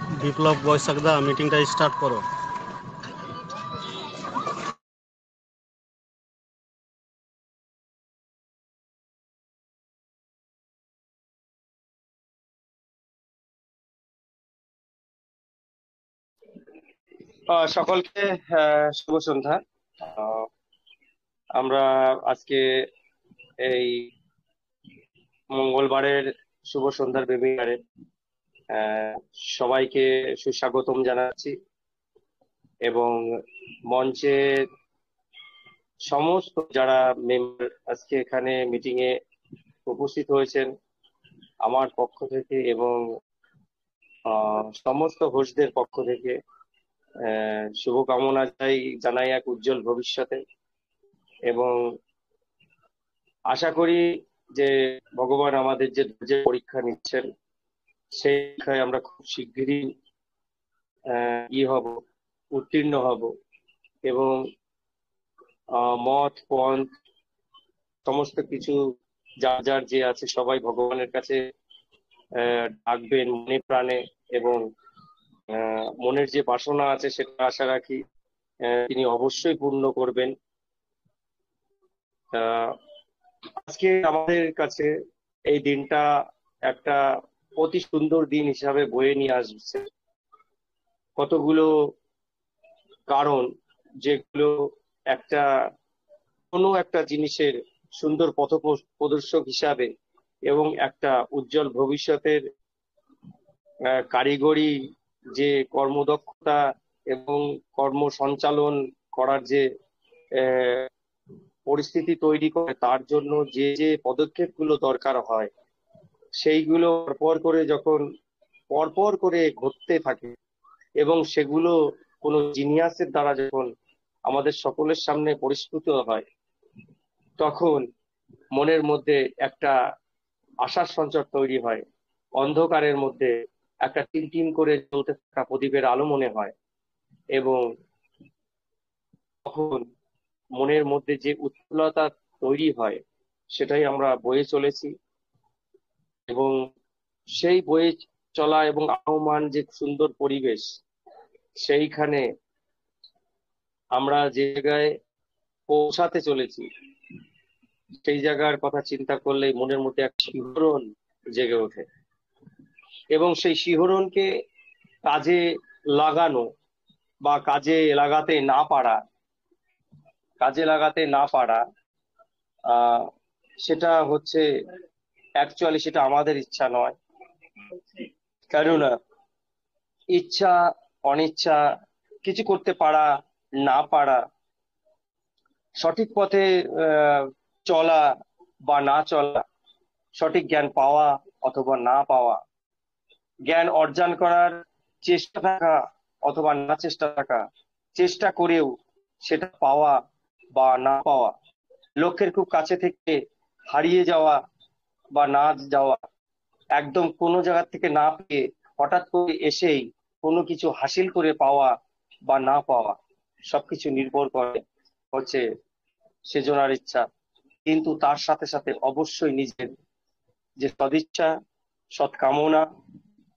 বিপ্লব বৈশাখদা, মিটিংটা স্টার্ট করো। সকলকে শুভ সন্ধ্যা। আহ, আমরা আজকে এই মঙ্গলবারের শুভ সন্ধ্যার ওয়েবিনারে আহ, সবাইকে সুস্বাগতম জানাচ্ছি এবং মঞ্চে সমস্ত যারা মেম্বার আজকে এখানে মিটিং এ উপস্থিত হয়েছেন আমার পক্ষ থেকে এবং সমস্ত হোস্টদের পক্ষ থেকে শুভকামনা জানাই এক উজ্জ্বল ভবিষ্যতে এবং আশা করি যে ভগবান আমাদের যে ধৈর্যের পরীক্ষা নিচ্ছেন সেই পরীক্ষায় আমরা খুব শিগগিরই হব, উত্তীর্ণ হব এবং মত পন্থ সমস্ত কিছু যার যার যে আছে সবাই ভগবানের কাছে ডাকবেন মনে প্রাণে এবং মনের যে বাসনা আছে সেটা আশা রাখি তিনি অবশ্যই পূর্ণ করবেন। আজকে আমাদের কাছে এই দিনটা একটা অতি সুন্দর দিন হিসাবে বয়ে নিয়ে আসছে কতগুলো কারণ, যেগুলো একটা কোনো একটা জিনিসের সুন্দর পথ প্রদর্শক হিসাবে এবং একটা উজ্জ্বল ভবিষ্যতের কারিগরি যে কর্মদক্ষতা এবং কর্ম সঞ্চালন করার যে পরিস্থিতি তৈরি করে তার জন্য যে যে পদক্ষেপগুলো দরকার হয় সেইগুলো পরপর করে ঘটতে থাকে এবং সেগুলো কোনো জিনিয়াসের দ্বারা যখন আমাদের সকলের সামনে পরিস্ফুট হয় তখন মনের মধ্যে একটা আশার সঞ্চার তৈরি হয়, অন্ধকারের মধ্যে একটা টিমটিম করে জ্বলতে থাকা প্রদীপের আলো মনে হয় এবং তখন মনের মধ্যে যে উৎফুল্লতা তৈরি হয় সেটাই আমরা বয়ে চলেছি এবং সেই বয়ে চলা এবং আহ্বান যে সুন্দর পরিবেশ সেইখানে আমরা যে জায়গায় পৌঁছাতে চলেছি সেই জায়গার কথা চিন্তা করলেই মনের মধ্যে এক শিহরণ জেগে ওঠে এবং সেই শিহরণকে কাজে লাগানো বা কাজে লাগাতে না পারা সেটা হচ্ছে অ্যাকচুয়ালি সেটা আমাদের ইচ্ছা নয়। কেননা ইচ্ছা অনিচ্ছা কিছু করতে পারা না পারা, সঠিক পথে চলা বা না চলা, সঠিক জ্ঞান পাওয়া অথবা না পাওয়া, জ্ঞান অর্জন করার চেষ্টা থাকা অথবা না চেষ্টা থাকা, চেষ্টা করেও সেটা পাওয়া বা না পাওয়া, লক্ষ্যের খুব কাছে থেকে হারিয়ে যাওয়া বা না যাওয়া, একদম কোনো জায়গা থেকে না পেয়ে হঠাৎ করে এসেই কোনো কিছু হাসিল করে পাওয়া বা না পাওয়া, সবকিছু নির্ভর করে হচ্ছে সেজনার ইচ্ছা। কিন্তু তার সাথে সাথে অবশ্যই নিজের যে সদিচ্ছা, সৎ কামনা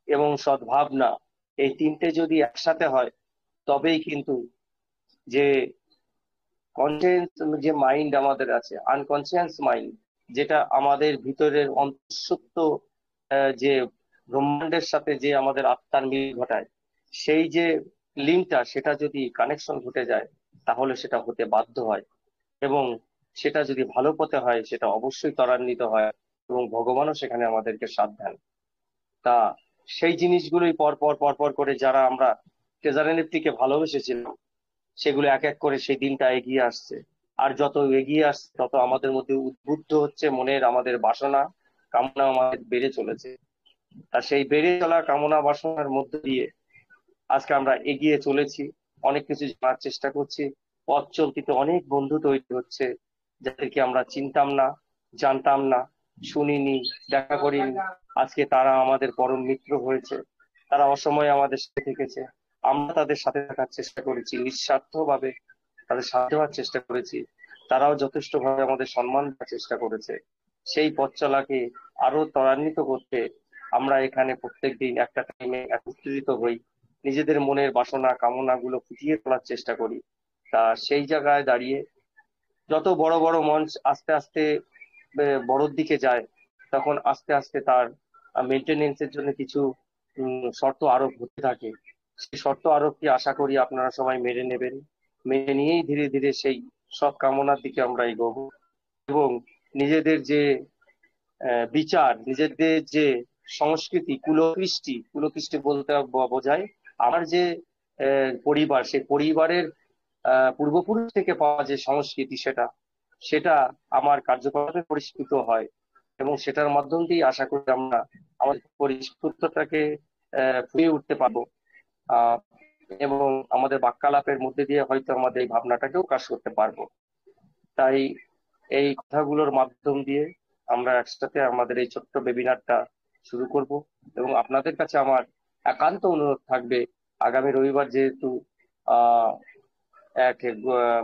এবং সদ্ভাবনা, এই তিনটে যদি একসাথে হয় তবেই কিন্তু যে কনসিয়াস যে মাইন্ড আমাদের আছে, আনকনসিয়াস মাইন্ড, যেটা আমাদের ভিতরের অন্তঃসত্ত্ব যে ব্রহ্মাণ্ডের সাথে যে আমাদের আত্মার মিল ঘটায়, সেই যে লিঙ্কটা সেটা যদি কানেকশন ঘটে যায় তাহলে সেটা হতে বাধ্য হয় এবং সেটা যদি ভালো পথে হয় সেটা অবশ্যই ত্বরান্বিত হয় এবং ভগবানও সেখানে আমাদেরকে সাথ দেন। তা সেই জিনিসগুলোই পর পর করে যারা আমরা ট্রেজারের ভালোবেসেছিলাম সেগুলো এক এক করে সেই দিনটা এগিয়ে আসছে। আর যত এগিয়ে আসছে তত আমাদের মধ্যে উদ্বুদ্ধ হচ্ছে মনের আমাদের বাসনা কামনা আমাদের বেড়ে চলেছে। আর সেই বেড়ে চলা কামনা বাসনার মধ্যে দিয়ে আজকে আমরা এগিয়ে চলেছি, অনেক কিছু জানার চেষ্টা করছি, পথ চলতিতে অনেক বন্ধু তৈরি হচ্ছে যাদেরকে আমরা চিনতাম না, জানতাম না, শুনিনি, দেখা করিনি, আজকে তারা আমাদের পরম মিত্র হয়েছে। তারা অসময়ে আমাদের সাথে থেকেছে, আমরা তাদের সাথে থাকার চেষ্টা করেছি, নিঃস্বার্থ ভাবে তাদের সাথে দেওয়ার চেষ্টা করেছি, তারাও যথেষ্ট ভাবে আমাদের সম্মান দেওয়ার চেষ্টা করেছে। সেই পথ চলাকে আরো ত্বরান্বিত করতে আমরা এখানে প্রত্যেকদিন একটা টাইমে একত্রিত হই, নিজেদের মনের বাসনা কামনাগুলো ফুটিয়ে তোলার চেষ্টা করি। তা সেই জায়গায় দাঁড়িয়ে যত বড় বড় মঞ্চ আস্তে আস্তে বড়র দিকে যায়, তখন আস্তে আস্তে তার মেনটেনেন্সের জন্য কিছু শর্ত আরোপ হতে থাকে। সেই শর্ত আরোপটি আশা করি আপনারা সবাই মেনে নেবেন। মেনে নিয়েই ধীরে ধীরে সেই সৎ কামনার দিকে আমরা এগোবো, এবং নিজেদের যে বিচার, নিজেদের যে সংস্কৃতি, কুলকৃষ্টি, কুলকৃষ্টি বলতে বোঝায় আমার যে পরিবার, সেই পরিবারের পূর্বপুরুষ থেকে পাওয়া যে সংস্কৃতি, সেটা সেটা আমার কার্যকলাপে পরিস্ফুট হয়, এবং সেটার মাধ্যম দিয়ে আশা করি আমরা আমাদের পরিস্ফুটতাকে ফুটিয়ে উঠতে পারবো। আহ এবং আমাদের বাক্যালাপের মধ্যে দিয়ে হয়তো আমাদের এই ভাবনাটাকেও প্রকাশ করতে পারবো। তাই এই কথাগুলোর মাধ্যম দিয়ে আমরা একসাথে আমাদের এই ছোট্ট ওয়েবিনারটা শুরু করব, এবং আপনাদের কাছে আমার একান্ত অনুরোধ থাকবে, আগামী রবিবার যেহেতু আহ এক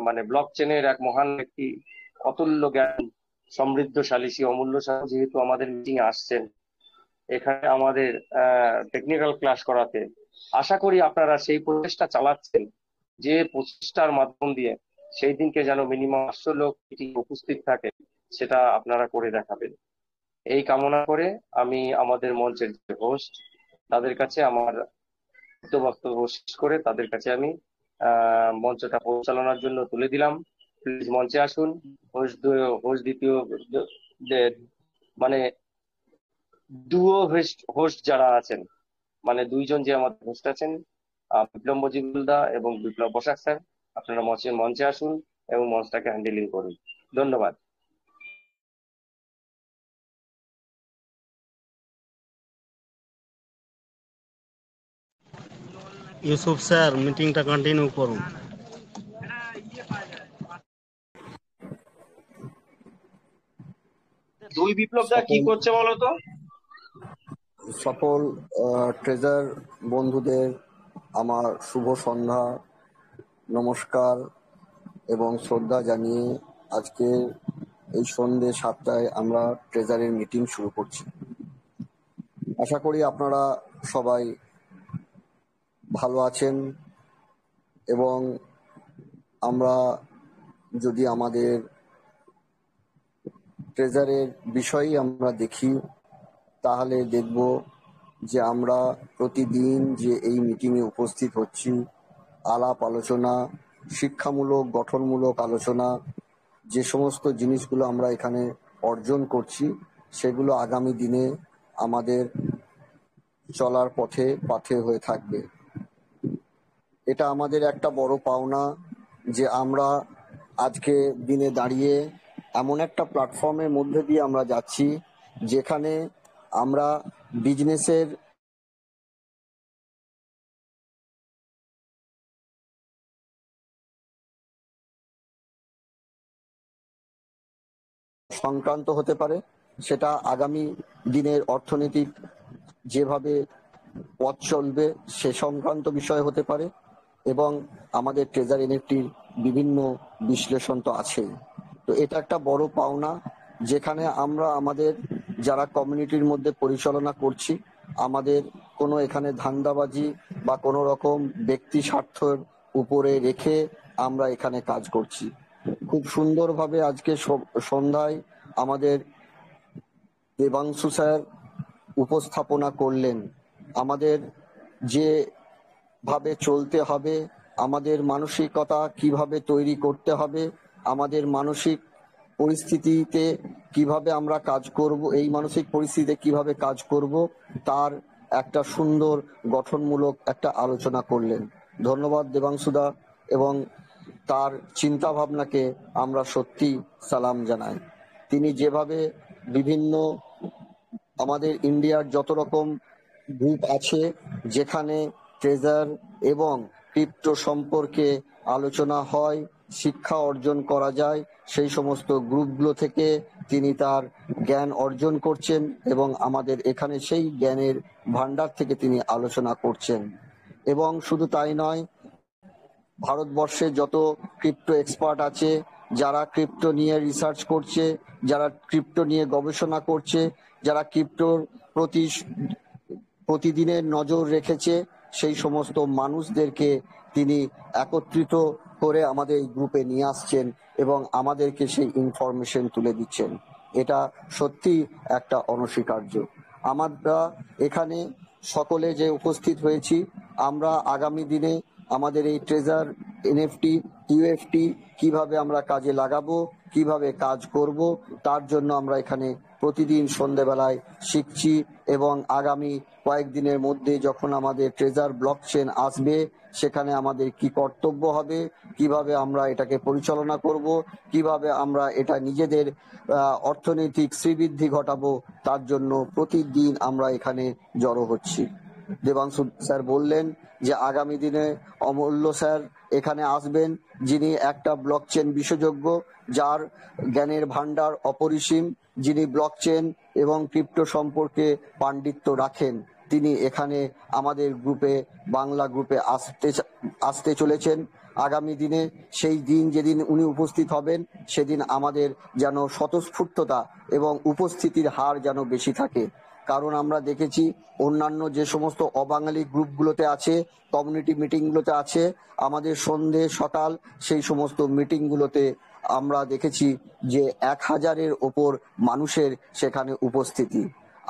মানে ব্লক চেনের এক মহান ব্যক্তি, অতুল্য জ্ঞান সমৃদ্ধশালী শ্রী অমূল্য সাহা যেহেতু আমাদের মিটিং এ আসছেন এখানে আমাদের টেকনিক্যাল ক্লাস করাতে, আশা করি আপনারা সেই প্রচেষ্টা চালাচ্ছেন, যে প্রচেষ্টার মাধ্যম দিয়ে সেই দিনকে যেন মিনিমাম 500 লোক মিটিং উপস্থিত থাকে, সেটা আপনারা করে দেখাবেন। এই কামনা করে আমি আমাদের মঞ্চের যে হোস্ট, তাদের কাছে আমার বক্তব্য শেষ করে তাদের কাছে আমি মঞ্চটা পরিচালনার জন্য তুলে দিলাম। প্লিজ মঞ্চে আসুন। হোস্ট হোস্ট দ্বিতীয় মানে ডুও হোস্ট যারা আছেন, মানে দুইজন যে আমাদের হোস্ট আছেন, বিপ্লব মজিবুলদা এবং বিপ্লব বসাক স্যার, আপনারা মঞ্চে মঞ্চে আসুন এবং মঞ্চটাকে হ্যান্ডেলিং করুন। ধন্যবাদ। ইউসুফ স্যার মিটিংটা কন্টিনিউ করুন। দুই বিপ্লব দা কি করছে বলো তো? সকল ট্রেজার বন্ধুদের আমার শুভ সন্ধ্যা, নমস্কার এবং শ্রদ্ধা জানিয়ে আজকে এই সন্ধ্যে 7টায় আমরা ট্রেজারের মিটিং শুরু করছি। আশা করি আপনারা সবাই ভালো আছেন, এবং আমরা যদি আমাদের ট্রেজারের বিষয়ই আমরা দেখি, তাহলে দেখব যে আমরা প্রতিদিন যে এই মিটিংয়ে উপস্থিত হচ্ছি, আলাপ আলোচনা, শিক্ষামূলক গঠনমূলক আলোচনা, যে সমস্ত জিনিসগুলো আমরা এখানে অর্জন করছি সেগুলো আগামী দিনে আমাদের চলার পথে পাথে হয়ে থাকবে। এটা আমাদের একটা বড় পাওনা যে আমরা আজকে দিনে দাঁড়িয়ে এমন একটা প্ল্যাটফর্মের মধ্যে দিয়ে আমরা যাচ্ছি যেখানে আমরা বিজনেসের সংক্রান্ত হতে পারে, সেটা আগামী দিনের অর্থনৈতিক যেভাবে পথ চলবে সে সংক্রান্ত বিষয় হতে পারে, এবং আমাদের ট্রেজার এনএফটির বিভিন্ন বিশ্লেষণ তো আছেই। তো এটা একটা বড় পাওনা যেখানে আমরা আমাদের যারা কমিউনিটির মধ্যে পরিচালনা করছি, আমাদের কোনো এখানে ধান্দাবাজি বা কোনো রকম ব্যক্তি স্বার্থের উপরে রেখে আমরা এখানে কাজ করছি। খুব সুন্দরভাবে আজকে সন্ধ্যায় আমাদের দেবাংশু স্যার উপস্থাপনা করলেন আমাদের যে ভাবে চলতে হবে, আমাদের মানসিকতা কিভাবে তৈরি করতে হবে, আমাদের মানসিক পরিস্থিতিতে কিভাবে আমরা কাজ করব, এই মানসিক পরিস্থিতিতে কিভাবে কাজ করব তার একটা সুন্দর গঠনমূলক একটা আলোচনা করলেন। ধন্যবাদ দেবাংশুদা, এবং তার চিন্তা ভাবনাকে আমরা সত্যি সালাম জানাই। তিনি যেভাবে বিভিন্ন আমাদের ইন্ডিয়ার যত রকম গ্রুপ আছে যেখানে ট্রেজার এবং ক্রিপ্টো সম্পর্কে আলোচনা হয়, শিক্ষা অর্জন করা যায়, সেই সমস্ত গ্রুপগুলো থেকে তিনি তার জ্ঞান অর্জন করছেন, এবং আমাদের এখানে সেই জ্ঞানের ভান্ডার থেকে তিনি আলোচনা করছেন। এবং শুধু তাই নয়, ভারতবর্ষে যত ক্রিপ্টো এক্সপার্ট আছে, যারা ক্রিপ্টো নিয়ে রিসার্চ করছে, যারা ক্রিপ্টো নিয়ে গবেষণা করছে, যারা ক্রিপ্টোর প্রতি প্রতিদিনের নজর রেখেছে সেই সমস্ত মানুষদেরকে তিনি একত্রিত করে আমাদের এই গ্রুপে নিয়ে আসছেন এবং আমাদেরকে সেই ইনফরমেশন তুলে দিচ্ছেন। এটা সত্যি একটা অনস্বীকার্য। আমরা এখানে সকলে যে উপস্থিত হয়েছি, আমরা আগামী দিনে আমাদের এই ট্রেজার এনএফটি ইউএফটি কিভাবে আমরা কাজে লাগাবো, কিভাবে কাজ করব, তার জন্য আমরা এখানে প্রতিদিন সন্ধ্যেবেলায় শিখছি এবং আগামী কয়েকদিনের মধ্যে যখন আমাদের ট্রেজার ব্লকচেন আসবে সেখানে আমাদের কি কর্তব্য হবে, কিভাবে আমরা এটাকে পরিচালনা করব, কিভাবে আমরা এটা নিজেদের অর্থনৈতিক শ্রীবৃদ্ধি ঘটাবো, তার জন্য প্রতিদিন আমরা এখানে জড়ো হচ্ছি। দেবাংশু স্যার বললেন যে আগামী দিনে অমূল্য স্যার এখানে আসবেন, যিনি একটা ব্লকচেন বিশেষজ্ঞ, যার জ্ঞানের ভান্ডার অপরিসীম, যিনি ব্লকচেন এবং ক্রিপ্টো সম্পর্কে পাণ্ডিত্য রাখেন। তিনি এখানে আমাদের গ্রুপে, বাংলা গ্রুপে আসতে চলেছেন। আগামী দিনে সেই দিন যেদিন উনি উপস্থিত হবেন সেদিন আমাদের যেন স্বতঃস্ফূর্ততা এবং উপস্থিতির হার যেন বেশি থাকে। কারণ আমরা দেখেছি অন্যান্য যে সমস্ত অবাঙালি গ্রুপগুলোতে আছে, কমিউনিটি মিটিংগুলোতে আছে, আমাদের সন্ধে সকাল সেই সমস্ত মিটিংগুলোতে আমরা দেখেছি যে 1000-এর ওপর মানুষের সেখানে উপস্থিতি।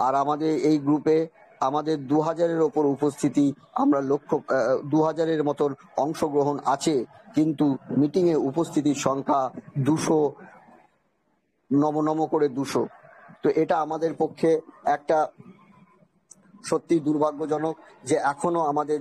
আর আমাদের এই গ্রুপে আমাদের 2000-এর ওপর উপস্থিতি আমরা 2000-এর মতন অংশগ্রহণ আছে, কিন্তু মিটিংয়ে উপস্থিতির সংখ্যা 200, নম করে 200। তো এটা আমাদের পক্ষে একটা সত্যি দুর্ভাগ্যজনক যে এখনো আমাদের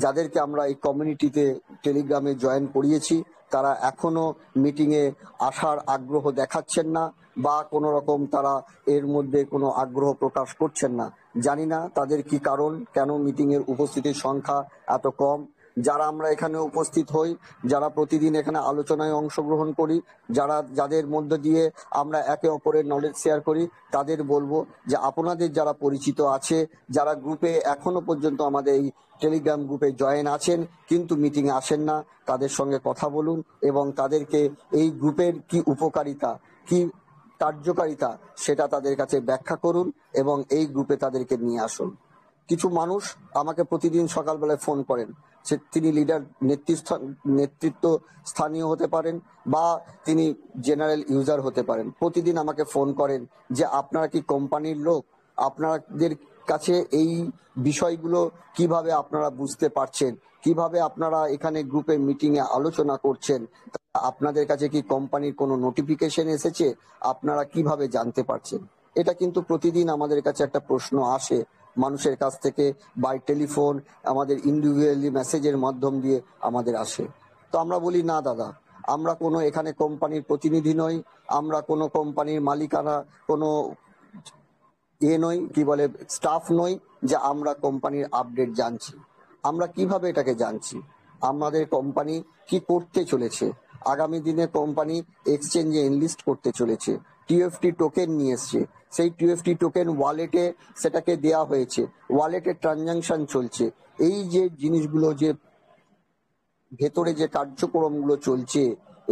যাদেরকে আমরা এই কমিউনিটিতে টেলিগ্রামে জয়েন করিয়েছি তারা এখনো মিটিংয়ে আসার আগ্রহ দেখাচ্ছেন না বা কোনো রকম তারা এর মধ্যে কোনো আগ্রহ প্রকাশ করছেন না। জানি না তাদের কি কারণ, কেন মিটিংয়ের উপস্থিতির সংখ্যা এত কম। যারা আমরা এখানে উপস্থিত হই, যারা প্রতিদিন এখানে আলোচনায় অংশগ্রহণ করি, যাদের মধ্য দিয়ে আমরা একে অপরের নলেজ শেয়ার করি, তাদের বলবো যে আপনাদের যারা পরিচিত আছে, যারা গ্রুপে এখনো পর্যন্ত আমাদের এই টেলিগ্রাম গ্রুপে জয়েন আছেন কিন্তু মিটিংয়ে আসেন না, তাদের সঙ্গে কথা বলুন এবং তাদেরকে এই গ্রুপের কি উপকারিতা, কি কার্যকারিতা সেটা তাদের কাছে ব্যাখ্যা করুন এবং এই গ্রুপে তাদেরকে নিয়ে আসুন। কিছু মানুষ আমাকে প্রতিদিন সকালবেলায় ফোন করেন, তিনি লিডার নেতৃত্ব স্থানীয় হতে পারেন বা তিনি জেনারেল ইউজার হতে পারেন। প্রতিদিন আমাকে ফোন করেন যে আপনারা কি কোম্পানির লোক, আপনাদের কাছে এই বিষয়গুলো কিভাবে আপনারা বুঝতে পারছেন, কিভাবে আপনারা এখানে গ্রুপে মিটিংয়ে আলোচনা করছেন, আপনাদের কাছে কি কোম্পানির কোনো নোটিফিকেশন এসেছে, আপনারা কিভাবে জানতে পারছেন। এটা কিন্তু প্রতিদিন আমাদের কাছে একটা প্রশ্ন আসে মানুষের কাছ থেকে, বাই টেলিফোন, আমাদের ইন্ডিভিজুয়ালি মেসেজের মাধ্যম দিয়ে আমাদের আসে। তো আমরা বলি না দাদা, আমরা কোনো এখানে কোম্পানির প্রতিনিধি নই, আমরা কোনো কোম্পানির মালিকানা কোনো নই, কি বলে স্টাফ নই যে আমরা কোম্পানির আপডেট জানছি। আমরা কিভাবে এটাকে জানছি, আমাদের কোম্পানি কি করতে চলেছে। আগামী দিনে কোম্পানি এক্সচেঞ্জে এনলিস্ট করতে চলেছে, টিএফটি টোকেন নিয়ে এসছে, সেই টিএফটি টোকেন ওয়ালেটে সেটাকে দেয়া হয়েছে, ওয়ালেটে ট্রানজাকশন চলছে। এই যে জিনিসগুলো, যে ভেতরে যে কার্যক্রমগুলো চলছে,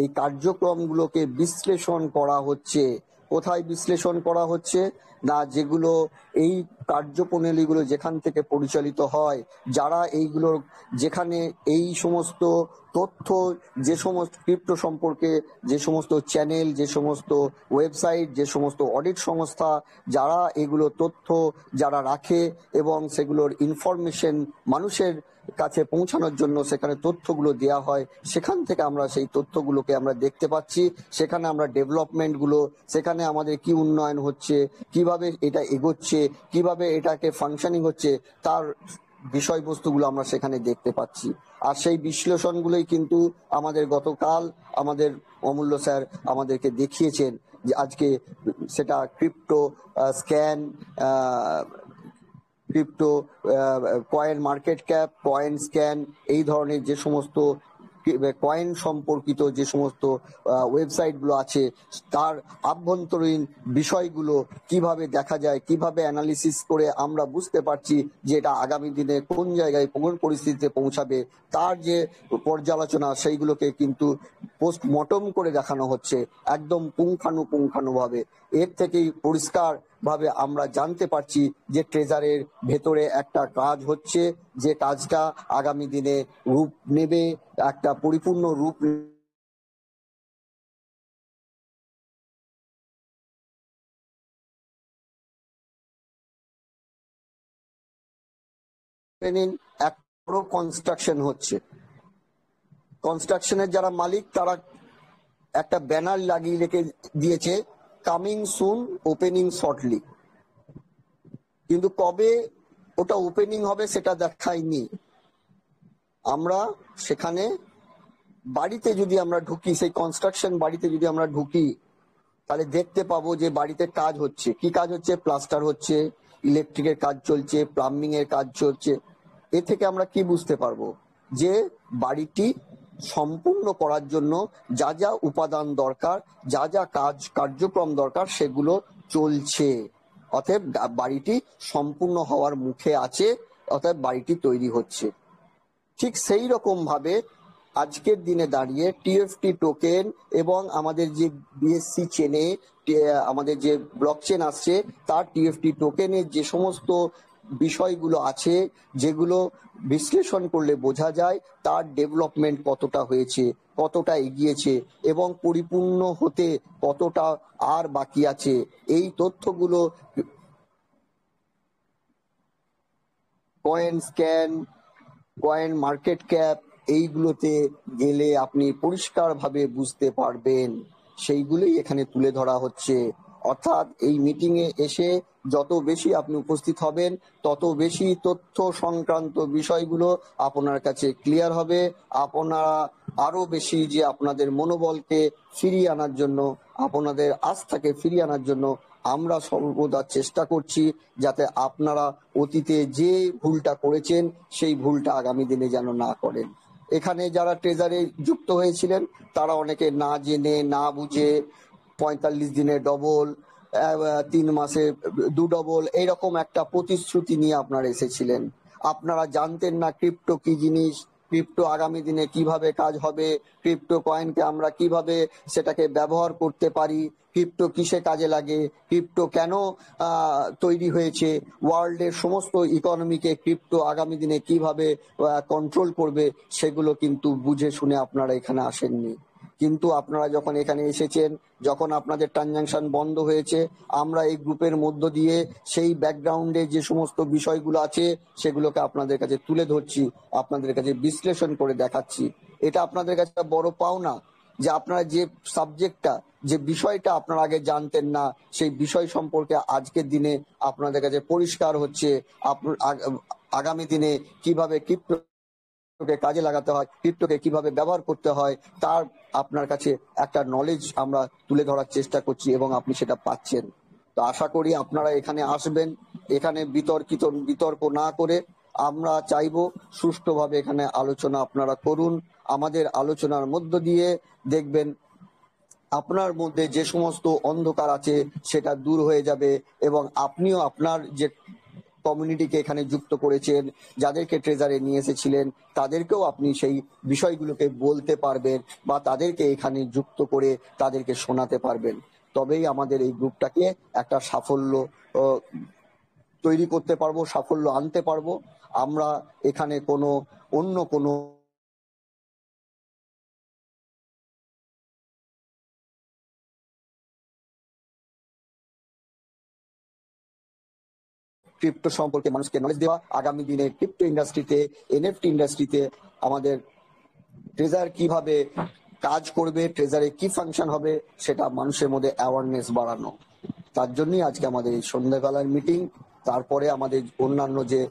এই কার্যক্রমগুলোকে বিশ্লেষণ করা হচ্ছে। কোথায় বিশ্লেষণ করা হচ্ছে না, যেগুলো এই কার্যপ্রণালীগুলো যেখান থেকে পরিচালিত হয়, যারা এইগুলোর, যেখানে এই সমস্ত তথ্য, যে সমস্ত ক্রিপ্টো সম্পর্কে যে সমস্ত চ্যানেল, যে সমস্ত ওয়েবসাইট, যে সমস্ত অডিট সংস্থা যারা এগুলো তথ্য যারা রাখে এবং সেগুলোর ইনফরমেশন মানুষের কাছে পৌঁছানোর জন্য সেখানে তথ্যগুলো দেওয়া হয়, সেখান থেকে আমরা সেই তথ্যগুলোকে আমরা দেখতে পাচ্ছি। সেখানে আমরা ডেভেলপমেন্টগুলো, সেখানে আমাদের কি উন্নয়ন হচ্ছে, কিভাবে এটা এগোচ্ছে, কিভাবে এটাকে ফাংশনিং হচ্ছে, তার বিষয়বস্তুগুলো আমরা সেখানে দেখতে পাচ্ছি। আর সেই বিশ্লেষণগুলোই কিন্তু আমাদের গতকাল আমাদের অমূল্য স্যার আমাদেরকে দেখিয়েছেন যে আজকে সেটা crypto scan, crypto coin market cap, coin scan, এই ধরনের যে সমস্ত কয়েন সম্পর্কিত যে সমস্ত ওয়েবসাইটগুলো আছে তার আভ্যন্তরীণ বিষয়গুলো কিভাবে দেখা যায়, কিভাবে অ্যানালিসিস করে আমরা বুঝতে পারছি যে এটা আগামী দিনে কোন জায়গায় কোন পরিস্থিতিতে পৌঁছাবে, তার যে পর্যালোচনা সেইগুলোকে কিন্তু পোস্টমর্টম করে দেখানো হচ্ছে একদম পুঙ্খানুপুঙ্খানুভাবে। এর থেকেই পরিষ্কার ভাবে আমরা জানতে পারছি যে ট্রেজারের ভেতরে একটা কাজ হচ্ছে, যে কাজটা আগামী দিনে রূপ নেবে, একটা পরিপূর্ণ রূপ নিন। এক বড় কনস্ট্রাকশন হচ্ছে, কনস্ট্রাকশনের যারা মালিক তারা একটা ব্যানার লাগিয়ে রেখে দিয়েছে, কামিং সুন, ওপেনিং শর্টলি, কিন্তু কবে ওটা ওপেনিং হবে সেটা দেখায়নি। আমরা সেখানে বাড়িতে যদি আমরা ঢুকি, সেই কনস্ট্রাকশন বাড়িতে যদি আমরা ঢুকি, তাহলে দেখতে পাবো যে বাড়িতে কাজ হচ্ছে। কি কাজ হচ্ছে? প্লাস্টার হচ্ছে, ইলেকট্রিকের কাজ চলছে, প্লাম্বিং এর কাজ চলছে। এ থেকে আমরা কি বুঝতে পারবো? যে বাড়িটি সম্পূর্ণ করার জন্য যা যা উপাদান দরকার, যা যা কার্যক্রম দরকার, সেগুলো চলছে। অতএব বাড়িটি সম্পূর্ণ হওয়ার মুখে আছে, অতএব বাড়িটি তৈরি হচ্ছে। ঠিক সেই রকম ভাবে আজকের দিনে দাঁড়িয়ে টিএফটি টোকেন এবং আমাদের যে বিএসসি চেনে আমাদের যে ব্লক চেন আসছে, তার টিএফটি টোকেনের যে সমস্ত বিষয়গুলো আছে, যেগুলো বিশ্লেষণ করলে বোঝা যায় তার ডেভেলপমেন্ট কতটা হয়েছে, কতটা এগিয়েছে এবং পরিপূর্ণ হতে কতটা আর বাকি আছে, এই তথ্যগুলো coin scan, coin market cap, এইগুলোতে গেলে আপনি পরিষ্কারভাবে বুঝতে পারবেন। সেইগুলোই এখানে তুলে ধরা হচ্ছে। অর্থাৎ এই মিটিং এ এসে যত বেশি আপনি উপস্থিত হবেন, তত বেশি তথ্য সংক্রান্ত বিষয়গুলো আপনার কাছে ক্লিয়ার হবে। আপনারা আরো বেশি যে আপনাদের মনোবলকে ফিরিয়ে আনার জন্য, আপনাদের আস্থাকে ফিরিয়ে আনার জন্য আমরা সর্বদা চেষ্টা করছি, যাতে আপনারা অতীতে যে ভুলটা করেছেন সেই ভুলটা আগামী দিনে যেন না করেন। এখানে যারা ট্রেজারে যুক্ত হয়েছিলেন তারা অনেকে না জেনে না বুঝে 45 দিনে ডবল, 3 মাসে 2 ডবল, এইরকম একটা প্রতিশ্রুতি নিয়ে আপনারা এসেছিলেন। আপনারা জানতেন না ক্রিপ্টো কি জিনিস, ক্রিপ্টো আগামী দিনে কিভাবে কাজ হবে, ক্রিপ্টো কয়েনকে আমরা কিভাবে সেটাকে ব্যবহার করতে পারি, ক্রিপ্টো কিসে কাজে লাগে, ক্রিপ্টো কেন তৈরি হয়েছে, ওয়ার্ল্ডের সমস্ত ইকোনমিকে ক্রিপ্টো আগামী দিনে কিভাবে কন্ট্রোল করবে, সেগুলো কিন্তু বুঝে শুনে আপনারা এখানে আসেননি। কিন্তু আপনারা যখন এখানে এসেছেন, যখন আপনাদের ট্রানজাকশন বন্ধ হয়েছে, আমরা এই গ্রুপের মধ্য দিয়ে সেই ব্যাকগ্রাউন্ডে যে সমস্ত বিষয়গুলো আছে সেগুলোকে আপনাদের কাছে তুলে ধরছি, আপনাদের কাছে বিশ্লেষণ করে দেখাচ্ছি। এটা আপনাদের কাছে বড় পাওনা যে আপনারা যে সাবজেক্টটা, যে বিষয়টা আপনারা আগে জানতেন না, সেই বিষয় সম্পর্কে আজকের দিনে আপনাদের কাছে পরিষ্কার হচ্ছে। আগামী দিনে কিভাবে ক্রিপ্টোকে কাজে লাগাতে হয়, ক্রিপ্টোকে কিভাবে ব্যবহার করতে হয়, তার আপনার কাছে একটা নলেজ আমরা তুলে ধরার চেষ্টা করছি এবং আপনি সেটা পাচ্ছেন। তো আশা করি আপনারা এখানে আসবেন। এখানে বিতর্ক না করে আমরা চাইবো সুষ্ঠুভাবে এখানে আলোচনা আপনারা করুন। আমাদের আলোচনার মধ্য দিয়ে দেখবেন আপনার মধ্যে যে সমস্ত অন্ধকার আছে সেটা দূর হয়ে যাবে এবং আপনিও আপনার যে কমিউনিটিকে এখানে যুক্ত করেছেন, যাদেরকে ট্রেজারে নিয়ে এসেছিলেন, তাদেরকেও আপনি সেই বিষয়গুলোকে বলতে পারবেন বা তাদেরকে এখানে যুক্ত করে তাদেরকে শোনাতে পারবেন। তবেই আমাদের এই গ্রুপটাকে একটা সাফল্য তৈরি করতে পারবো, সাফল্য আনতে পারবো। আমরা এখানে অন্য কোনো ক্রিপ্টো সম্পর্কে মানুষকে নলেজ দেওয়া, আগামী দিনে ক্রিপ্টো ইন্ডাস্ট্রিতে, এনএফটি ইন্ডাস্ট্রিতে আমাদের ট্রেজার কিভাবে কাজ করবে, ট্রেজারে কি ফাংশন হবে, সেটা মানুষের মধ্যে অ্যাওয়ারনেস বাড়ানো। তার জন্যই আজকে আমাদের এই সন্ধ্যাবেলার মিটিং। তারপরে আমাদের অন্যান্য যে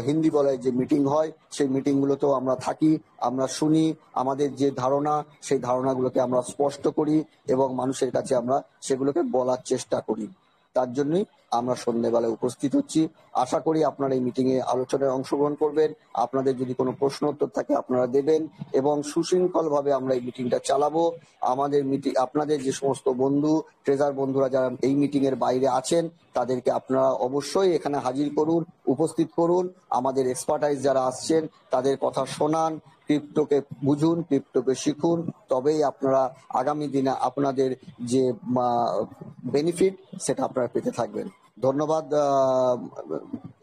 হিন্দি বলায় যে মিটিং হয়, সেই মিটিংগুলোতেও আমরা থাকি, আমরা শুনি, আমাদের যে ধারণা সেই ধারণাগুলোকে আমরা স্পষ্ট করি এবং মানুষের কাছে আমরা সেগুলোকে বলার চেষ্টা করি। তার জন্যই আমরা সন্ধ্যেবেলায় উপস্থিত হচ্ছি। আশা করি আপনারা এই মিটিং এ আলোচনায় অংশগ্রহণ করবেন। আপনাদের যদি কোনো প্রশ্ন উত্তর থাকে আপনারা দেবেন এবং সুশৃঙ্খল ভাবে আমরা এই মিটিংটা চালাবো। আমাদের আপনাদের যে সমস্ত বন্ধু, ট্রেজার বন্ধুরা যারা এই মিটিং এর বাইরে আছেন, তাদেরকে আপনারা অবশ্যই এখানে হাজির করুন, উপস্থিত করুন। আমাদের এক্সপার্টাইজ যারা আসছেন তাদের কথা শোনান, ক্রিপ্টোকে বুঝুন, ক্রিপ্টোকে শিখুন। তবেই আপনারা আগামী দিনে আপনাদের যে বেনিফিট সেটা আপনারা পেতে থাকবেন। ধন্যবাদ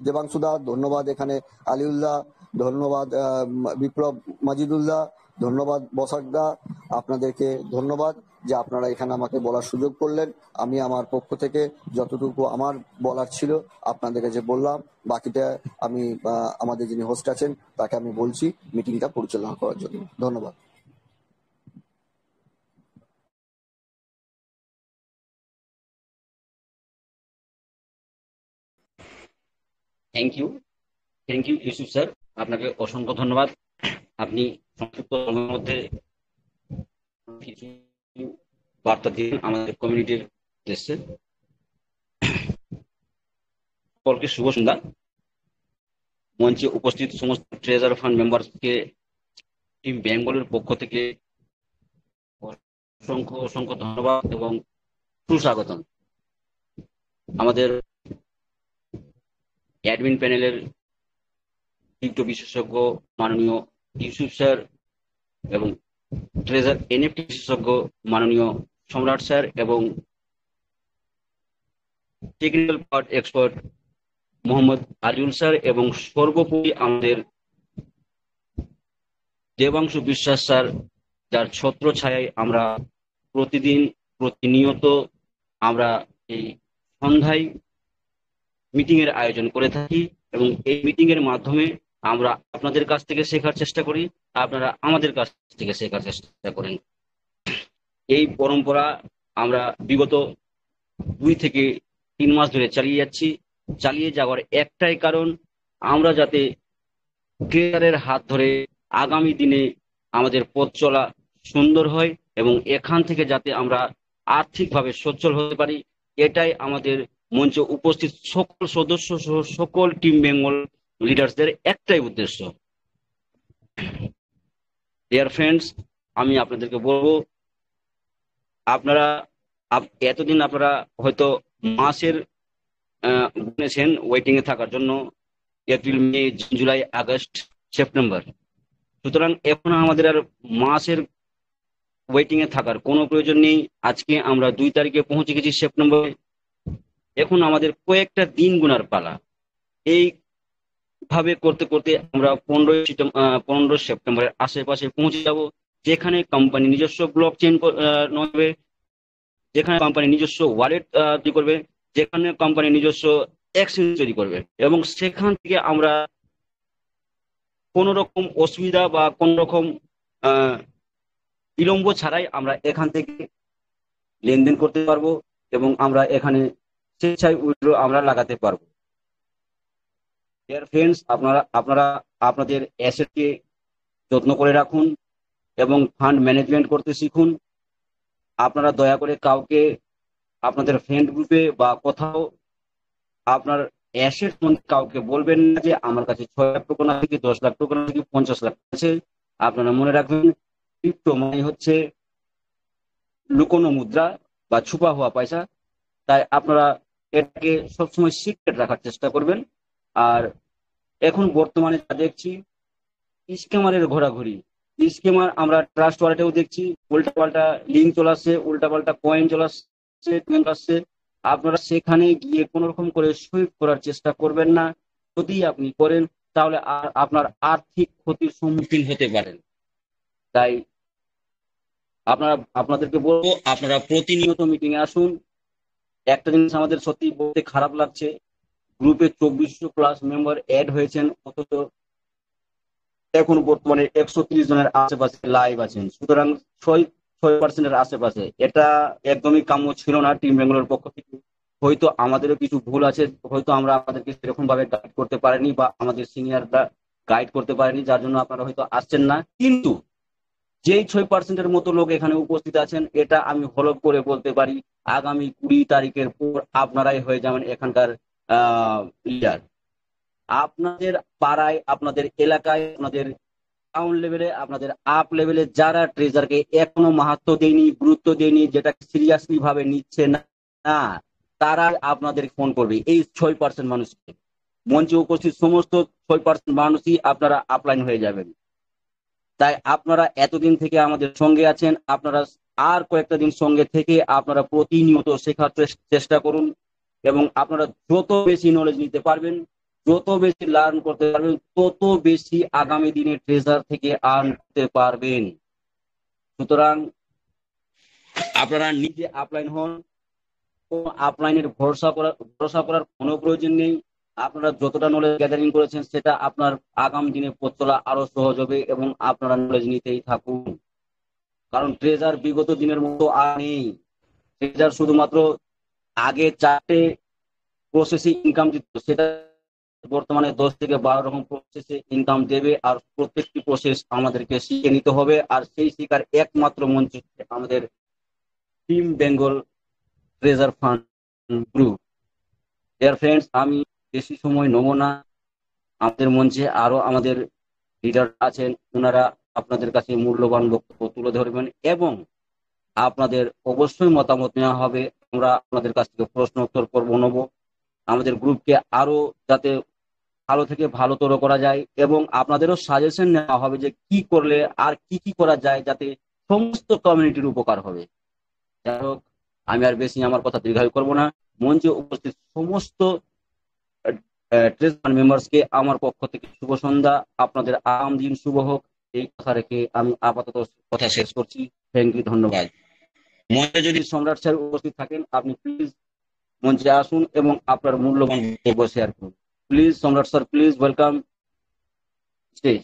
দেবাংশুদা, ধন্যবাদ এখানে আলিউল্লাহ, ধন্যবাদ বিপ্লব মাজিদুল্লাহ, ধন্যবাদ বসাকদা। আপনাদেরকে ধন্যবাদ যে আপনারা এখানে আমাকে বলার সুযোগ করলেন। আমি আমার পক্ষ থেকে যতটুকু আমার বলার ছিল আপনাদের কাছে বললাম। বাকিটা আমি আমাদের যিনি হোস্ট আছেন তাকে আমি বলছি মিটিংটা পরিচালনা করার জন্য। ধন্যবাদ। থ্যাংক ইউ ইউসুফ স্যার, আপনাকে অসংখ্য ধন্যবাদ। আপনি সংক্ষিপ্ত সময়ের মধ্যে কিছু বার্তা দিন আমাদের কমিউনিটির উদ্দেশ্যে। সকলকে শুভ সন্ধ্যা। মঞ্চে উপস্থিত সমস্ত ট্রেজার ফান্ড মেম্বারকে টিম বেঙ্গলের পক্ষ থেকে অসংখ্য অসংখ্য ধন্যবাদ এবং সুস্বাগতম। আমাদের অ্যাডমিন প্যানেলের ক্রিপ্টো বিশেষজ্ঞ মাননীয় ইউসুফ স্যার এবং ট্রেজার এনএফটি বিশেষজ্ঞ মাননীয় সম্রাট স্যার এবং technical part expert Mohammad Aliul sir এবং সর্বোপরি আমাদের দেবাংশু বিশ্বাস স্যার, যার ছত্র ছায়ায় আমরা প্রতিনিয়ত আমরা এই সন্ধ্যায় মিটিং এর আয়োজন করে থাকি এবং এই মিটিং এর মাধ্যমে আমরা আপনাদের কাছ থেকে শেখার চেষ্টা করি, আপনারা আমাদের কাছ থেকে শেখার চেষ্টা করেন। এই পরম্পরা আমরা বিগত 2 থেকে 3 মাস ধরে চালিয়ে যাচ্ছি। চালিয়ে যাওয়ার একটাই কারণ, আমরা যাতে ক্রিয়েটারের হাত ধরে আগামী দিনে আমাদের পথ চলা সুন্দর হয় এবং এখান থেকে যাতে আমরা আর্থিকভাবে সচ্ছল হতে পারি, এটাই আমাদের মঞ্চে উপস্থিত সকল সদস্য সহ সকল টিম বেঙ্গল লিডার্সদের একটাই উদ্দেশ্য। ডিয়ার ফ্রেন্ডস, আমি আপনাদেরকে বলবো, আপনারা এতদিন আপনারা হয়তো মাসের গুনেছেন ওয়েটিং এ থাকার জন্য, এপ্রিল, মে, জুন, জুলাই, আগস্ট, সেপ্টেম্বর। সুতরাং এখন আমাদের আর মাসের ওয়েটিং এ থাকার কোনো প্রয়োজন নেই। আজকে আমরা 2 তারিখে পৌঁছে গেছি সেপ্টেম্বরে। এখন আমাদের কয়েকটা দিন গুনার পালা। এই ভাবে করতে করতে আমরা 15 সেপ্টেম্বরের আশেপাশে পৌঁছে যাব, যেখানে কোম্পানি নিজস্ব ব্লক চেইন নেবে, যেখানে কোম্পানি নিজস্ব ওয়ালেট তৈরি করবে, যেখানে কোম্পানি নিজস্ব এক্সচেঞ্জ তৈরি করবে এবং সেখান থেকে আমরা কোন রকম অসুবিধা বা কোন রকম বিলম্ব ছাড়াই আমরা এখান থেকে লেনদেন করতে পারবো এবং আমরা এখানে স্বেচ্ছায় উইথড্র আমরা লাগাতে পারবো। ডিয়ার ফ্রেন্ডস, আপনারা আপনাদের অ্যাসেটকে যত্ন করে রাখুন এবং ফান্ড ম্যানেজমেন্ট করতে শিখুন। আপনারা দয়া করে কাউকে আপনাদের ফ্রেন্ড গ্রুপে বা কোথাও আপনার অ্যাসেট কাউকে বলবেন না যে আমার কাছে 6 লাখ টোকন আছে কি 10 লাখ টোকন আছে কি 50 লাখ আছে। আপনারা মনে রাখবেন, ক্রিপ্টো মানে হচ্ছে লুকোনো মুদ্রা বা ছুপা হওয়া পয়সা। তাই আপনারা এটাকে সবসময় সিক্রেট রাখার চেষ্টা করবেন। আর এখন বর্তমানে যা দেখছি, স্ক্যামারের ঘোরাঘুরি, স্ক্যামার আমরা ট্রাস্ট ওয়ালেটেও দেখছি, উল্টাপাল্টা লিঙ্ক চলে আসছে, উল্টাপাল্টা কয়েন চলে আসছে। আপনারা সেখানে গিয়ে কোন রকম করে সুইপ করার চেষ্টা করবেন না। যদি আপনি করেন তাহলে আপনার আর্থিক ক্ষতির সম্মুখীন হতে পারেন। তাই আপনাদেরকে বলবো, আপনারা প্রতিনিয়ত মিটিং এ আসুন। একটা জিনিস আমাদের সত্যি বলতে খারাপ লাগছে, গ্রুপে 2400+ মেম্বার অ্যাড হয়েছেন, অথচ এখন বর্তমানে 130 জনের আশেপাশে লাইভ আছেন। সুতরাং 6% আশেপাশে, এটা একদমই কাম্য ছিল না টিম বেঙ্গলের পক্ষ থেকে। হয়তো আমাদেরও কিছু ভুল আছে, হয়তো আমরা আমাদেরকে সেরকম ভাবে গাইড করতে পারিনি বা আমাদের সিনিয়ররা গাইড করতে পারেনি, যার জন্য আপনারা হয়তো আসছেন না। কিন্তু যেই 6%-এর মতো লোক এখানে উপস্থিত আছেন, এটা আমি হলফ করে বলতে পারি, আগামী 20 তারিখের পর আপনারাই হয়ে যাবেন এখানকার লিডার। আপনাদের পাড়ায়, আপনাদের এলাকায়, আপনাদের টাউন লেভেলে, আপনাদের আপ লেভেলে যারা ট্রেজারকে এখনো মাহাত্ম্য দেয়নি, গুরুত্ব দেয়নি, যেটা সিরিয়াসলি ভাবে নিচ্ছে না, তারাই আপনাদের ফোন করবে। এই 6% মানুষকে, মঞ্চে উপস্থিত সমস্ত 6% মানুষই আপনারা আপলাইন হয়ে যাবেন। তাই আপনারা এতদিন থেকে আমাদের সঙ্গে আছেন, আপনারা আর কয়েকটা দিন সঙ্গে থেকে আপনারা প্রতিনিয়ত শেখার চেষ্টা করুন এবং আপনারা যত বেশি নলেজ নিতে পারবেন, যত বেশি লার্ন করতে পারবেন, তত বেশি আগামী দিনে ট্রেজার থেকে আর্ন করতে পারবেন। সুতরাং আপনারা নিজে আপলাইন হন, আপলাইনের ভরসা করার কোনো প্রয়োজন নেই। আপনারা যতটা নলেজ গ্যাদারিং করেছেন সেটা আপনার আগামী দিনে পথ চলা আরো সহজ হবে এবং আপনারা নলেজ নিতেই থাকুন। কারণ ট্রেজার বিগত দিনের মতো আর নেই। ট্রেজার শুধুমাত্র আগে 4টে প্রসেসে ইনকাম দিত, সেটা বর্তমানে 10 থেকে 12 রকম প্রসেসে ইনকাম দেবে। আর প্রত্যেকটি প্রসেস আমাদেরকে শিখে নিতে হবে, আর সেই শিকার একমাত্র মঞ্চ আমাদের team Bengal treasure fund group. Dear friends, আমি বেশি সময় নেব না। আমাদের মঞ্চে আরো আমাদের লিডার আছেন, ওনারা আপনাদের কাছে মূল্যবান বক্তব্য তুলে ধরবেন এবং আপনাদের অবশ্যই মতামত নেওয়া হবে। আমরা আপনাদের কাছ থেকে প্রশ্ন উত্তর পর্ব নেব। আমাদের গ্রুপকে আরো যাতে ভালো থেকে ভালোতর করা যায় এবং আপনাদেরও সাজেশন নেওয়া হবে যে কি করলে আর কি কি করা যায় যাতে সমস্ত কমিউনিটির উপকার হবে। যাই হোক, আমি আর বেশি আমার কথা দীর্ঘায়ু করব না। মঞ্চে উপস্থিত সমস্ত ট্রেজার মেম্বার্সকে আমার পক্ষ থেকে শুভ সন্ধ্যা, আপনাদের আগাম দিন শুভ হোক, এই কথা রেখে আমি আপাতত কথা শেষ করছি। থ্যাংক ইউ, ধন্যবাদ। মঞ্চে যদি সম্রাট স্যার উপস্থিত থাকেন, আপনি প্লিজ মঞ্চে আসুন এবং আপনার মূল্যবান বক্তব্য শেয়ার করুন। প্লিজ সম্রাট স্যার, প্লিজ ওয়েলকাম স্টেজ।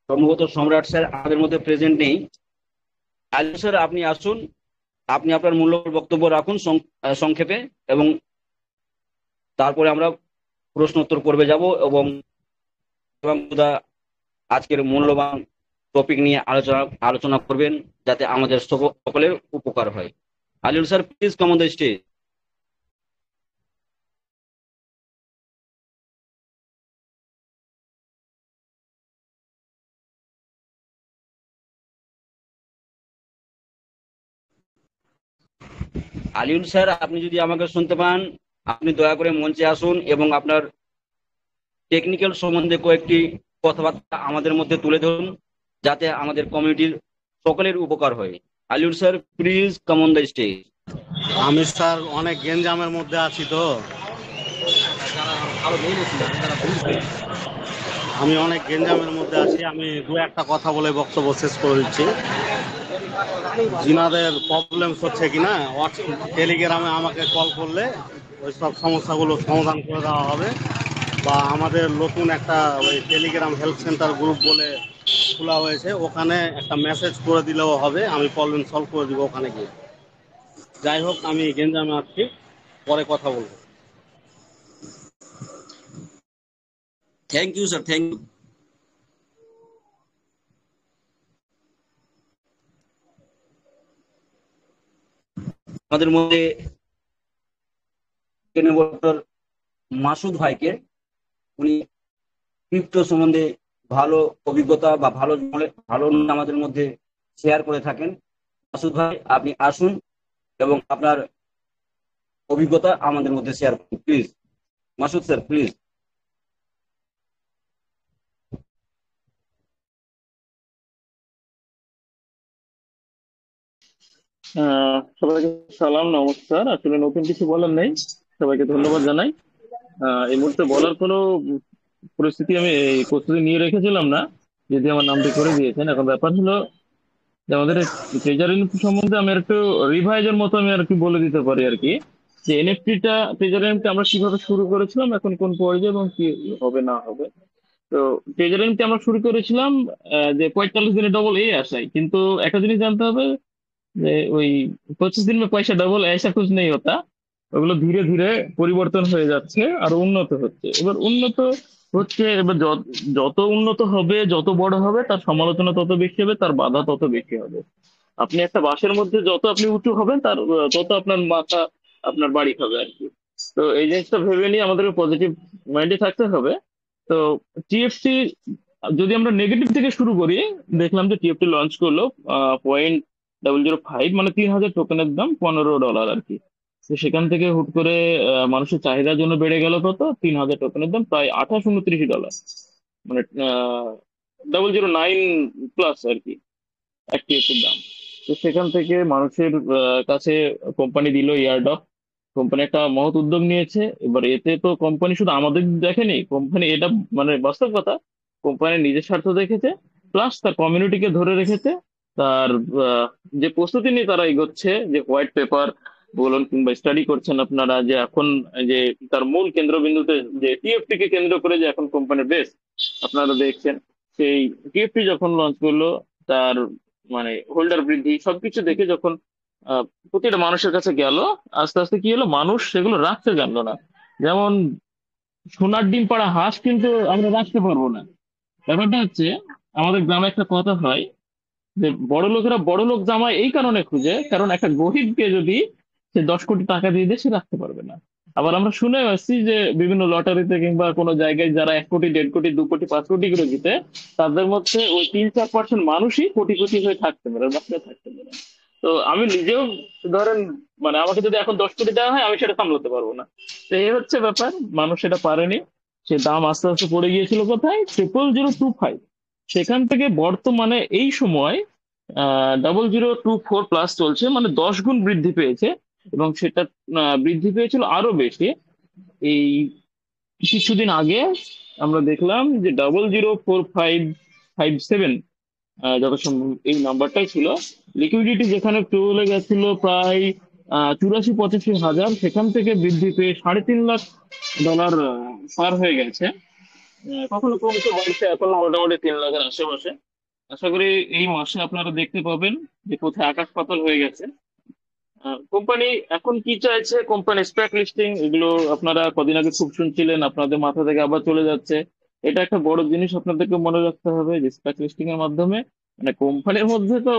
সম্ভবত সম্রাট স্যার আমাদের মধ্যে প্রেজেন্ট নেই। আলী স্যার, আপনি আসুন, আপনি আপনার মূল্যবান বক্তব্য রাখুন সংক্ষেপে এবং তারপরে আমরা প্রশ্ন উত্তর পর্বে যাব এবং আজকের মূল্যবান টপিক নিয়ে আলোচনা করবেন যাতে আমাদের সকলের উপকার হয়। Ali sir, please come on the stage. Aliul sir, আপনি যদি আমাকে শুনতে পান, আপনি দয়া করে মঞ্চে আসুন এবং আপনার টেকনিক্যাল সম্বন্ধে কয়েকটি কথাবার্তা আমাদের মধ্যে তুলে ধরুন যাতে আমাদের কমিউনিটির সকলের উপকার হয়। Aliul sir, please come on the stage. আমি স্যার অনেক গেঞ্জামের মধ্যে আছি, তো আমি অনেক গেঞ্জামের মধ্যে আছি। আমি দু একটা কথা বলে বক্তব্য শেষ করে দিচ্ছি। যিনাদের প্রবলেম হচ্ছে কিনা, টেলিগ্রামে আমাকে কল করলে ওই সব সমস্যাগুলো সমাধান করে দেওয়া হবে, বা আমাদের নতুন একটা ওই টেলিগ্রাম হেল্প সেন্টার গ্রুপ বলে খোলা হয়েছে, ওখানে একটা মেসেজ করে দিলেও হবে, আমি প্রবলেম সলভ করে দিব ওখানে গিয়ে। যাই হোক, আমি গেঞ্জামে আসছি, পরে কথা বলবো। Thank you sir, thank you. আমাদের মধ্যে মাসুদ ভাইকে, উনি ক্রিপ্টো সম্বন্ধে ভালো অভিজ্ঞতা বা ভালো আমাদের মধ্যে শেয়ার করে থাকেন। মাসুদ ভাই, আপনি আসুন এবং আপনার অভিজ্ঞতা আমাদের মধ্যে শেয়ার করুন প্লিজ। Masud sir, please. সবাইকে সালাম, নমস্কার। আসলে নতুন কিছু বলার নেই, সবাইকে ধন্যবাদ জানাই। এই মুহূর্তে বলার কোনো পরিস্থিতি আমি এই প্রস্তুতি নিয়ে রেখেছিলাম না, যদি আমার নামটি করে দিয়েছেন। এখন ব্যাপার হলো যে আমাদের ট্রেজার এনএফটি সম্বন্ধে আমি একটু রিভাইজের মতো আমি আর কি বলে দিতে পারি আর কি, যে এনএফটিটা ট্রেজার এনএফটি আমরা কিভাবে শুরু করেছিলাম, এখন কোন পর্যায়ে এবং কি হবে না হবে। তো ট্রেজার এনএফটি আমরা শুরু করেছিলাম যে 45 দিনে ডবল এ আসায়, কিন্তু একটা জিনিস জানতে হবে যে ওই 25 दिन में पैसा डबल ऐसा कुछ नहीं होता। ওগুলো ধীরে ধীরে পরিবর্তন হয়ে যাচ্ছে আর উন্নত হচ্ছে। এবার উন্নত হচ্ছে, এবার যত উন্নত হবে, যত বড় হবে, তার সমালোচনা তত বেশি হবে, তার বাধা তত বেশি হবে। আপনি একটা বাসের মধ্যে যত আপনি উঁচু হবেন, তার তত আপনার মাথা আপনার বাড়ি খাবে আর কি। তো এই জিনিসটা ভেবে নিয়ে আমাদেরকে পজিটিভ মাইন্ডে থাকতে হবে। তো টিএফসি যদি আমরা নেগেটিভ থেকে শুরু করি, দেখলাম যে টিএফটি লঞ্চ করলো 0.005, মানে 3,000 টোকেনের দাম $15 আর কি। তো সেখান থেকে হুট করে মানুষের চাহিদার জন্য বেড়ে গেল কত, 3,000 টোকেনের দাম প্রায় $28-29, মানে 009 প্লাস আর কি এক টিএফটির দাম। তো সেখান থেকে মানুষের কাছে কোম্পানি দিল ইয়ার্ড অফ, কোম্পানি একটা মহৎ উদ্যোগ নিয়েছে। এবার এতে তো কোম্পানি শুধু আমাদের দেখেনি, কোম্পানি এটা মানে বাস্তব কথা, কোম্পানি নিজের স্বার্থ দেখেছে, প্লাস তার কমিউনিটিকে ধরে রেখেছে। তার আহ, যে প্রস্তুতি নিয়ে তারা এগোচ্ছে, যে হোয়াইট পেপার বলুন কিংবা স্টাডি করছেন আপনারা, যে এখন যে তার মূল কেন্দ্রবিন্দুতে যে টিএফটি কে কেন্দ্র করে যে এখন কোম্পানির বেস আপনারা দেখছেন, সেই টিএফটি যখন লঞ্চ করলো, তার মানে হোল্ডার বৃদ্ধি সবকিছু দেখে যখন প্রতিটা মানুষের কাছে গেল, আস্তে আস্তে কি হলো, মানুষ সেগুলো রাখতে জানলো না। যেমন সোনার ডিম পাড়া হাঁস কিন্তু আমরা রাখতে পারবো না। ব্যাপারটা হচ্ছে, আমাদের গ্রামে একটা কথা হয় যে বড় লোকেরা বড় লোক জামাই এই কারণে খুঁজে, কারণ একটা গরিবকে যদি সে 10 কোটি টাকা দিয়ে দেয়, সে রাখতে পারবে না। আবার আমরা শুনে আসছি যে বিভিন্ন লটারিতে কিংবা কোনো জায়গায় যারা 1 কোটি, 1.5 কোটি, 2 কোটি, 5 কোটি করে জিতে, তাদের মধ্যে ওই 3-4% মানুষই কোটি কোটি হয়ে থাকতে পারে, বাঁচতে থাকতে পারে। তো আমি নিজেও ধরেন, মানে আমাকে যদি এখন 10 কোটি দেওয়া হয়, আমি সেটা সামলাতে পারবো না। তো এই হচ্ছে ব্যাপার, মানুষ সেটা পারেনি। সে দাম আস্তে আস্তে পড়ে গিয়েছিল কোথায়, 0.0025, সেখান থেকে বর্তমানে এই সময় 0.024 প্লাস চলছে, মানে 10 গুণ বৃদ্ধি পেয়েছে। এবং সেটা বৃদ্ধি পেয়েছিল আরো বেশি এই কিছুদিন আগে। আমরা দেখলাম যে 0.04557, যত সম্ভব এই নাম্বারটাই ছিল। লিকুইডিটি যেখানে চলে গেছিল প্রায় 84-85 হাজার, সেখান থেকে বৃদ্ধি পেয়ে $3.5 লাখ পার হয়ে গেছে। কখনো কমছে বাড়ছে, এখন মোটামুটি 3 লাখের আশেপাশে। আশা করি এই মাসে আপনারা দেখতে পাবেন যে কোথায় আকাশ পাতাল হয়ে গেছে। কোম্পানি এখন কি চাইছে, কোম্পানি স্টক লিস্টিং, এগুলো আপনারা কদিন আগে খুব শুনছিলেন, আপনাদের মাথা থেকে আবার চলে যাচ্ছে। এটা একটা বড় জিনিস আপনাদেরকে মনে রাখতে হবে, যে স্টক লিস্টিং এর মাধ্যমে মানে কোম্পানির মধ্যে তো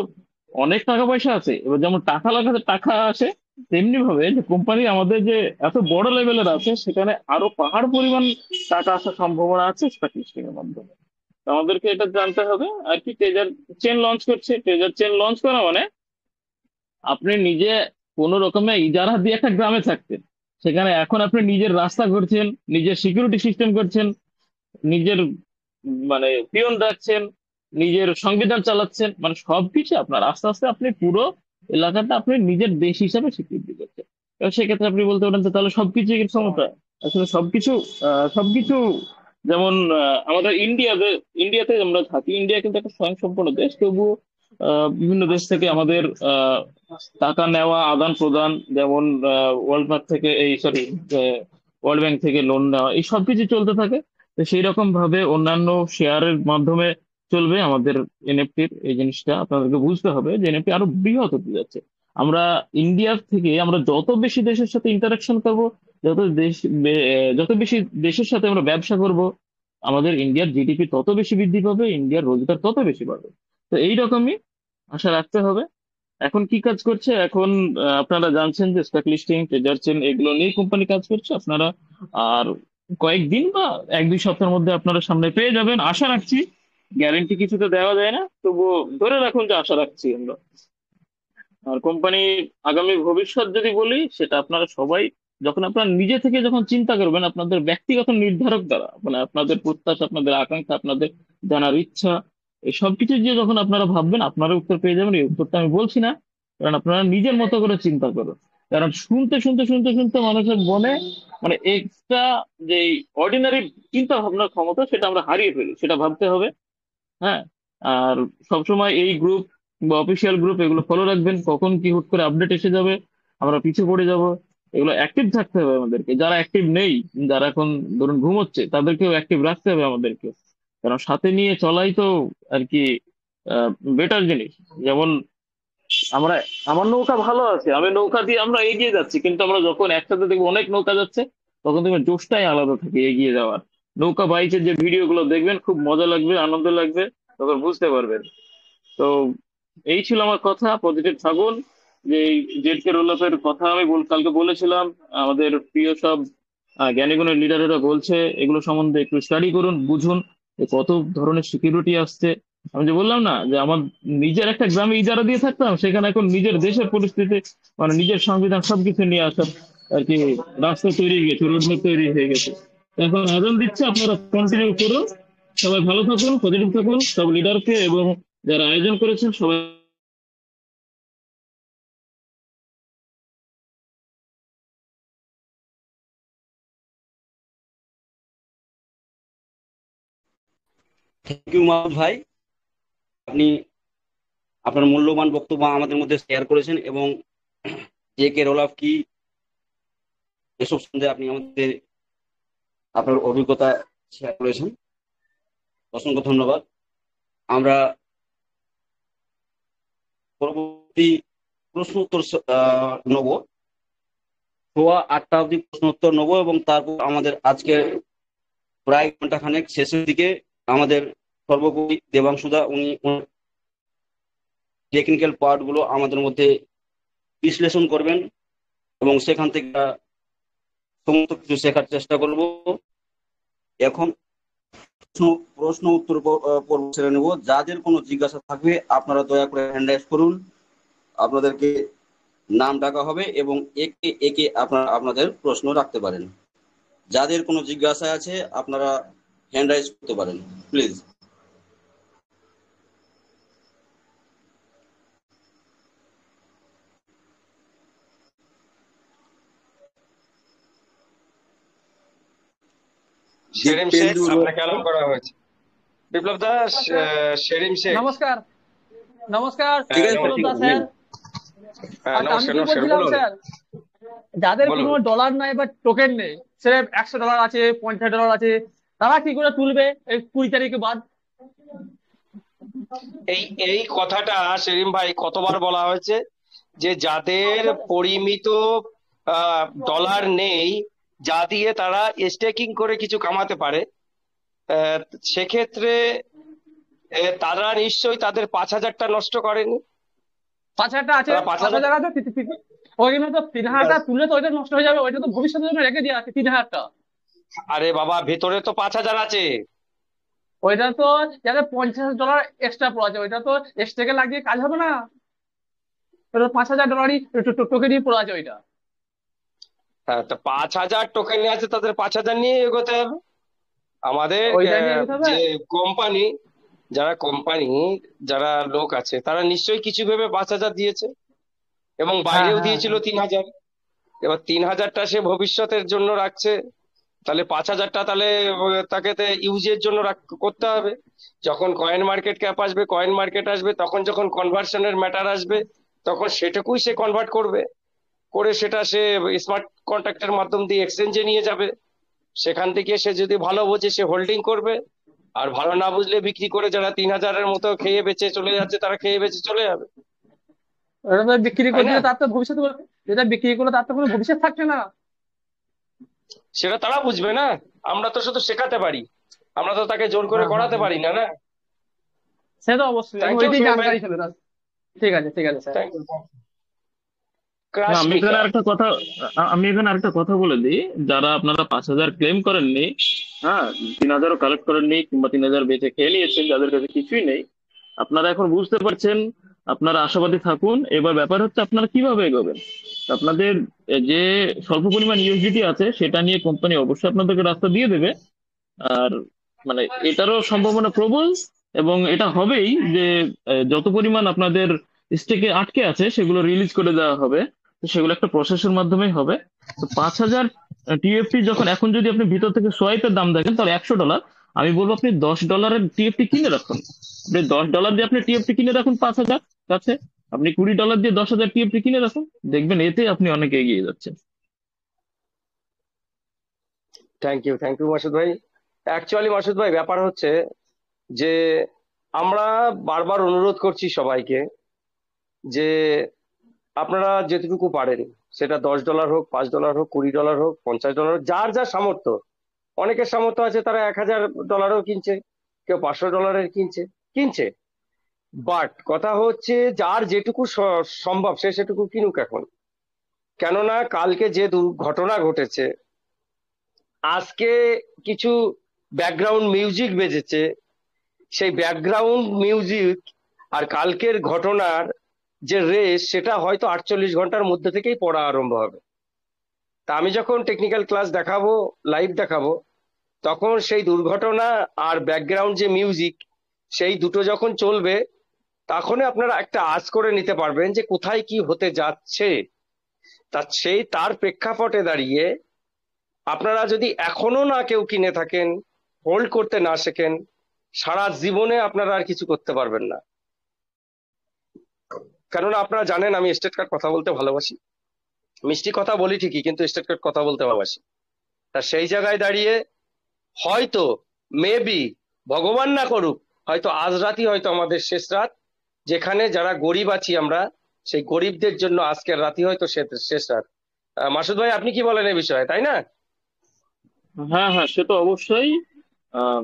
অনেক টাকা পয়সা আছে। এবার যেমন টাকা লাগাতে টাকা আসে, তেমনি ভাবে যে কোম্পানি আমাদের যে এত বড় লেভেলের আছে, সেখানে আরো পাহাড় পরিমাণ টাকা আসার সম্ভাবনা আছে স্টক লিস্টিং এর মাধ্যমে। তো আমাদেরকে এটা জানতে হবে আর কি। ট্রেজার চেন লঞ্চ করছে, ট্রেজার চেন লঞ্চ করা মানে আপনি নিজে কোনো রকমে ইজারা দিয়ে একটা গ্রামে থাকতেন, সেখানে এখন আপনি নিজের রাস্তা করছেন, নিজের সিকিউরিটি সিস্টেম করছেন, নিজের মানে পিয়ন রাখছেন, নিজের সংবিধান চালাচ্ছেন, মানে সবকিছু আপনার আস্তে আস্তে আপনি পুরো এলাকাটা আপনি নিজের দেশ হিসাবে স্বীকৃতি করছেন। এবার সেক্ষেত্রে আপনি বলতে পারেন যে তাহলে সবকিছু কি ক্ষমতা? আসলে সবকিছু সবকিছু যেমন আমাদের ইন্ডিয়াতে আমরা থাকি, ইন্ডিয়া কিন্তু একটা স্বয়ংসম্পূর্ণ দেশ, তবুও বিভিন্ন দেশ থেকে আমাদের টাকা নেওয়া, আদান প্রদান, যেমন ওয়ার্ল্ড ব্যাংক থেকে এই সরি ওয়ার্ল্ড ব্যাংক থেকে লোন নেওয়া, এই সবকিছু চলতে থাকে। তো সেই রকম ভাবে অন্যান্য শেয়ারের মাধ্যমে চলবে আমাদের এনএফটির। এই জিনিসটা আপনাদেরকে বুঝতে হবে যে এনএফটি আরো বৃহৎ হতে যাচ্ছে। আমরা ইন্ডিয়ার থেকে আমরা যত বেশি দেশের সাথে ইন্টারাকশন করব, যত বেশি দেশের সাথে আমরা ব্যবসা করব, আমাদের ইন্ডিয়ার জিডিপি তত বেশি বৃদ্ধি পাবে, ইন্ডিয়ার রোজগার তত বেশি বাড়বে। তো এইরকমই আশা রাখতে হবে। এখন কি কাজ করছে এখন, আপনারা জানছেন যে স্টক লিস্টিং, ট্রেজার চেন, এগুলো নিয়ে কোম্পানি কাজ করছে। আপনারা আর কয়েকদিন বা 1-2 সপ্তাহের মধ্যে আপনারা সামনে পেয়ে যাবেন আশা রাখছি। গ্যারেন্টি কিছুতে দেওয়া যায় না, তবুও ধরে রাখুন যে আশা রাখছি আমরা। আর কোম্পানি আগামী ভবিষ্যৎ যদি বলি, সেটা আপনারা সবাই যখন আপনারা নিজে থেকে যখন চিন্তা করবেন, আপনাদের ব্যক্তিগত নির্ধারক দ্বারা, মানে আপনাদের প্রত্যাশা, আপনাদের আকাঙ্ক্ষা, আপনাদের জানার ইচ্ছা, এই সবকিছু দিয়ে যখন আপনারা ভাববেন, আপনারা উত্তর পেয়ে যাবেন। এই উত্তরটা আমি বলছি না, কারণ আপনারা নিজের মতো করে চিন্তা করুন। কারণ শুনতে শুনতে শুনতে শুনতে মানুষের মনে মানে এক্সট্রা যে অর্ডিনারি চিন্তা ভাবনার ক্ষমতা, সেটা আমরা হারিয়ে ফেলি, সেটা ভাবতে হবে। হ্যাঁ। আর সবসময় এই গ্রুপ বা অফিসিয়াল গ্রুপ এগুলো ফলো রাখবেন, কখন কি হুট করে আপডেট এসে যাবে, আমরা পিছু পড়ে যাব। এগুলো অ্যাক্টিভ থাকতে হবে আমাদেরকে, যারা অ্যাক্টিভ নেই, যারা এখন ধরুন ঘুমোচ্ছে, তাদেরকেও অ্যাক্টিভ রাখতে হবে আমাদেরকে। কারণ সাথে নিয়ে চলাই তো আর কি বেটার জিনিস। যেমন আমরা, আমার নৌকা ভালো আছে, আমি নৌকা দিয়ে আমরা এগিয়ে যাচ্ছি, কিন্তু আমরা যখন একসাথে দেখবো অনেক নৌকা যাচ্ছে, তখন তুমি জোশটাই আলাদা থাকে এগিয়ে যাওয়ার। নৌকা বাইচের যে ভিডিও গুলো দেখবেন, খুব মজা লাগবে, আনন্দ লাগবে, তখন বুঝতে পারবেন। তো এই ছিল আমার কথা, পজিটিভ থাকুন। যে জেড কে রোল এর কথা আমি কালকে বলেছিলাম, আমাদের প্রিয় সব জ্ঞানীগুণের লিডারেরা বলছে, এগুলো সম্বন্ধে একটু স্টাডি করুন, বুঝুন, কত ধরনের সিকিউরিটি আসছে। আমি যে বললাম না যে আমার নিজের একটা গ্রামে ইজারা দিয়ে থাকতাম, সেখানে এখন নিজের দেশের পরিস্থিতি, মানে নিজের সংবিধান সবকিছু নিয়ে আসার আর কি রাস্তা তৈরি হয়ে গেছে, রোডম্যাপ তৈরি হয়ে গেছে। এখন আবেদন দিচ্ছে, আপনারা কন্টিনিউ করুন। সবাই ভালো থাকুন, পজিটিভ থাকুন, সব লিডারকে এবং যারা আয়োজন করেছেন সবাই। থ্যাংক ইউ মাহমুদ ভাই, আপনি আপনার মূল্যবান বক্তব্য আমাদের মধ্যে শেয়ার করেছেন এবং জে কে রোল অফ কি এসব সম্বন্ধে আপনি আমাদের আপনার অভিজ্ঞতা শেয়ার করেছেন। অসংখ্য ধন্যবাদ। আমরা পরবর্তী প্রশ্ন উত্তর নেব, 8টা অবধি প্রশ্ন উত্তর নেবো এবং তারপর আমাদের আজকের প্রায় ঘন্টাখানেক শেষের দিকে আমাদের সর্বোপরি দেবাংশুদা উনি টেকনিক্যাল পার্ট গুলো আমাদের মধ্যে বিশ্লেষণ করবেন এবং সেখান থেকে সমস্ত কিছু শেখার চেষ্টা করব। এখন প্রশ্ন উত্তর পর্ব ছেড়ে নেব। যাদের কোনো জিজ্ঞাসা থাকবে আপনারা দয়া করে হ্যান্ড রাইজ করুন, আপনাদেরকে নাম ডাকা হবে এবং একে একে আপনারা আপনাদের প্রশ্ন রাখতে পারেন। যাদের কোনো জিজ্ঞাসা আছে আপনারা হ্যান্ড রাইজ করতে পারেন প্লিজ। সেলিম শেখ, আপনাকে অ্যালাউ করা হয়েছে। বিপ্লব দাস, সেলিম শেখ। নমস্কার। নমস্কার ঠিক আছে, বিপ্লব ঠিক দা আছে, স্যার। আমি নমস্কার কি নমস্কার, বলছিলাম বলুন স্যার, যাদের বলুন। কোনো ডলার নাই বা টোকেন নেই, সে $100 আছে, $50 আছে, তারা কি করে তুলবে এই 20 তারিখে বাদ? এই এই কথাটা সেলিম ভাই কতবার বলা হয়েছে যে যাদের পরিমিত ডলার নেই, যা দিয়ে তারা স্টেকিং করে কিছু কামাতে পারে, আহ, সেক্ষেত্রে তারা নিশ্চয়ই তাদের 5,000টা নষ্ট করেনি। 5,000টা আছে, তারা 5,000, 5,000 আছে, ওইখানে তো 3,000টা তুললে তো ওইটা নষ্ট হয়ে যাবে, ওইটা তো ভবিষ্যতের জন্য রেখে দিয়ে আছে 3,000টা। আরে বাবা, ভেতরে তো 5,000 আছে। ওইটা তো যাদের $50 এক্সট্রা পড়ে আছে, ওইটা তো স্টেকে লাগিয়ে কাজ হবে না। ওটা $5,000 টোকেনই পড়ে আছে ওইটা। হ্যাঁ, তো 5,000 টোকেন আছে, তাদের 5,000 নিয়ে এগোতে হবে। আমাদের ওইটা নিয়ে এগোতে হবে। যে কোম্পানি, যারা লোক আছে তারা নিশ্চয়ই কিছু ভেবে 5,000 দিয়েছে এবং হ্যাঁ বাইরেও হ্যাঁ দিয়েছিল হ্যাঁ 3,000। এবার 3,000টা সে ভবিষ্যতের জন্য রাখছে, তাহলে 5,000টা তাহলে তাকে ইউজের জন্য করতে হবে। যখন কয়েন মার্কেট ক্যাপ আসবে, কয়েন মার্কেট আসবে, তখন যখন কনভার্সনের ম্যাটার আসবে, তখন সেটুকুই সে কনভার্ট করবে, করে সেটা সে স্মার্ট কন্ট্রাক্টের মাধ্যম দিয়ে এক্সচেঞ্জে নিয়ে যাবে। সেখান থেকে সে যদি ভালো বোঝে সে হোল্ডিং করবে, আর ভালো না বুঝলে বিক্রি করে, যারা 3,000-এর মতো খেয়ে বেঁচে চলে যাচ্ছে তারা খেয়ে বেঁচে চলে যাবে, ওটা তো বিক্রি তাই করে না? দিলে তার তো ভবিষ্যৎ, যেটা বিক্রি করলে তার তো কোনো ভবিষ্যৎ থাকছে না। সেটা তারা বুঝবে না, আমরা তো শুধু শেখাতে পারি, আমরা তো তাকে জোর করে হ্যাঁ হ্যাঁ করাতে হ্যাঁ, পারি না, না? সে তো অবশ্যই, আমি থ্যাংক ইউ ওইটাই সুমন ভাই, জানকারি ছিল তার। ঠিক আছে, ঠিক আছে স্যার। Thank you. না, আমি এখানে ক্রাশমিকা। আরেকটা কথা বলে দিই। যারা আপনারা 5,000 ক্লেম করেননি, হ্যাঁ, 3,000ও কালেক্ট করেননি, কিংবা 3,000 বেচে খেয়ে নিয়েছেন, যাদের কাছে কিছুই নেই, আপনারা এখন বুঝতে পারছেন, আপনারা আশাবাদী থাকুন। এবার ব্যাপার হচ্ছে আপনারা কিভাবে এগোবেন। আপনাদের যে স্বল্প পরিমাণ ইউএসডিটি আছে সেটা নিয়ে কোম্পানি অবশ্যই আপনাদেরকে রাস্তা দিয়ে দেবে। আর মানে এটারও সম্ভাবনা প্রবল, এবং এটা হবেই যে যত পরিমাণ আপনাদের স্টেকে আটকে আছে সেগুলো রিলিজ করে দেওয়া হবে। তো সেগুলো একটা প্রসেসের মাধ্যমেই হবে। তো 5,000 টিএফটি যখন, এখন যদি আপনি ভিতর থেকে সোয়াইপের দাম দেখেন তাহলে $100, আমি বলবো আপনি $10 টিএফটি কিনে রাখুন। আপনি $10 দিয়ে আপনি টিএফটি কিনে রাখুন 5,000 কাছে, আপনি $20 দিয়ে 10,000 টিএফটি কিনে রাখুন, দেখবেন এতে আপনি অনেক এগিয়ে যাচ্ছেন। থ্যাংক ইউ মাসুদ ভাই। অ্যাকচুয়ালি মাসুদ ভাই, ব্যাপার হচ্ছে যে আমরা বারবার অনুরোধ করছি সবাইকে যে আপনারা যেটুকু পারেন, সেটা $10 হোক, $5 হোক, $20 হোক, $50 হোক, যার যা সামর্থ্য। অনেকের সামর্থ্য আছে তারা $1,000-ও কিনছে, কেউ $500 কিনছে কিনছে বাট কথা হচ্ছে যার যেটুকু সম্ভব সে সেটুকু কিনুক এখন। কেননা কালকে যে দুর্ঘটনা ঘটেছে, আজকে কিছু ব্যাকগ্রাউন্ড মিউজিক বেজেছে, সেই ব্যাকগ্রাউন্ড মিউজিক আর কালকের ঘটনার যে রেস, সেটা হয়তো 48 ঘন্টার মধ্যে থেকেই পড়া আরম্ভ হবে। তা আমি যখন টেকনিক্যাল ক্লাস দেখাবো, লাইভ দেখাবো, তখন সেই দুর্ঘটনা আর ব্যাকগ্রাউন্ড যে মিউজিক, সেই দুটো যখন চলবে, তখনই আপনারা একটা আঁচ করে নিতে পারবেন যে কোথায় কি হতে যাচ্ছে। তার প্রেক্ষাপটে দাঁড়িয়ে আপনারা যদি এখনো না কেউ কিনে থাকেন, হোল্ড করতে না শেখেন, সারা জীবনে আপনারা আর কিছু করতে পারবেন না। কারণ আপনারা জানেন আমি স্টেট কার্ড কথা বলতে ভালোবাসি, মিষ্টি কথা বলি ঠিকই, কিন্তু স্টেট কার্ড কথা বলতে ভালোবাসি। তা সেই জায়গায় দাঁড়িয়ে হয়তো মেবি, ভগবান না করুক, হয়তো আজ রাতই হয়তো আমাদের শেষ রাত, যেখানে যারা গরিব আছি আমরা, সেই গরিবদের জন্য আজকের রাতই হয়তো শেষ রাত। মাসুদ ভাই, আপনি কি বলেন এই বিষয়ে, তাই না? হ্যাঁ হ্যাঁ, সে তো অবশ্যই। আহ,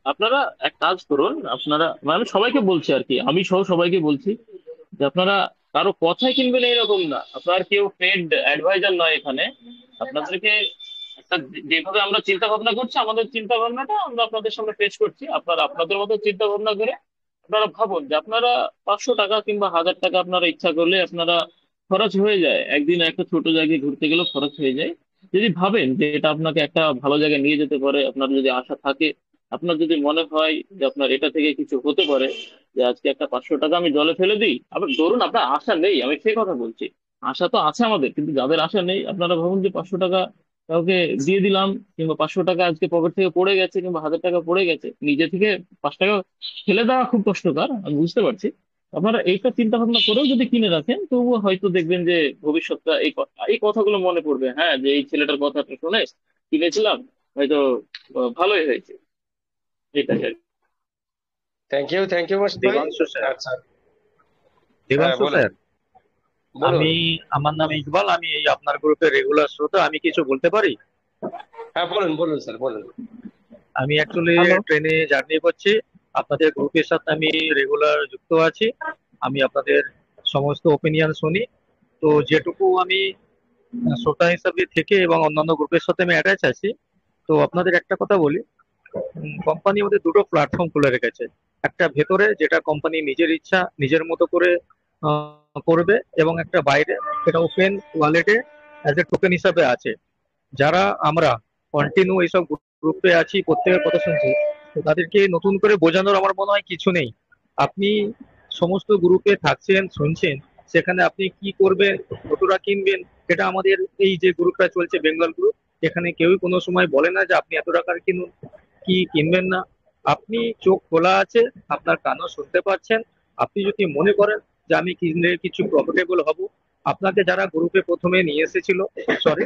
আপনারা এক কাজ করুন, আপনারা মানে আমি সবাইকে বলছি আর কি, আমি সহ সবাইকে বলছি যে আপনারা কারো কথাই কিনবেন এরকম না। আপনার কেউ পেড অ্যাডভাইজার নয় এখানে। আপনাদেরকে একটা যেভাবে আমরা চিন্তা ভাবনা করছি, আমাদের চিন্তা ভাবনাটা আমরা আপনাদের সামনে পেশ করছি। আপনারা আপনাদের মতো চিন্তা ভাবনা করে আপনারা ভাবুন যে আপনারা 500 টাকা কিংবা 1000 টাকা আপনারা ইচ্ছা করলে আপনারা খরচ হয়ে যায়, একদিন একটা ছোট জায়গায় ঘুরতে গেলেও খরচ হয়ে যায়। যদি ভাবেন যে এটা আপনাকে একটা ভালো জায়গায় নিয়ে যেতে পারে, আপনার যদি আশা থাকে, আপনার যদি মনে হয় যে আপনার এটা থেকে কিছু হতে পারে, যে আজকে একটা 500 টাকা আমি জলে ফেলে দিই। আবার ধরুন আপনার আশা নেই, আমি সেই কথা বলছি, আশা তো আছে আমাদের, কিন্তু যাদের আশা নেই, আপনারা ভাবুন যে 500 টাকা কাউকে দিয়ে দিলাম, কিংবা 500 টাকা আজকে পকেট থেকে পড়ে গেছে, কিংবা 1000 টাকা পড়ে গেছে, নিজে থেকে 5 টাকা ফেলে দেওয়া খুব কষ্টকর, আমি বুঝতে পারছি। আপনারা এইটা চিন্তা ভাবনা করেও যদি কিনে রাখেন, তবুও হয়তো দেখবেন যে ভবিষ্যৎটা এই কথাগুলো মনে পড়বে, হ্যাঁ, যে এই ছেলেটার কথাটা শুনে কিনেছিলাম, হয়তো ভালোই হয়েছে। এটাই আর কি। থ্যাংক ইউ মাসুদ ভাই। দেবাংশু স্যার, আচ্ছা, হ্যাঁ দেবাংশু বলুন স্যার, বলুন। আমার নাম ইকবাল, আমি এই আপনার গ্রুপের রেগুলার শ্রোতা। আমি কিছু বলতে পারি? হ্যাঁ বলুন বলুন স্যার, বলুন। আমি অ্যাকচুয়ালি হ্যালো। ট্রেনে জার্নি করছি, আপনাদের গ্রুপের সাথে আমি রেগুলার যুক্ত আছি। আমি আপনাদের সমস্ত ওপিনিয়ন শুনি। তো যেটুকু আমি শ্রোতা হিসাবে থেকে এবং অন্যান্য গ্রুপের সাথে আমি অ্যাটাচ আছি। তো আপনাদের একটা কথা বলি, কোম্পানি ওদের দুটো প্ল্যাটফর্ম খুলে রেখেছে। একটা ভেতরে, যেটা কোম্পানি নিজের ইচ্ছা নিজের মতো করে করবে, এবং একটা বাইরে, সেটা ওপেন ওয়ালেটে অ্যাজ এ টোকেন হিসাবে আছে। যারা আমরা কন্টিনিউ এইসব গ্রুপে আছি, প্রত্যেকের কথা শুনছি, তো তাদেরকে নতুন করে বোঝানোর আমার মনে হয় কিছু নেই। আপনি সমস্ত গ্রুপে থাকছেন, শুনছেন, সেখানে আপনি কি করবেন, কতটা কিনবেন, এটা আমাদের এই যে গ্রুপটা চলছে বেঙ্গল গ্রুপ, এখানে কেউই কোনো সময় বলে না যে আপনি এত টাকার কিনুন, কি কিনবেন না। আপনি চোখ খোলা আছে, আপনার কানও শুনতে পাচ্ছেন। আপনি যদি মনে করেন যে আমি কিনলে কিছু প্রফিটেবল হব, আপনাকে যারা গ্রুপে প্রথমে নিয়ে এসেছিল, সরি,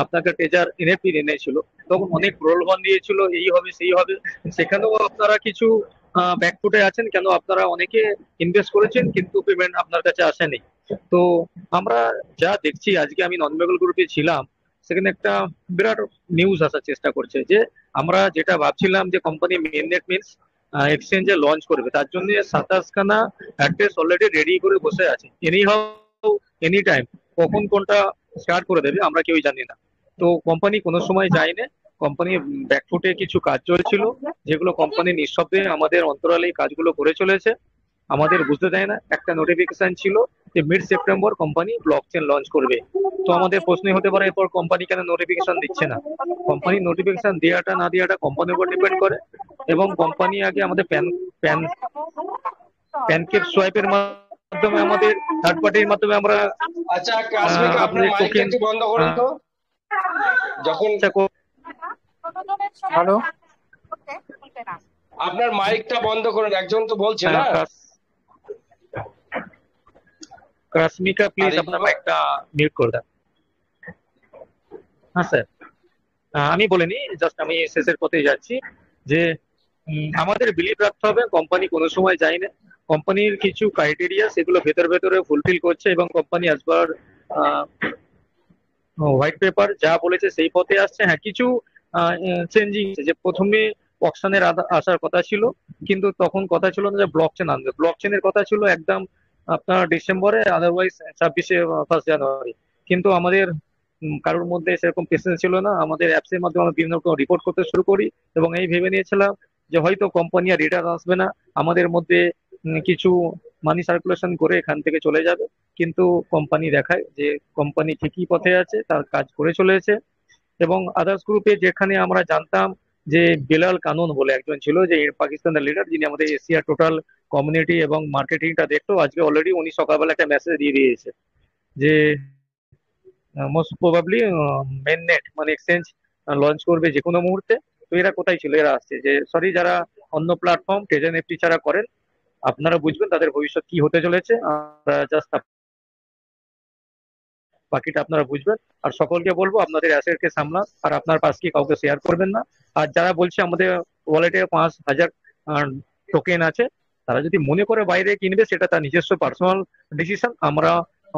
আপনাকে ট্রেজার এনএফটি এনেছিল, তখন অনেক প্রলোভন দিয়েছিল, এই হবে সেই হবে। সেখানেও আপনারা কিছু ব্যাকফুটে আছেন, কেন আপনারা অনেকে ইনভেস্ট করেছেন কিন্তু পেমেন্ট আপনার কাছে আসেনি। তো আমরা যা দেখছি, আজকে আমি নন বেঙ্গল গ্রুপে ছিলাম, সেখানে একটা বিরাট নিউজ আসার চেষ্টা করছে যে আমরা যেটা ভাবছিলাম যে কোম্পানি মেননেট মিনস এক্সচেঞ্জে লঞ্চ করবে, তার জন্য 27খানা অ্যাড্রেস অলরেডি রেডি করে বসে আছে। এনি হাউ, এনি টাইম, কখন কোনটা স্টার্ট করে দেবে আমরা কেউই জানি না। তো কোম্পানি কোনো সময় যায়নি। কোম্পানি ব্যাকফুটে কিছু কাজ চলছিল, যেগুলো কোম্পানি নিঃশব্দে আমাদের অন্তরালে এই কাজগুলো করে চলেছে, আমাদের বুঝতে দেয় না। একটা নোটিফিকেশন ছিল যে mid September company block chain launch করবে। তো আমাদের প্রশ্নই হতে পারে, এরপর কোম্পানি কেন নোটিফিকেশন দিচ্ছে না। কোম্পানি নোটিফিকেশন দেওয়াটা না দেওয়াটা কোম্পানির উপর ডিপেন্ড করে, এবং কোম্পানি আগে আমাদের প্যান প্যানকেক সোয়াইপের মাধ্যমে, আমাদের থার্ড পার্টির মাধ্যমে আমরা আচ্ছা কাশ্মিকা, আপনার আপনাদের মাইকটা টোকেন একটু বন্ধ করুন তো। যখন হ্যালো। আপনার মাইকটা বন্ধ করুন, একজন তো বলছে না। কাশ্মিকা প্লিজ আরে আপনার বাবা। মাইকটা মিউট করে দেন। হ্যাঁ স্যার, আমি বলিনি, জাস্ট আমি শেষের পথে যাচ্ছি যে আমাদের বিলিভ রাখতে হবে কোম্পানি কোনো সময় যায় না। কোম্পানির কিছু ক্রাইটেরিয়া, সেগুলো ভেতরে ফুলফিল করছে, এবং company as per white paper যা বলেছে সেই পথে আসছে। হ্যাঁ, কিছু চেঞ্জিং, যে প্রথমে অকশনের আসার কথা ছিল, কিন্তু তখন কথা ছিল না যে ব্লক চেন আনবে। ব্লক চেনের কথা ছিল একদম আপনার ডিসেম্বরে, আদারওয়াইজ 26শে 1 জানুয়ারি। কিন্তু আমাদের কারোর মধ্যে সেরকম পেশেন্স ছিল না। আমাদের অ্যাপসের মাধ্যমে আমরা বিভিন্ন রকম রিপোর্ট করতে শুরু করি এবং এই ভেবে নিয়েছিলাম যে হয়তো কোম্পানি আর রিটার্ন আসবে না, আমাদের মধ্যে কিছু মানি সার্কুলেশন করে এখান থেকে চলে যাবে। কিন্তু কোম্পানি দেখায় যে কোম্পানি ঠিকই পথে আছে, তার কাজ করে চলেছে। এবং আদার্স গ্রুপে যেখানে আমরা জানতাম যে বেলাল কানুন বলে একজন ছিল, যে পাকিস্তানের লিডার, যিনি আমাদের এশিয়া টোটাল কমিউনিটি এবং মার্কেটিংটা দেখতো, আজকে অলরেডি উনি সকালবেলা একটা মেসেজ দিয়ে দিয়েছে যে মোস্ট প্রবাবলি মেন নেট মানে এক্সচেঞ্জ লঞ্চ করবে যে কোনো মুহূর্তে। তো এরা কোথায় ছিল? এরা আসছে যে সরি, যারা অন্য প্ল্যাটফর্ম ট্রেজার এফটি ছাড়া করেন, আপনারা বুঝবেন তাদের ভবিষ্যৎ কি হতে চলেছে। আমরা জাস্ট বাকিটা আপনারা বুঝবেন। আর সকলকে বলবো আপনাদের অ্যাসেটকে সামলান আর আপনার পাশকে কাউকে শেয়ার করবেন না। আর যারা বলছে আমাদের ওয়ালেটে 5,000 টোকেন আছে, তারা যদি মনে করে বাইরে কিনবে, সেটা তার নিজস্ব পার্সোনাল ডিসিশন। আমরা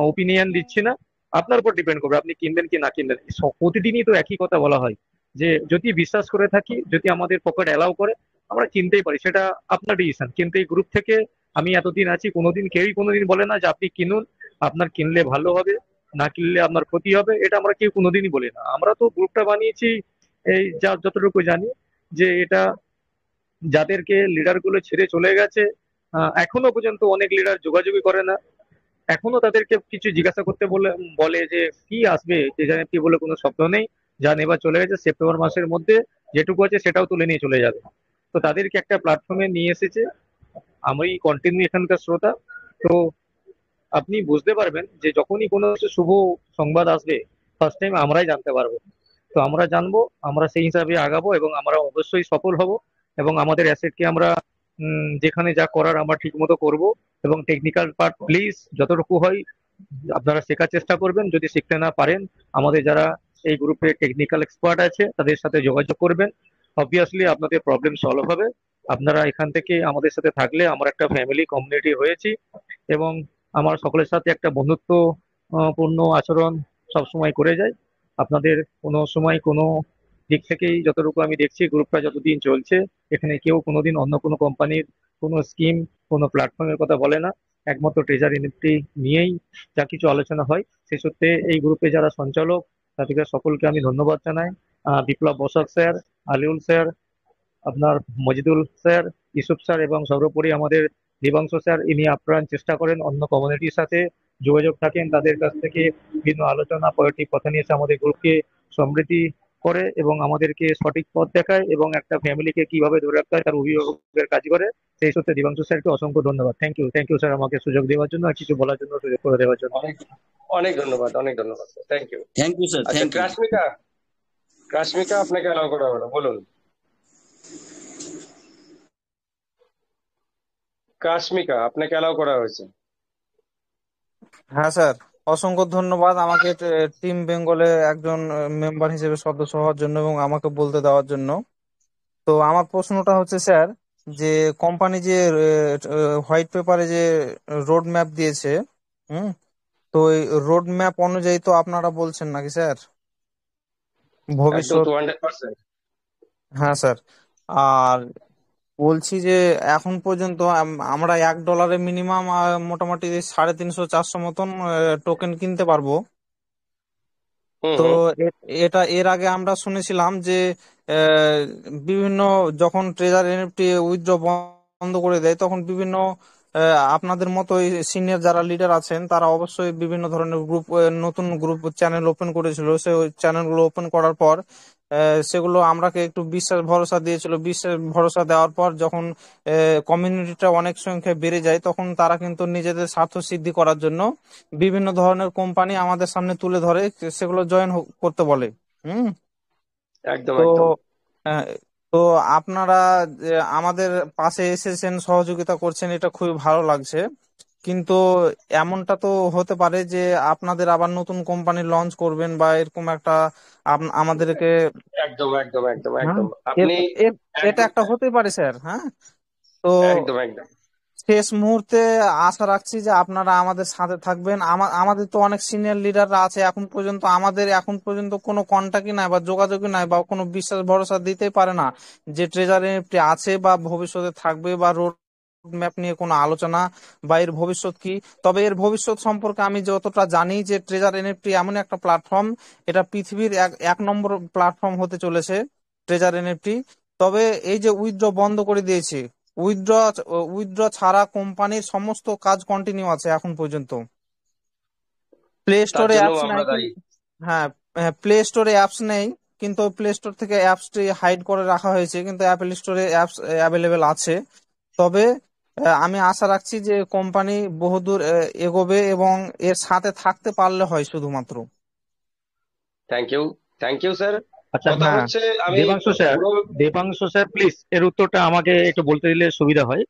ওপিনিয়ন দিচ্ছি না, আপনার উপর ডিপেন্ড করবে আপনি কিনবেন কি না কিনবেন। প্রতিদিনই তো একই কথা বলা হয় যে যদি বিশ্বাস করে থাকি, যদি আমাদের পকেট অ্যালাউ করে, আমরা কিনতেই পারি, সেটা আপনার ডিসিশন। কিন্তু এই গ্রুপ থেকে আমি এতদিন আছি, কোনোদিন কেউই কোনোদিন বলে না যে আপনি কিনুন, আপনার কিনলে ভালো হবে, না কিনলে আপনার ক্ষতি হবে, এটা আমরা কেউ কোনোদিনই বলি না। আমরা তো গ্রুপটা বানিয়েছি এই যা যতটুকু জানি যে এটা যাদেরকে লিডার গুলো ছেড়ে চলে গেছে, এখনো পর্যন্ত অনেক লিডার যোগাযোগই করে না, এখনো তাদেরকে কিছু জিজ্ঞাসা করতে বলে যে কি আসবে, যে জানে কি বলে কোনো শব্দ নেই, যা নেবার চলে গেছে, সেপ্টেম্বর মাসের মধ্যে যেটুকু আছে সেটাও তুলে নিয়ে চলে যাবে। তো তাদেরকে একটা প্ল্যাটফর্মে নিয়ে এসেছে। আমি কন্টিনিউ এখানকার শ্রোতা। তো আপনি বুঝতে পারবেন যে যখনই কোনো কিছু শুভ সংবাদ আসবে, ফার্স্ট টাইম আমরাই জানতে পারবো। তো আমরা জানবো, আমরা সেই হিসাবে আগাবো এবং আমরা অবশ্যই সফল হব। এবং আমাদের অ্যাসেটকে আমরা যেখানে যা করার আমরা ঠিক মতো করবো। এবং টেকনিক্যাল পার্ট প্লিজ যতটুকু হয় আপনারা শেখার চেষ্টা করবেন। যদি শিখতে না পারেন, আমাদের যারা এই গ্রুপে টেকনিক্যাল এক্সপার্ট আছে তাদের সাথে যোগাযোগ করবেন। অবভিয়াসলি আপনাদের প্রবলেম সলভ হবে। আপনারা এখান থেকে আমাদের সাথে থাকলে আমরা একটা ফ্যামিলি কমিউনিটি হয়েছি এবং আমার সকলের সাথে একটা বন্ধুত্ব পূর্ণ আচরণ সবসময় করে যাই। আপনাদের কোনো সময় কোনো দিক থেকেই যতটুকু আমি দেখছি, গ্রুপটা যতদিন চলছে, এখানে কেউ কোনোদিন অন্য কোনো কোম্পানির কোনো স্কিম, কোনো প্ল্যাটফর্মের কথা বলে না। একমাত্র ট্রেজার এনএফটি নিয়েই যা কিছু আলোচনা হয়। সেই সূত্রে এই গ্রুপে যারা সঞ্চালক, তাদেরকে সকলকে আমি ধন্যবাদ জানাই। বিপ্লব বসাক স্যার, আলিউল স্যার, আপনার মজিদুল স্যার, ইউসুফ স্যার এবং সর্বোপরি আমাদের দেবাংশ স্যার, ইনি আপ্রাণ চেষ্টা করেন অন্য কমিউনিটির সাথে যোগাযোগ থাকেন, তাদের কাছ থেকে বিভিন্ন আলোচনা পজিটিভ কথা নিয়ে এসে আমাদের গ্রুপকে সমৃদ্ধি করে এবং আমাদেরকে সঠিক পথ দেখায় এবং একটা ফ্যামিলিকে কিভাবে ধরে রাখতে হয় তার অভিভাবকের কাজ করে। সেই সূত্রে দেবাংশ স্যারকে অসংখ্য ধন্যবাদ। থ্যাংক ইউ স্যার, আমাকে সুযোগ দেওয়ার জন্য আর কিছু বলার জন্য, সুযোগ করে দেওয়ার জন্য। অনেক অনেক ধন্যবাদ, অনেক ধন্যবাদ, thank you. Thank you sir, আচ্ছা, থ্যাংক ইউ। কাশ্মিকা, কাশ্মিকা আপনাকে অ্যালাউ করা হলো, বলুন। কাশ্মিকা, আপনাকে অ্যালাউ করা হয়েছে। হ্যাঁ স্যার, অসংখ্য ধন্যবাদ আমাকে টিম বেঙ্গলে একজন মেম্বার হিসেবে সদস্য হওয়ার জন্য এবং আমাকে বলতে দেওয়ার জন্য। তো আমার প্রশ্নটা হচ্ছে স্যার, যে কোম্পানি যে হোয়াইট পেপারে যে রোড ম্যাপ দিয়েছে, হুম, তো এই রোড ম্যাপ অনুযায়ী তো আপনারা বলছেন নাকি স্যার একদম ভবিষ্যৎ? 200%। হ্যাঁ স্যার। আর বলছি যে এখন পর্যন্ত আমরা $1 মিনিমাম মোটামুটি 350-400 মতন টোকেন কিনতে পারবো। হুম তো হুম। এটা এর আগে আমরা শুনেছিলাম যে আহ, বিভিন্ন যখন ট্রেজার এনএফটি উইথড্র বন্ধ করে দেয় তখন বিভিন্ন আপনাদের মতো সিনিয়র যারা লিডার আছেন তারা অবশ্যই বিভিন্ন ধরনের গ্রুপ, নতুন গ্রুপ চ্যানেল ওপেন করেছিল। সেই চ্যানেলগুলো ওপেন করার পর সেগুলো আমরাকে একটু বিশ্বাস ভরসা দিয়েছিল। বিশ্বাস ভরসা দেওয়ার পর যখন কমিউনিটিটা অনেক সংখ্যায় বেড়ে যায় তখন তারা কিন্তু নিজেদের স্বার্থ সিদ্ধি করার জন্য বিভিন্ন ধরনের কোম্পানি আমাদের সামনে তুলে ধরে, সেগুলো জয়েন করতে বলে। হুম। একদম তো একদম। আহ, তো আপনারা যে আমাদের পাশে এসেছেন, সহযোগিতা করছেন, এটা খুবই ভালো লাগছে। কিন্তু এমনটা তো হতে পারে যে আপনাদের আবার নতুন কোম্পানি লঞ্চ করবেন বা এরকম একটা আমাদেরকে, একদম একদম একদম হ্যাঁ, একদম আপনি এটা একদম একটা হতে পারে স্যার। হ্যাঁ। তো একদম একদম। শেষ মুহূর্তে আশা রাখছি যে আপনারা আমাদের সাথে থাকবেন। আমাদের তো অনেক সিনিয়র লিডাররা আছে, এখন পর্যন্ত আমাদের এখন পর্যন্ত কোনো কন্টাক্টই নাই বা যোগাযোগই নাই বা কোনো বিশ্বাস ভরসা দিতেই পারে না যে ট্রেজারি আছে বা ভবিষ্যতে থাকবে বা রোড ম্যাপ নিয়ে কোনো আলোচনা বা এর ভবিষ্যৎ কি। তবে এর ভবিষ্যৎ সম্পর্কে আমি যতটা জানি যে ট্রেজার এনএফটি এমন একটা প্ল্যাটফর্ম, এটা পৃথিবীর এক নম্বর প্ল্যাটফর্ম হতে চলেছে ট্রেজার এনএফটি। তবে এই যে উইথড্র বন্ধ করে দিয়েছে, উইথড্র উইথড্র ছাড়া কোম্পানির সমস্ত কাজ কন্টিনিউ আছে এখন পর্যন্ত। প্লে তার স্টোরে জন্য অ্যাপস নাই আমরা দায়ী। হ্যাঁ, প্লে স্টোরে অ্যাপস নেই, কিন্তু প্লে স্টোর থেকে অ্যাপসটি হাইড করে রাখা হয়েছে, কিন্তু অ্যাপেল স্টোরে অ্যাপস অ্যাভেলেবেল আছে। তবে আমি আশা রাখছি যে কোম্পানি বহুদূর এগোবে এবং এর সাথে থাকতে পারলে হয় শুধুমাত্র। Thank you, thank you sir. আচ্ছা, কথা হ্যাঁ হচ্ছে আমি দেবাংশু স্যার, পুরো দেবাংশু স্যার প্লিজ এর উত্তরটা আমাকে একটু বলতে দিলে সুবিধা হয়,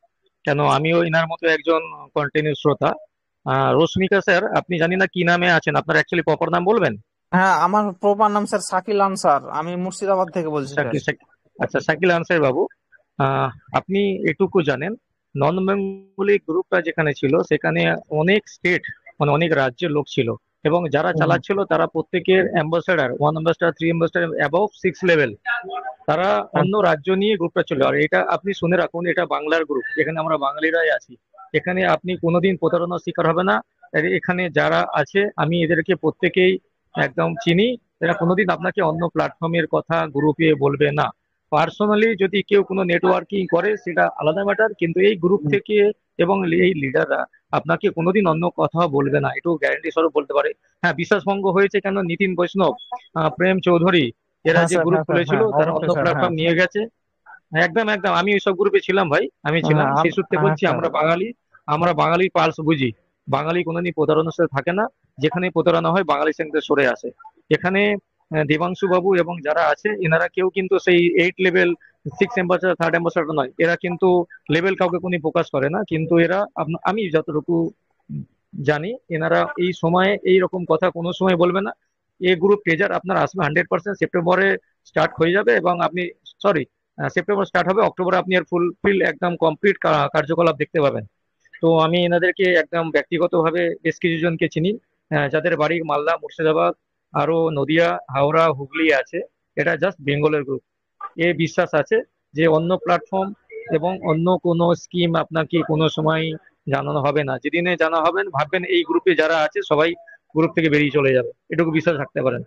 কেন আমিও এনার মতো একজন কন্টিনিউ শ্রোতা। রশ্মিকা স্যার, আপনি জানি না কি নামে আছেন, আপনার অ্যাকচুয়ালি প্রপার নাম বলবেন? হ্যাঁ, আমার প্রপার নাম স্যার শাকিল আনসার, আমি মুর্শিদাবাদ থেকে বলছি স্যার। আচ্ছা, শাকিল আনসার বাবু, আহ, আপনি এটুকু জানেন, নন বেঙ্গলি গ্রুপটা যেখানে ছিল সেখানে অনেক স্টেট, মানে অনেক রাজ্যের লোক ছিল, এবং যারা হুম, চালাচ্ছিল তারা প্রত্যেকের ambassador, 1 ambassador, 3 ambassador, above 6 level, তারা অন্য আচ্ছা। রাজ্য নিয়ে গ্রুপটা ছিল। আর এটা আপনি শুনে রাখুন, এটা বাংলার গ্রুপ, এখানে আমরা বাঙালিরাই আছি, এখানে আপনি কোনোদিন প্রতারণার শিকার হবে না। আর এখানে যারা আছে আমি এদেরকে প্রত্যেকেই একদম চিনি, এরা কোনোদিন আপনাকে অন্য প্ল্যাটফর্মের কথা গ্রুপে বলবে না। পার্সোনালি যদি কেউ কোনো নেটওয়ার্কিং করে সেটা আলাদা ম্যাটার, কিন্তু এই গ্রুপ হুম, থেকে এবং এই লিডাররা আপনাকে কোনোদিন অন্য কথা বলবে না, এটুকু গ্যারান্টি স্বরূপ বলতে পারে। হ্যাঁ, বিশ্বাসভঙ্গ হয়েছে কেন, নিতিন বৈষ্ণব, প্রেম চৌধুরী, এরা হ্যাঁ যে স্যার, গ্রুপ হ্যাঁ স্যার, খুলেছিল হ্যাঁ তারা অন্য অবশ্যই স্যার, হ্যাঁ প্ল্যাটফর্ম নিয়ে গেছে। একদম একদম, আমি ওইসব গ্রুপে ছিলাম ভাই, আমি ছিলাম, হ্যাঁ সেই সূত্রে হ্যাঁ বলছি স্যার। আমরা বাঙালি পালস বুঝি। বাঙালি কোনোদিন প্রতারণার সাথে থাকে না, যেখানে প্রতারণা হয় বাঙালি সেখানে সরে আসে। এখানে দেবাংশু বাবু এবং যারা আছে এনারা কেউ কিন্তু সেই 8 লেভেল, 6 অ্যাম্বাসাডার, 3rd অ্যাম্বাসাডার নয়, এরা কিন্তু লেভেল কাউকে কোনো প্রকাশ করে না, কিন্তু এরা আমি যতটুকু জানি এনারা এই সময়ে এই রকম কথা কোনো সময় বলবে না। এই গ্রুপ ট্রেজার আপনার আসবে 100% সেপ্টেম্বরে স্টার্ট হয়ে যাবে, এবং আপনি, সরি, সেপ্টেম্বর স্টার্ট হবে, অক্টোবরে আপনি আর ফুলফিল একদম কমপ্লিট কার্যকলাপ দেখতে পাবেন। তো আমি এনাদেরকে একদম ব্যক্তিগতভাবে বেশ কিছু জনকে চিনি, যাদের বাড়ি মালদা, মুর্শিদাবাদ, আরো নদিয়া, হাওড়া, হুগলি আছে। এটা জাস্ট বেঙ্গলের গ্রুপ। এ বিশ্বাস আছে যে অন্য প্ল্যাটফর্ম এবং অন্য কোনো স্কিম আপনাকে কোনো সময় জানানো হবে না, যেদিনে জানা হবেন ভাববেন এই গ্রুপে যারা আছে সবাই গ্রুপ থেকে বেরিয়ে চলে যাবে, এটুকু বিশ্বাস রাখতে পারেন।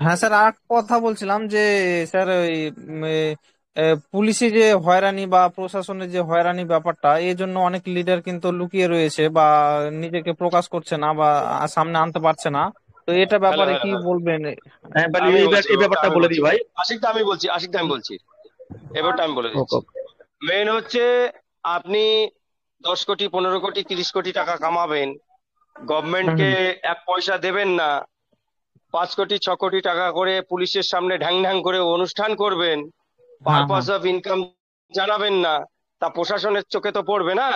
হ্যাঁ স্যার, আর একটা কথা বলছিলাম যে স্যার ওই পুলিশে যে হয়রানি বা প্রশাসনের যে হয়রানি ব্যাপারটা, এই জন্য অনেক লিডার কিন্তু লুকিয়ে রয়েছে বা নিজেকে প্রকাশ করছে না বা সামনে আনতে পারছে না। তো এটা হ্যালো ব্যাপারে হ্যালো কি হ্যালো, বলবেন? হ্যাঁ, বলি আমি এই বলছি এই ব্যাপারটা, ব্যাপারটা আমি বলে বলছি দিই ভাই। আশিকদা, আমি বলছি এবারটা আমি বলে ওকে, দিচ্ছি। মেন হচ্ছে আপনি 10 কোটি, 15 কোটি, 30 কোটি টাকা কামাবেন, গভর্নমেন্টকে হুম, 1 পয়সা দেবেন না, 5 কোটি, 6 কোটি টাকা করে পুলিশের সামনে ঢ্যাং ঢ্যাং করে অনুষ্ঠান করবেন, হ্যাঁ পারপাস হ্যাঁ, অফ ইনকাম জানাবেন না, তা প্রশাসনের চোখে তো পড়বে না।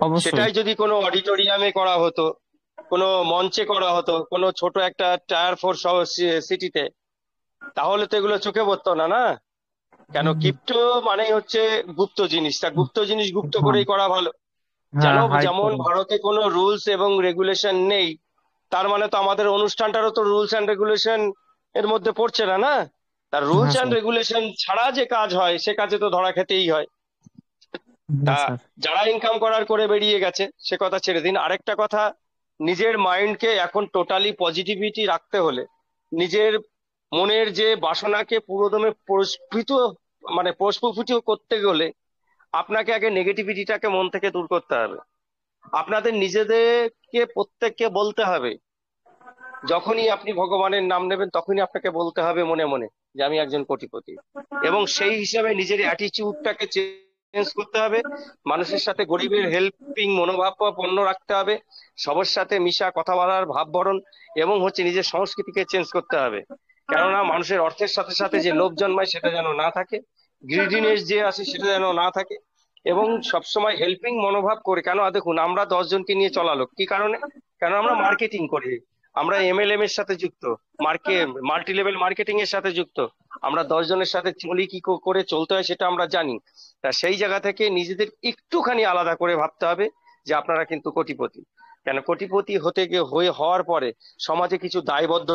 অবশ্যই। সেটাই যদি কোনো অডিটোরিয়ামে করা হতো, কোনো মঞ্চে করা হতো, কোনো ছোট একটা টায়ার 4 সিটিতে, তাহলে তো এগুলো চোখে পড়তো না, না? কেন, হুম, হুম, ক্রিপ্টো মানে হচ্ছে গুপ্ত জিনিস, তা গুপ্ত জিনিস গুপ্ত হ্যাঁ করেই করা ভালো। হ্যাঁ, হাইড যেমন করে। ভারতে কোনো রুলস এবং রেগুলেশন নেই, তার মানে তো আমাদের অনুষ্ঠানটারও তো রুলস অ্যান্ড রেগুলেশন এর মধ্যে পড়ছে না, না? তার রুলস হ্যাঁ অ্যান্ড স্যার। রেগুলেশন ছাড়া যে কাজ হয় সে কাজে তো ধরা খেতেই হয়। হ্যাঁ তা স্যার। যারা ইনকাম করার করে বেরিয়ে গেছে সে কথা ছেড়ে দিন, আরেকটা কথা, নিজের মাইন্ডকে এখন টোটালি পজিটিভিটি রাখতে হলে, নিজের মনের যে বাসনাকে পুরোদমে প্রস্ফুটিত করতে গেলে আপনাকে আগে নেগেটিভিটিটাকে মন থেকে দূর করতে হবে। আপনাদের নিজেদেরকে প্রত্যেককে বলতে হবে, যখনই আপনি ভগবানের নাম নেবেন তখনই আপনাকে বলতে হবে মনে মনে যে আমি একজন কোটিপতি, এবং সেই হিসাবে নিজের অ্যাটিটিউডটাকে চেঞ্জ করতে হবে। মানুষের সাথে গরিবের হেল্পিং মনোভাবাপন্ন রাখতে হবে, সবার সাথে মিশা কথা বলার ভাব বরণ, এবং হচ্ছে নিজের সংস্কৃতিকে চেঞ্জ করতে হবে। কেননা মানুষের অর্থের সাথে সাথে যে লোভ জন্মায় সেটা যেন না থাকে, গ্রিডিনেস যে আছে সেটা যেন না থাকে, এবং সবসময় হেল্পিং মনোভাব করে। কেন, দেখুন আমরা 10 জনকে নিয়ে চলালো কি কারণে? কেন আমরা মার্কেটিং করি, আমরা এমএলএম এর সাথে যুক্ত, মাল্টি লেভেল মার্কেটিং এর সাথে যুক্ত, আমরা 10 জনের সাথে চলি, কি করে চলতে হয় সেটা আমরা জানি। তা সেই জায়গা থেকে নিজেদের একটুখানি আলাদা করে ভাবতে হবে যে আপনারা কিন্তু কোটিপতি। কেন, কোটিপতি হতে গিয়ে হওয়ার পরে সমাজে কিছু দায়বদ্ধ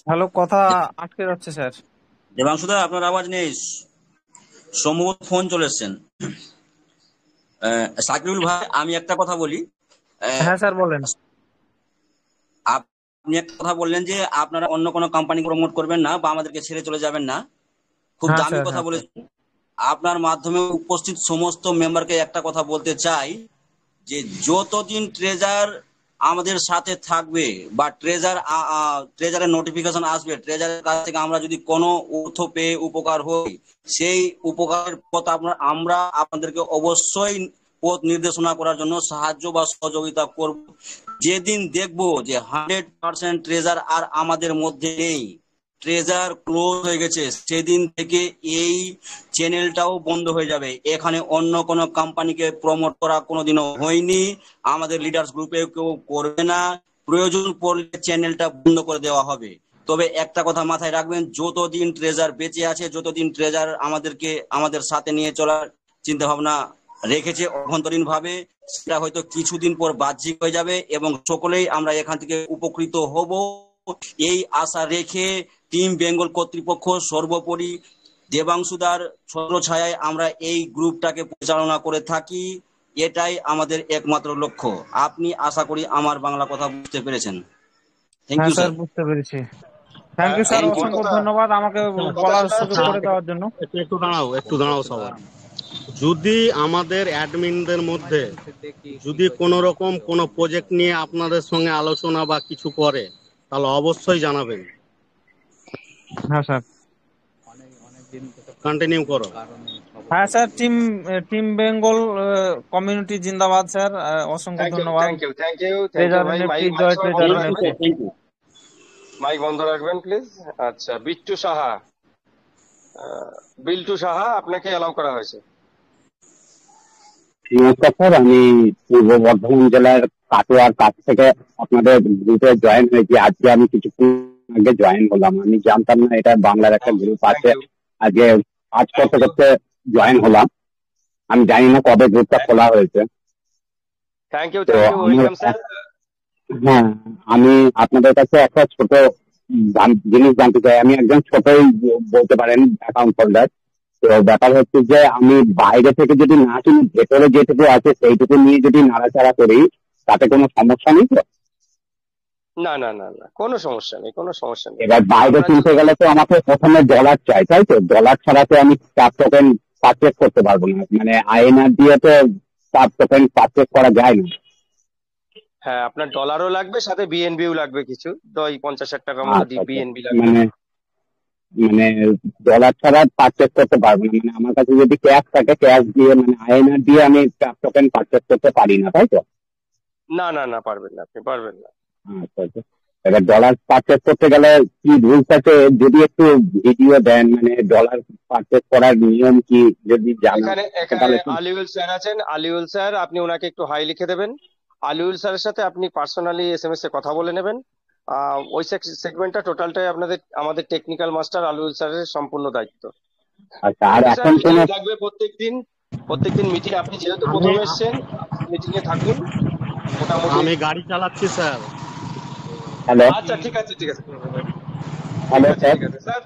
হ্যালো, কথা আটকে যাচ্ছে স্যার। দেবাংশুদা, আপনার আওয়াজ নেই, সম্ভবত ফোন চলে এসছেন। সাকিবুল ভাই, আমি একটা কথা বলি। আহ, হ্যাঁ স্যার, বলেন। আপনি একটা কথা বললেন যে আপনারা অন্য কোনো কোম্পানি প্রমোট করবেন না বা আমাদেরকে ছেড়ে চলে যাবেন না। খুব হ্যাঁ দামি স্যার, কথা হ্যাঁ স্যার। বলেছেন। আপনার মাধ্যমে উপস্থিত সমস্ত মেম্বারকে একটা কথা বলতে চাই যে যতদিন ট্রেজার আমাদের সাথে থাকবে বা ট্রেজারের নোটিফিকেশন আসবে, ট্রেজারের কাছ থেকে আমরা যদি কোনো অর্থ পেয়ে উপকার হই, সেই উপকারের পথ আমরা আপনাদেরকে অবশ্যই পথ নির্দেশনা করার জন্য সাহায্য বা সহযোগিতা করব। যেদিন দেখবো যে 100% ট্রেজার আর আমাদের মধ্যে নেই, ট্রেজার ক্লোজ হয়ে গেছে, সেদিন থেকে এই চ্যানেলটাও বন্ধ হয়ে যাবে। এখানে অন্য কোনো কোম্পানিকে প্রমোট করা কোনোদিনও হয়নি, আমাদের লিডার্স গ্রুপে কেউ করবে না। প্রয়োজন পড়লে চ্যানেলটা বন্ধ করে দেওয়া হবে। তবে একটা কথা মাথায় রাখবেন, যতদিন ট্রেজার বেঁচে আছে, যতদিন ট্রেজার আমাদের সাথে নিয়ে চলার চিন্তা ভাবনা রেখেছে অভ্যন্তরীণ ভাবে, সেটা হয়তো কিছুদিন পর বাহ্যিক হয়ে যাবে এবং সকলেই আমরা এখান থেকে উপকৃত হব, এই আশা রেখে টিম বেঙ্গল কর্তৃপক্ষ সর্বোপরি দেবাংশুদার ছত্রছায়ায় আমরা এই গ্রুপটাকে পরিচালনা করে থাকি। এটাই আমাদের একমাত্র লক্ষ্য। আপনি আশা করি আমার বাংলা কথা বুঝতে পেরেছেন। থ্যাংক হ্যাঁ ইউ স্যার, স্যার। বুঝতে পেরেছি। থ্যাংক ইউ স্যার, এই যে অসংখ্য কথা ধন্যবাদ আমাকে কথা বলার শোনা সুযোগ যাচ্ছে? করে দেওয়ার জন্য। একটু দাঁড়াও, একটু দাঁড়াও সবাই। যদি আমাদের অ্যাডমিনদের মধ্যে যদি কোনো রকম কোনো প্রজেক্ট নিয়ে আপনাদের সঙ্গে আলোচনা বা কিছু করে, তাহলে অবশ্যই জানাবেন। হ্যাঁ স্যার। কন্টিনিউ করো। হ্যাঁ sir, team team Bengal community জিন্দাবাদ স্যার। অসংখ্য থ্যাংক ইউ, ধন্যবাদ। Thank you, thank you, thank you treasure ভাই। এনএফটি, মাইক মাইক জয় সবাই বন্ধ ট্রেজার থ্যাংক ইউ এনএফটি। রাখবেন, স্যার, থ্যাংক ইউ। মাইক বন্ধ রাখবেন প্লিজ। আচ্ছা, বিট্টু সাহা, বিল্টু সাহা, আপনাকে অ্যালাউ করা হয়েছে। নমস্কার স্যার, আমি পূর্ব বর্ধমান জেলার কাটোয়ার কাছ থেকে আপনাদের গ্রুপে জয়েন হয়েছি। আজকে আমি কিছুক্ষণ আগে জয়েন হলাম, আমি জানতাম না এটা বাংলার একটা গ্রুপ থ্যাংক আছে। ইউ, আজকে কাজ থ্যাংক করতে ইউ, করতে জয়েন হলাম, আমি জানি না কবে গ্রুপটা খোলা হয়েছে। থ্যাংক ইউ, তো থ্যাংক ইউ, আমার ওয়েলকাম স্যার। হ্যাঁ, আমি আপনাদের কাছে একটা ছোট জিনিস জানতে চাই। আমি একজন ছোটই বলতে পারেন অ্যাকাউন্ট হোল্ডার। তো ব্যাপার হচ্ছে যে আমি বাইরে থেকে যদি না কিনি, ভেতরে যেটুকু আছে সেইটুকু নিয়ে যদি নাড়াচাড়া করি, তাতে কোনো সমস্যা নেই তো? না না না না, কোনো সমস্যা নেই, কোনো সমস্যা নেই। এবার বাইরে আপনার কিনতে যদি গেলে তো আমাকে প্রথমে ডলার চাই, তাই তো? ডলার ছাড়া তো আমি স্টার টোকেন পারচেস করতে পারবো না, মানে আইএনআর দিয়ে তো স্টার টোকেন পারচেস করা যায় না। হ্যাঁ, আপনার ডলারও লাগবে, সাথে বিএনবিও লাগবে কিছু, 50,000 টাকার মতো আচ্ছা আচ্ছা, বিএনবি লাগবে। মানে মানে ডলার ছাড়া পারচেস করতে পারবো না, মানে আমার কাছে যদি ক্যাশ থাকে, ক্যাশ দিয়ে মানে আইএনআর দিয়ে আমি স্টার টোকেন পারচেস করতে পারি না, তাই তো? না না না, পারবেন না, আপনি পারবেন না। আচ্ছা আচ্ছা। এবার ডলার পারচেস করতে গেলে কি রুলস আছে, যদি একটু ভিডিও দেন, মানে ডলার পারচেস করার নিয়ম কি যদি জানান, এখানে এখানে তাহলে একটু। আলিউল স্যার আছেন, আলিউল স্যার, আপনি ওনাকে একটু হাই লিখে দেবেন। আলিউল স্যারের সাথে আপনি পার্সোনালি এসএমএস এ কথা বলে নেবেন। ওই সেগমেন্টটা টোটালটাই আমাদের টেকনিক্যাল মাস্টার আলিউল স্যারের সম্পূর্ণ দায়িত্ব। আচ্ছা, আর থ্যাংক ইউ স্যার, এখন খেয়াল কোনো। থাকবে প্রত্যেকদিন মিটিং, আপনি যেহেতু আমি প্রথম এসেছেন, মিটিং এ থাকুন মোটামুটি। আমি গাড়ি চালাচ্ছি স্যার। হ্যালো আচ্ছা, ঠিক আছে, ঠিক আছে, ঠিক হ্যালো আছে, স্যার। ঠিক আছে স্যার।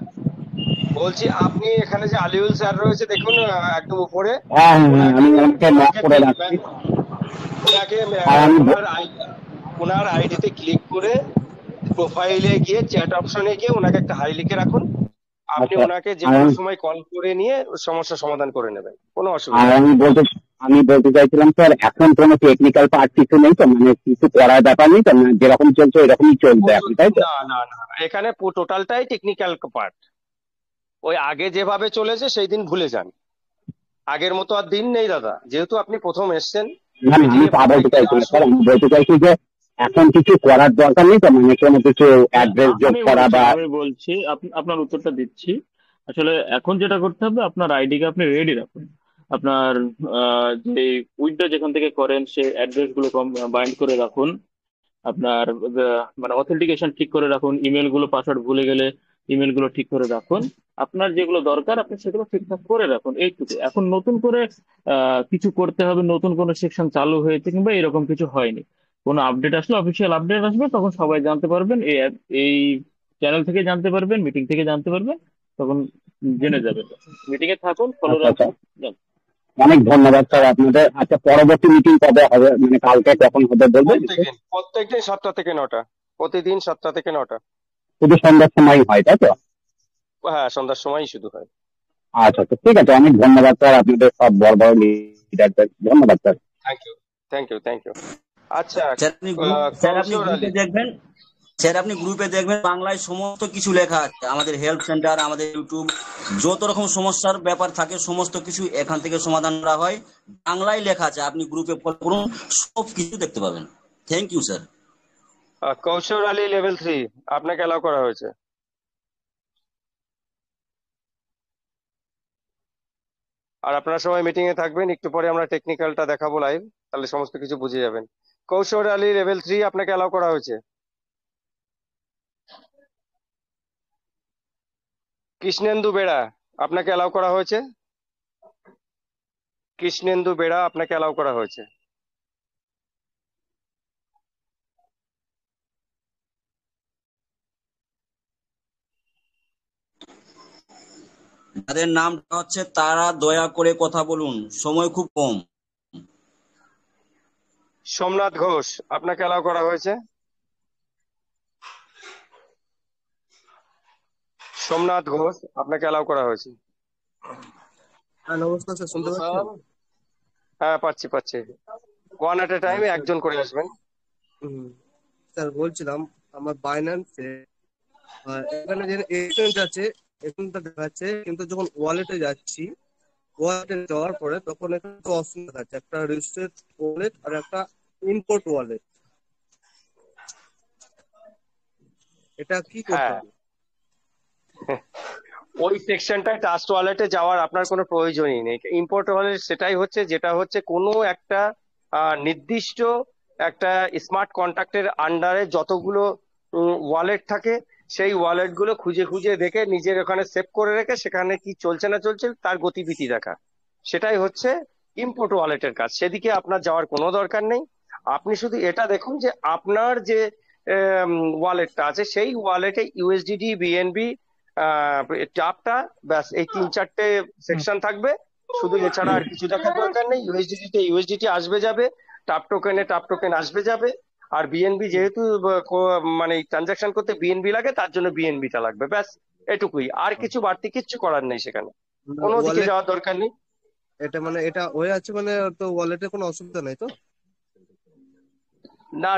বলছি, আপনি এখানে যে আলিউল স্যার রয়েছে দেখুন, একদম উপরে, হ্যাঁ হ্যাঁ হ্যাঁ, ওনাকে আমি ওনাকে নক ওনাকে করে রাখছি। ওনাকে আর আমি ওনার আইডিতে ক্লিক করে প্রোফাইলে গিয়ে চ্যাট অপশনে গিয়ে ওনাকে একটা হাই লিখে রাখুন। আপনি আচ্ছা, ওনাকে যে আর কোনো আমি সময় কল করে নিয়ে সমস্যার সমাধান করে নেবেন, কোনো আর অসুবিধা নেই। আমি বলতে চাইছিলাম স্যার, এখন কোনো টেকনিক্যাল পার্ট কিছু নেই তো, মানে কিছু করার ব্যাপার নেই তো, মানে যেরকম চলছে এরকমই চলবে এখন, তাই তো? না না না, এখানে টোটালটাই টেকনিক্যাল পার্ট। ওই আগে যেভাবে চলেছে সেই দিন ভুলে যান, আগের মতো আর দিন নেই দাদা। যেহেতু আপনি প্রথম এসেছেন না না, মিটিং আমি এ, তা বলতে প্রত্যেকদিন চাইছি না স্যার, আসুন। আমি বলতে চাইছি যে এখন কিছু করার দরকার নেই তো, মানে কোনো কিছু অ্যাড্রেস যোগ আমি করা বলছি বা। আমি বলছি আপনার উত্তরটা দিচ্ছি। আসলে এখন যেটা করতে হবে, আপনার আইডিকে আপনি রেডি রাখুন। আপনার যে উইথড্র যেখান থেকে করেন সেই অ্যাড্রেস গুলো বাইন্ড করে রাখুন। আপনার মানে অথেন্টিকেশন ঠিক করে রাখুন। ইমেল গুলো, পাসওয়ার্ড ভুলে গেলে ইমেল গুলো ঠিক করে রাখুন। আপনার যেগুলো দরকার আপনি সেগুলো ঠিকঠাক করে রাখুন, এইটুকু। এখন নতুন করে কিছু করতে হবে, নতুন কোনো সেকশন চালু হয়েছে কিংবা এরকম কিছু হয়নি। কোনো আপডেট আসলে, অফিসিয়াল আপডেট আসবে, তখন সবাই জানতে পারবেন এই চ্যানেল থেকে জানতে পারবেন, মিটিং থেকে জানতে পারবেন, তখন জেনে যাবেন। মিটিং এ থাকুন, ফলো আচ্ছা আচ্ছা, রাখুন। যান। অনেক ধন্যবাদ স্যার আপনাদের। আচ্ছা, পরবর্তী মিটিং কবে হবে, মানে কালকে কখন হবে বলবেন একটু? প্রত্যেকদিন 7টা থেকে 9টা, প্রতিদিন 7টা থেকে 9টা। শুধু সন্ধ্যার সময় হয়, তাই তো? হ্যাঁ, সন্ধ্যার সময়ই শুধু হয়। আচ্ছা আচ্ছা, ঠিক আছে, অনেক ধন্যবাদ স্যার আপনাদের সব বড় বড় লিডারদের, ধন্যবাদ sir. Thank you, thank you, thank you. আচ্ছা, স্যার আপনি কৌশল গ্রুপে আলী, দেখবেন, স্যার আপনি গ্রুপে দেখবেন বাংলায় সমস্ত কিছু লেখা আছে। আমাদের হেল্প সেন্টার, আমাদের ইউটিউব, যত রকম সমস্যার ব্যাপার থাকে সমস্ত কিছু এখান থেকে সমাধান করা হয়, বাংলায় লেখা আছে। আপনি গ্রুপে ফলো করুন, সব কিছু দেখতে পাবেন। Thank you sir. Kaushal Ali level 3 আপনাকে অ্যালাউ করা হয়েছে। আর আপনারা সবাই মিটিং এ থাকবেন, একটু পরে আমরা টেকনিক্যালটা দেখাবো লাইভ, তাহলে সমস্ত কিছু বুঝে যাবেন। কৌশল আলী লেভেল 3 আপনাকে অ্যালাউ করা হয়েছে। কৃষ্ণেন্দু বেড়া আপনাকে অ্যালাউ করা হয়েছে। কৃষ্ণেন্দু বেড়া আপনাকে অ্যালাউ করা হয়েছে। যাদের নামটা হচ্ছে তারা দয়া করে কথা বলুন, সময় খুব কম। সোমনাথ ঘোষ আপনাকে অ্যালাউ করা হয়েছে। সোমনাথ ঘোষ আপনাকে অ্যালাউ করা হয়েছে। হ্যাঁ নমস্কার স্যার, শুনতে পাচ্ছেন? হ্যাঁ, পাচ্ছি। ওয়ান এট এ টাইম একজন করে আসবেন। স্যার বলছিলাম আমার বাইন্যান্সে এখানে যে এক্সচেঞ্জ আছে, এখানটা দেখাচ্ছে, কিন্তু যখন ওয়ালেটে যাচ্ছি, ওয়ালেটে যাওয়ার পরে তখন এখানে দুটো অপশন দেখাচ্ছে, একটা রেজিস্টার্ড ওয়ালেট আর একটা ইম্পোর্ট ওয়ালেট। এটা কি করতে হ্যাঁ, হবে? ওই সেকশনটায় ট্রাস্ট ওয়ালেটে যাওয়ার আপনার কোনো প্রয়োজনই নেই। ইম্পোর্ট ওয়ালেট সেটাই হচ্ছে, যেটা হচ্ছে কোনো একটা নির্দিষ্ট একটা স্মার্ট কন্ট্রাক্টের আন্ডারে যতগুলো ওয়ালেট থাকে, সেই ওয়ালেট গুলো খুঁজে খুঁজে দেখে নিজের ওখানে সেভ করে রেখে সেখানে কি চলছে না চলছে তার গতিবিধি দেখা, সেটাই হচ্ছে ইম্পোর্ট ওয়ালেটের কাজ। সেদিকে আপনার যাওয়ার কোনো দরকার নেই। আপনি শুধু এটা দেখুন যে আপনার যে ওয়ালেটটা আছে সেই ওয়ালেটে ইউএসডিটি, বিএনবি, টাপটা, ব্যাস এই 3-4টে সেকশন থাকবে, শুধু এছাড়া আর কিছু দেখার দরকার নেই। ইউএসডিটি তে ইউএসডিটি আসবে যাবে, টাপ টোকেন আসবে যাবে, আর বিএনবি যেহেতু মানে ট্রানজাকশন করতে বিএনবি লাগে, তার জন্য বিএনবিটা লাগবে, ব্যাস এটুকুই। আর কিছু বাড়তি কিচ্ছু করার নেই, সেখানে কোনো দিকে ওয়ালেট যাওয়ার দরকার নেই। এটা মানে এটা হয়ে আছে মানে, তো ওয়ালেটে কোনো অসুবিধা নেই তো? না,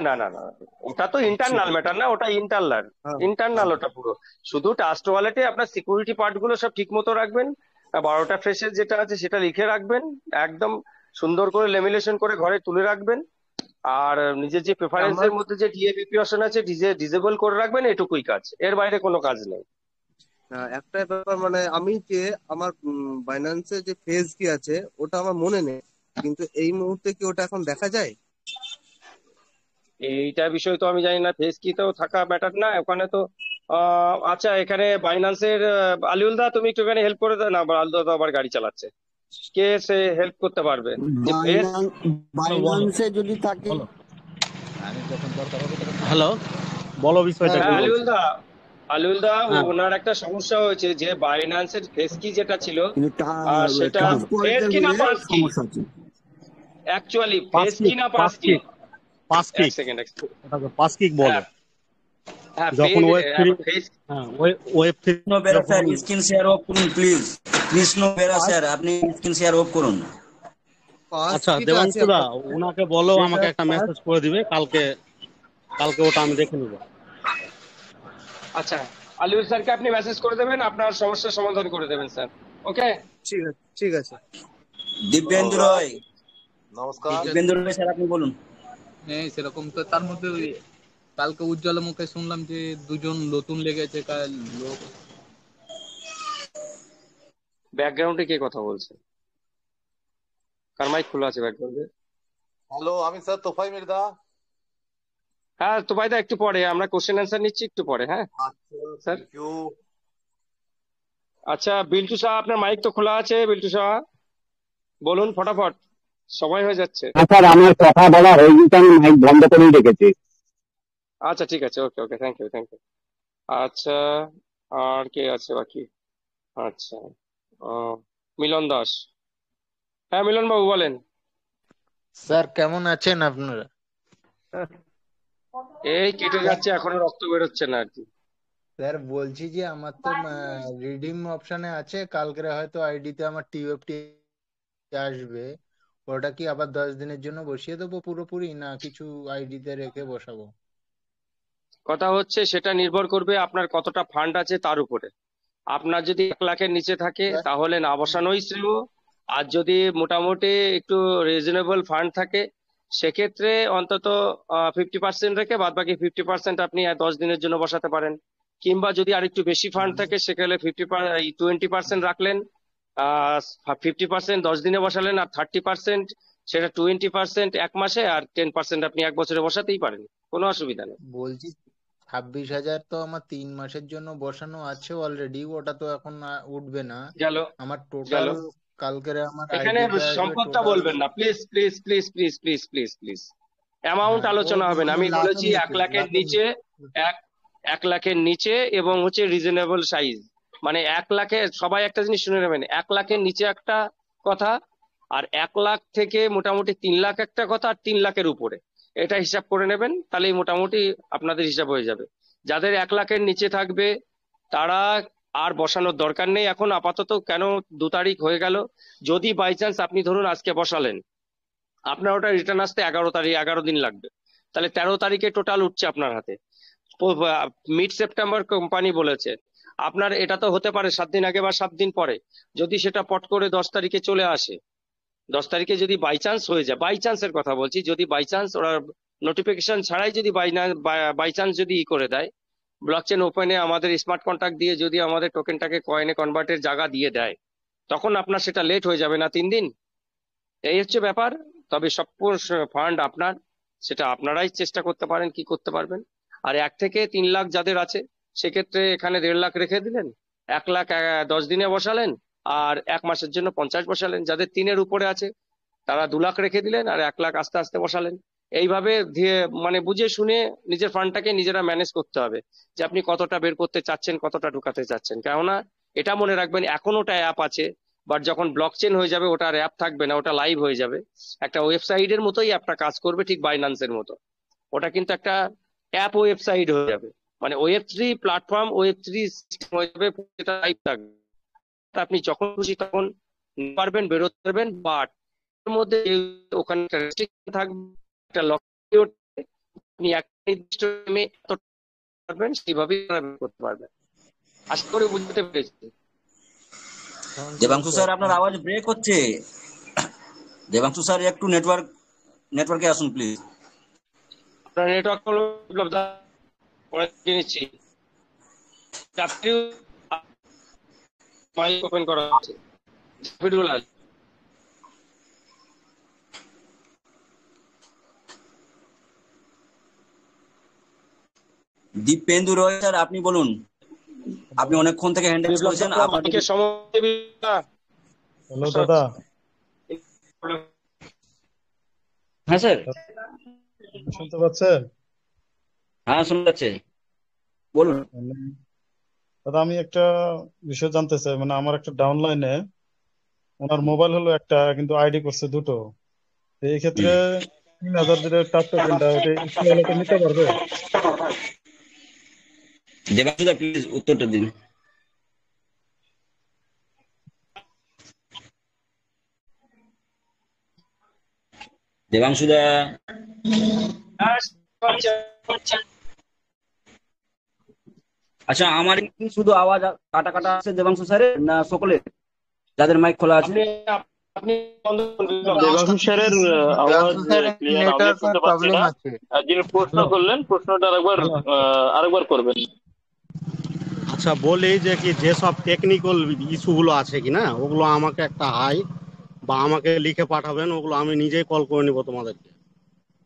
ওটা তো ইন্টারনাল ম্যাটার না, ওটা ইন্টারনাল, হ্যাঁ। ওটা পুরো শুধু ট্রাস্ট ওয়ালেটে আপনার সিকিউরিটি পার্ট গুলো সব ঠিক মতো রাখবেন। 12টা ফ্রেশের যেটা আছে সেটা লিখে রাখবেন, একদম সুন্দর করে লেমিনেশন করে ঘরে তুলে রাখবেন। আর নিজের যে আমার প্রেফারেন্সের মধ্যে যে ডিএবিপি অপশন আছে ডিজেবল করে রাখবেন, এটুকুই কাজ, এর বাইরে কোনো কাজ নেই। একটা ব্যাপার, মানে আমি যে আমার বাইন্যান্সে যে ফেজ কি আছে ওটা আমার মনে নেই, কিন্তু এই মুহূর্তে কি ওটা এখন দেখা যায়? এইটা বিষয় তো আমি জানি না, ফেস কি তো থাকা ম্যাটার না ওখানে তো। আচ্ছা, এখানে বাইন্যান্সের আলিউল দা তুমি একটুখানি হেল্প করে দাও না, আলিউল দা তো আবার গাড়ি চালাচ্ছে, কে সে হেল্প করতে পারবে যে ফেস। বাইন্যান্সে যদি থাকে। হ্যালো, বলো বিষয়টা হ্যাঁ কি বলুন। বলছো? আলিউল দা হ্যাঁ, ওনার একটা সমস্যা হয়েছে যে বাইন্যান্সের ফেস কি যেটা ছিল, কিন্তু সেটা ফেস ট্রান্সপোর্টের কি না পাস কি, সমস্যা আছে। অ্যাকচুয়ালি পাঁচ ফেস কি কিক না পাঁচ পাস কি। কিক পাঁচ এক কিক সেকেন্ড, ওটাকে পাঁচ কিক বলে। হ্যাঁ যখন ওয়েব থ্রি, ফেস। হ্যাঁ ওয়েব থ্রি কৃষ্ণ বেরা যখন স্যার স্ক্রিন শেয়ার অফ করুন প্লিজ। কৃষ্ণ বেরা পাঁচ স্যার আপনি স্ক্রিন শেয়ার অফ করুন। পাস আচ্ছা কিটা আছে দেবাংশু দা, আপনার? ওনাকে বলো যেটা আমাকে একটা পাস। মেসেজ করে দিবে কালকে, কালকে ওটা আমি দেখে নিবো। আচ্ছা, আলিউল স্যারকে আপনি মেসেজ করে দেবেন, আপনার সমস্যার সমাধান করে দেবেন স্যার। ওকে, ঠিক আছে, ঠিক আছে। দিব্যেন্দু রয়, নমস্কার। দিব্যেন্দু রয় স্যার আপনি বলুন। হ্যাঁ সেরকম তো, তার মধ্যে ওই কালকে উজ্জ্বলের মুখে শুনলাম যে দুজন নতুন লেগেছে কাল লোক। ব্যাকগ্রাউন্ডে কে কথা বলছে? কার মাইক খোলা আছে ব্যাকগ্রাউন্ডে? হ্যালো, আমি স্যার তোফাই মির্জা। হ্যাঁ তো ভাইদা, একটু পরে আমরা কোশ্চেন অ্যান্সার নিচ্ছি, একটু পরে। হ্যাঁ আচ্ছা, স্যার। Thank you. আচ্ছা বিল্টু শাহ, আপনার মাইক তো খোলা আছে, বিল্টু শাহ বলুন ফটাফট, সময় হয়ে যাচ্ছে। স্যার আমার কথা বলা হয়ে গেছে, আমি মাইক বন্ধ করেই রেখেছি। আচ্ছা ঠিক আছে, ওকে, থ্যাংক ইউ। আচ্ছা, আর কে আছে বাকি? আচ্ছা, আহ, মিলন দাস। হ্যাঁ মিলন বাবু বলেন। স্যার কেমন আছেন আপনারা? এই কেটে যাচ্ছে, এখনো রক্ত বেরোচ্ছে না আর কি। স্যার বলছি যে আমার তো রিডিম অপশনে আছে, কালকে হয়তো আইডিতে আমার টিওএফটি আসবে, ওটা কি আবার 10 দিনের জন্য বসিয়ে দেবো পুরোপুরি, না কিছু আইডিতে রেখে বসাবো? কথা হচ্ছে সেটা নির্ভর করবে আপনার কতটা ফান্ড আছে তার উপরে। আপনার যদি 1 লাখের নিচে থাকে তাহলে না বসানোই শ্রেয়। আর যদি মোটামুটি একটু রিজনেবল ফান্ড থাকে সেক্ষেত্রে অন্তত 50% রেখে বাদ বাকি 50% আপনি 10 দিনের জন্য বসাতে পারেন। কিংবা যদি আর একটু বেশি ফান্ড থাকে সেখানে 20% রাখলেন, 50% 10 দিনে বসালেন, আর 30% সেটা 20% 1 মাসে, আর 10% আপনি 1 বছরে বসাতেই পারেন, কোনো অসুবিধা নেই। বলছি 26,000 তো আমার 3 মাসের জন্য বসানো আছে অলরেডি, ওটা তো এখন উঠবে না। গেল আমার গেল। টোটাল কালকে আমার এখানে আইডিতে আসবে সম্পদটা টোটাল। বলবেন না please please please please please please please. Amount হ্যাঁ, আলোচনা হবে না, আমি বলেছি লাখের 1 লাখের নিচে। নিচে, এক 1 লাখের নিচে এবং হচ্ছে রিজনেবল সাইজ। মানে 1 লাখে, সবাই একটা জিনিস শুনে নেবেন, 1 লাখের নিচে একটা কথা, আর 1 লাখ থেকে মোটামুটি 3 লাখ একটা কথা, আর 3 লাখের উপরে এটা হিসাব করে নেবেন, তাহলেই মোটামুটি আপনাদের হিসাব হয়ে যাবে। যাদের 1 লাখের নিচে থাকবে তারা আর বসানোর দরকার নেই এখন আপাতত। কেন 2 তারিখ হয়ে গেল, যদি বাই চান্স আপনি ধরুন আজকে বসালেন, আপনার ওটা রিটার্ন আসতে 11 দিন লাগবে, তাহলে 13 তারিখে টোটাল উঠছে আপনার হাতে। মিড সেপ্টেম্বর কোম্পানি বলেছে। আপনার এটা তো হতে পারে 7 দিন আগে বা 7 দিন পরে, যদি সেটা পট করে 10 তারিখে চলে আসে, 10 তারিখে যদি বাই চান্স হয়ে যায়, বাই চান্সের কথা বলছি, যদি বাই চান্স ওরা নোটিফিকেশন ছাড়াই যদি বাই চান্স যদি করে দেয়, ব্লকচেন ওপেনে আমাদের স্মার্ট কন্ট্রাক্ট দিয়ে যদি আমাদের টোকেনটাকে কয়েনে কনভার্টের জায়গা দিয়ে দেয়, তখন আপনার সেটা লেট হয়ে যাবে না 3 দিন। এই হচ্ছে ব্যাপার। তবে সব ফান্ড আপনার, সেটা আপনারাই চেষ্টা করতে পারেন কি করতে পারবেন। আর 1 থেকে 3 লাখ যাদের আছে সেক্ষেত্রে এখানে 1.5 লাখ রেখে দিলেন, 1 লাখ 10 দিনে বসালেন, আর 1 মাসের জন্য 50 বসালেন। যাদের 3-এর উপরে আছে তারা 2 লাখ রেখে দিলেন, আর 1 লাখ আস্তে আস্তে বসালেন। এইভাবে মানে বুঝে শুনে নিজের ফান্ডটাকে নিজেরা ম্যানেজ করতে হবে, যে আপনি কতটা বের করতে চাচ্ছেন, কতটা ঢুকাতে চাচ্ছেন। কেননা এটা মনে রাখবেন, এখন ওটা অ্যাপ আছে, বাট যখন ব্লকচেন হয়ে যাবে ওটা আর অ্যাপ থাকবে না, ওটা লাইভ হয়ে যাবে। একটা ওয়েবসাইটের মতোই অ্যাপটা কাজ করবে, ঠিক বাইন্যান্সের মতো। ওটা কিন্তু একটা অ্যাপ ওয়েবসাইট হয়ে যাবে, মানে Web3 প্ল্যাটফর্ম, Web3 সিস্টেম হয়ে যাবে, যেটা লাইভ থাকবে। আপনি যখন খুশি তখন নিতে পারবেন, বেরোতে পারবেন, বাট এর মধ্যে ওখানে একটা রেস্ট্রিকশন থাকবে, একটা লক আপনি একটা নির্দিষ্ট টাইমে পারবেন, সেইভাবেই করতে পারবেন। আশা করি বুঝতে পেরেছি। দেবাংশু স্যার আপনার আওয়াজ ব্রেক হচ্ছে। দেবাংশু স্যার একটু নেটওয়ার্কে আসুন প্লিজ। আপনার নেটওয়ার্ক নিচ্ছি, মাইক ওপেন করা আছে, দীপেন্দু রয় স্যার আপনি বলুন, আপনি অনেকক্ষণ থেকে হ্যান্ড রেজ করেছেন। হ্যালো দাদা। হ্যাঁ স্যার, শুনতে পাচ্ছেন? হ্যাঁ শোনা যাচ্ছে, বলুন। দাদা আমি একটা বিষয় জানতে চাই, মানে আমার একটা ডাউনলাইনে ওনার মোবাইল হলো একটা, কিন্তু আইডি করছে দুটো। এই ক্ষেত্রে 3,000 দিলে টাচ টোকেনটা ওটা নিতে পারবে? দেবাংশু দা প্লিজ উত্তরটা দিন। দেবাংশু দা, আচ্ছা আমার কি শুধু আওয়াজ কাটা কাটা আছে দেবাংশু স্যারের, না সকলের যাদের মাইক খোলা আছে? দেবাংশু স্যারের আওয়াজ ক্লিয়ার আমি শুনতে পাচ্ছি না। আর যিনি প্রশ্ন করলেন প্রশ্নটা আরেকবার করবেন। আচ্ছা বলি যে কি, যেসব টেকনিক্যাল ইস্যুগুলো আছে কি না, ওগুলো আমাকে একটা বা আমাকে লিখে পাঠাবেন, ওগুলো আমি নিজেই কল করে নিব তোমাদেরকে।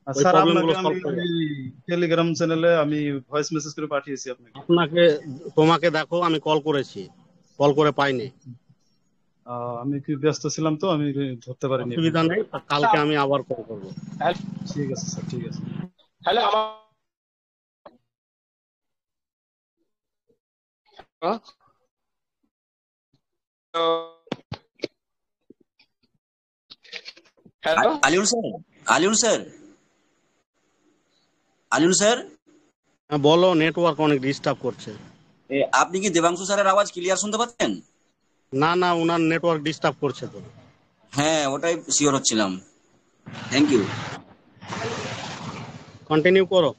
ওই স্যার প্রবলেমগুলো আপনাকে সলভ করে আমি টেলিগ্রাম চ্যানেলে আমি ভয়েস মেসেজ করে পাঠিয়েছি তোমাকে দেখো, আমি কল করেছি, কল করে পাইনি। আমি কি ব্যস্ত ছিলাম তো আমি ধরতে পারিনি। অসুবিধা নেই, কালকে আমি আবার কল করবো। ঠিক আছে স্যার, ঠিক আছে। Hello. Hello, Aliul sir, Aliul sir, Aliul sir, হ্যাঁ বলো, নেটওয়ার্ক অনেক ডিস্টার্ব করছে। আপনি কি দেবাংশু স্যারের আওয়াজ ক্লিয়ার শুনতে পাচ্ছেন? না না, ওনার নেটওয়ার্ক ডিস্টার্ব করছে তো। হ্যাঁ, ওটাই শিওর হচ্ছিলাম। Thank you. কন্টিনিউ করো।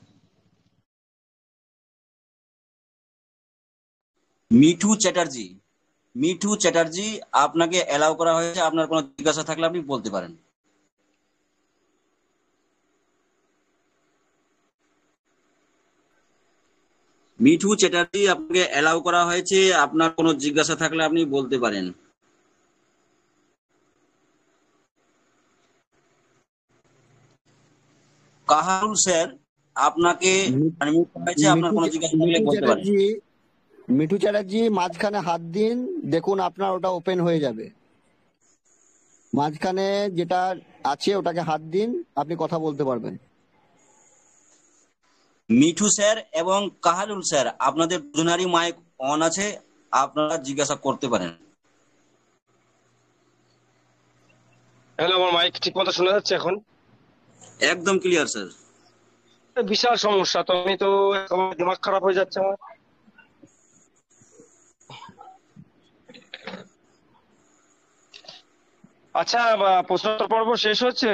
মিঠু চ্যাটার্জি, মিঠু চ্যাটার্জি, আপনাকে অ্যালাউ করা হয়েছে। আপনার কোনো জিজ্ঞাসা থাকলে আপনি বলতে পারেন। মিঠু চ্যাটার্জি, আপনাকে অ্যালাউ করা হয়েছে। আপনার কোনো জিজ্ঞাসা থাকলে আপনি বলতে পারেন। কাহারুল স্যার, আপনাকে আনমিউট করা হয়েছে। আপনার কোনো জিজ্ঞাসা থাকলে বলতে পারেন। মিঠু চ্যাটার্জি মাঝখানে হাত দিন, দেখুন আপনার ওটা ওপেন হয়ে যাবে। মাঝখানে যেটা আছে ওটাকে হাত দিন, আপনি কথা বলতে পারবেন। মিঠু স্যার এবং কাহারুল স্যার, আপনাদের দুজনেরই মাইক অন আছে, আপনারা জিজ্ঞাসা করতে পারেন। হ্যালো, আমার মাইক ঠিক মতো শোনা যাচ্ছে এখন? একদম ক্লিয়ার স্যার। বিশাল সমস্যা তো, আমি তো একেবারে দিমাগ খারাপ হয়ে যাচ্ছে আমার। আচ্ছা, প্রশ্নোত্তর পর্ব শেষ হচ্ছে।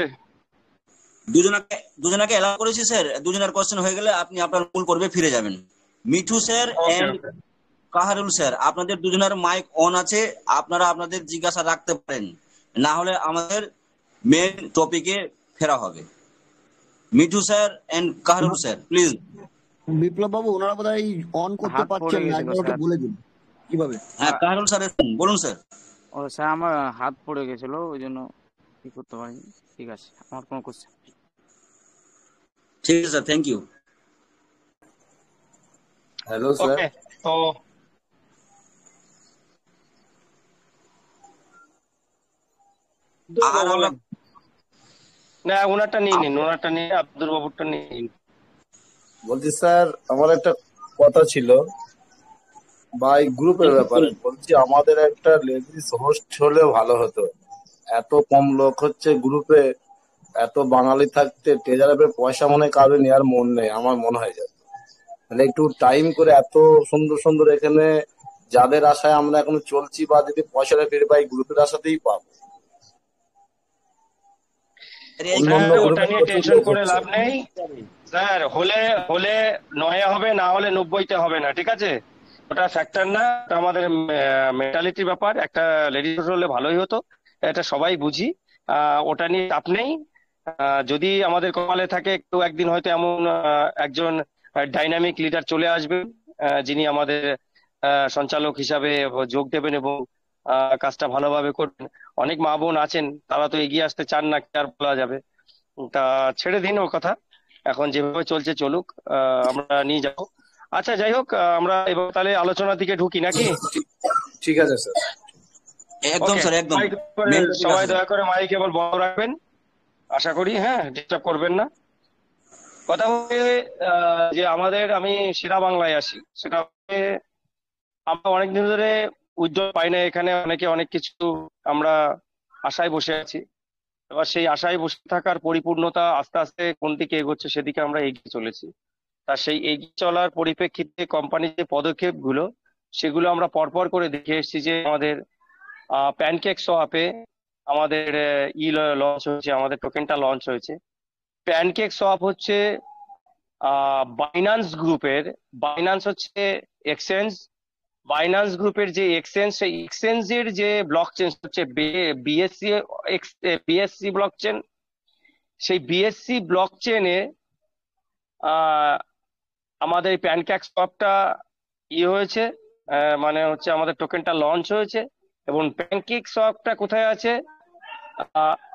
দুজনাকে অ্যালাউ করেছি স্যার। দুজনের কোশ্চেন হয়ে গেলে আপনি আপনার মূল পর্বে ফিরে যাবেন। Mithu sir and Kaharul sir, আপনাদের দুজনের মাইক অন আছে, আপনারা আপনাদের জিজ্ঞাসা রাখতে পারেন, না হলে আমাদের মেন টপিকে ফেরা হবে। Mithu sir and Kaharul sir, please. Biplob বাবু, ওনারা বোধহয় অন করতে পারছেন না, একবার ওটা বলে দিন কিভাবে। হ্যাঁ, কাহারুল স্যার বলুন স্যার। ও স্যার, আমার হাত পড়ে গেছিল, ওই জন্য কি করতে পারিনি। ঠিক আছে, আমার কোনো কোশ্চেন। ঠিক আছে sir, thank you. Hello sir. Okay, তো আর আমরা না, ওনারটা নিয়ে নিন, ওনারটা নিয়ে আব্দুল বাবুরটা নিয়ে নিন। বলছি স্যার, আমার একটা কথা ছিল বা এই গ্রুপের ব্যাপারে। বলছি আমাদের একটা লেডিস হোস্ট হলে ভালো হতো। এত কম লোক হচ্ছে গ্রুপে, এত বাঙালি থাকতে ট্রেজারে পয়সা মনে হয় কারো নেওয়ার মন নেই, আমার মনে হয় যায়। মানে একটু টাইম করে এত সুন্দর সুন্দর এখানে যাদের আশায় আমরা এখন চলছি, বা যদি পয়সাটা ফিরে পাই গ্রুপের আশাতেই পাবো। অন্যান্য ওটা নিয়ে গ্রুপে টেনশন করে লাভ নেই স্যার। হলে হলে 9 হবে, না হলে 90-তে হবে না, ঠিক আছে? ওটা ফ্যাক্টর না, ওটা আমাদের মেন্টালিটির ব্যাপার। একটা লেডিস হলে ভালোই হতো, এটা সবাই বুঝি। ওটা নিয়ে চাপ নেই। যদি আমাদের কপালে থাকে, একটু একদিন হয়তো এমন একজন ডাইনামিক লিডার চলে আসবেন, যিনি আমাদের সঞ্চালক হিসাবে যোগ দেবেন এবং কাজটা ভালোভাবে করবেন। অনেক মা বোন আছেন, তারা তো এগিয়ে আসতে চান না, কি আর বলা যাবে। তা ছেড়ে দিন ও কথা, এখন যেভাবে চলছে চলুক, আমরা নিয়ে যাবো। আচ্ছা, যাই হোক, আমরা এবার তাহলে আলোচনার দিকে ঢুকি নাকি? ঠিক আছে স্যার। একদম ওকে, স্যার, একদম। সবাই দয়া করে মাইক কেবল বন্ধ রাখবেন, আশা করি। হ্যাঁ, ডিস্টার্ব করবেন না। কথা হচ্ছে যে আমাদের, আমি সেরা বাংলায় আসি। সেটা হচ্ছে আমরা অনেকদিন ধরে উদ্যোগ পাই না, এখানে অনেকে অনেক কিছু আমরা আশায় বসে আছি। এবার সেই আশায় বসে থাকার পরিপূর্ণতা আস্তে আস্তে কোন দিকে এগোচ্ছে সেদিকে আমরা এগিয়ে চলেছি। তা সেই এগিয়ে চলার পরিপ্রেক্ষিতে কোম্পানির যে পদক্ষেপগুলো, সেগুলো আমরা পরপর করে দেখে এসেছি। যে আমাদের প্যানকেক সোয়াপে আমাদের লঞ্চ হয়েছে, আমাদের টোকেনটা লঞ্চ হয়েছে। প্যানকেক সোয়াপ হচ্ছে বাইন্যান্স গ্রুপের, বাইন্যান্স হচ্ছে এক্সচেঞ্জ, বাইন্যান্স গ্রুপের যে এক্সচেঞ্জ, সেই এক্সচেঞ্জের যে ব্লক চেন হচ্ছে বিএসসি ব্লক চেন। সেই বিএসসি ব্লক চেনে আমাদের প্যানকেক সোয়াপটা হয়েছে, মানে হচ্ছে আমাদের টোকেনটা লঞ্চ হয়েছে। এবং প্যানকেক সোয়াপটা কোথায় আছে?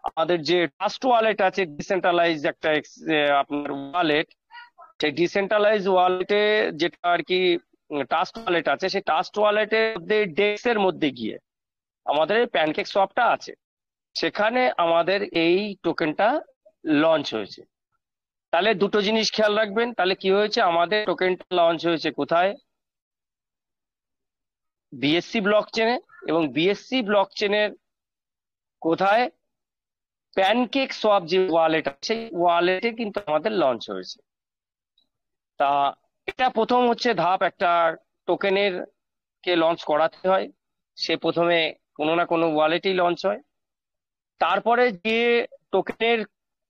আমাদের যে ট্রাস্ট ওয়ালেট আছে, ডিসেন্ট্রালাইজ একটা আপনার ওয়ালেট, সেই ডিসেন্ট্রালাইজ ওয়ালেটে যেটা আর কি ট্রাস্ট ওয়ালেট আছে, সেই ট্রাস্ট ওয়ালেটের মধ্যে ডেক্স এর মধ্যে গিয়ে আমাদের প্যানকেক সোয়াপটা আছে, সেখানে আমাদের এই টোকেনটা লঞ্চ হয়েছে। তাহলে দুটো জিনিস খেয়াল রাখবেন, তাহলে কি হয়েছে, আমাদের টোকেনটা লঞ্চ হয়েছে কোথায়? বিএসসি ব্লক চেনে, এবং বিএসসি ব্লক চেনের কোথায় প্যানকেক সোয়াপ যে ওয়ালেট আছে সেই ওয়ালেটে কিন্তু আমাদের লঞ্চ হয়েছে। তা এটা প্রথম হচ্ছে ধাপ, একটা টোকেনের কে লঞ্চ করাতে হয়, সে প্রথমে কোনো না কোনো ওয়ালেটেই লঞ্চ হয়। তারপরে যে টোকেনের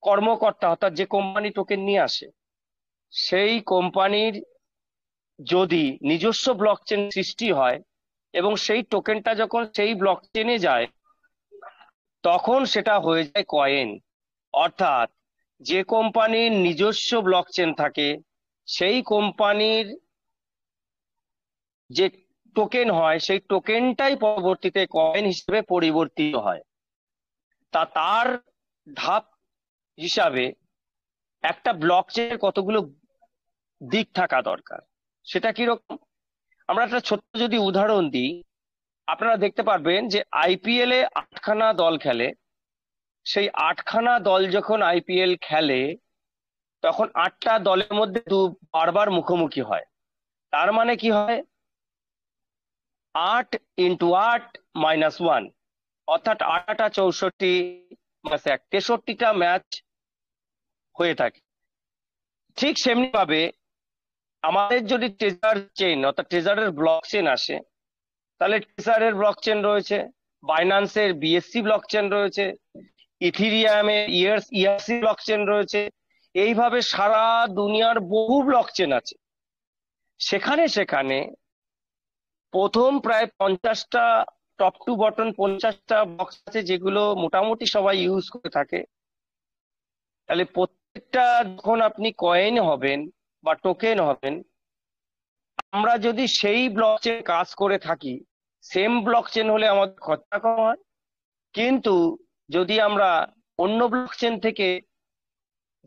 কর্মকর্তা অর্থাৎ যে কোম্পানি টোকেন নিয়ে আসে সেই কোম্পানির যদি নিজস্ব ব্লকচেন সৃষ্টি হয় এবং সেই টোকেনটা যখন সেই ব্লকচেনে যায় তখন সেটা হয়ে যায় কয়েন। অর্থাৎ যে কোম্পানির নিজস্ব ব্লকচেন থাকে সেই কোম্পানির যে টোকেন হয় সেই টোকেনটাই পরবর্তীতে কয়েন হিসেবে পরিবর্তিত হয়। তার ধাপ হিসাবে একটা ব্লকচেনের কতগুলো দিক থাকা দরকার। সেটা কিরকম, আমরা একটা ছোট্ট যদি উদাহরণ দিই, আপনারা দেখতে পারবেন যে আইপিএল এ 8খানা দল খেলে, সেই 8খানা দল যখন আইপিএল খেলে তখন 8টা দলের মধ্যে বারবার মুখোমুখি হয়। তার মানে কি হয়, 8 × 8 - 1, অর্থাৎ 8টা 64 -1 63টা ম্যাচ হয়ে থাকে। ঠিক সেমনি ভাবে আমাদের যদি ট্রেজার চেইন অর্থাৎ ট্রেজারের ব্লক চেইন আসে, তাহলে ট্রেজারের ব্লক চেইন রয়েছে, বাইন্যান্সের বিএসসি ব্লক চেইন রয়েছে, ইথিরিয়ামের ইআরসি ব্লক চেইন রয়েছে। এইভাবে সারা দুনিয়ার বহু ব্লক চেইন আছে। সেখানে প্রথম প্রায় 50টা টপ টু বটম 50টা বক্স আছে যেগুলো মোটামুটি সবাই ইউজ করে থাকে। তাহলে প্রত্যেকটা যখন আপনি কয়েন হবেন বা টোকেন হবেন, আমরা যদি সেই ব্লকচেন কাজ করে থাকি, সেম ব্লকচেন হলে আমাদের খরচা কম হয়, কিন্তু যদি আমরা অন্য ব্লকচেন থেকে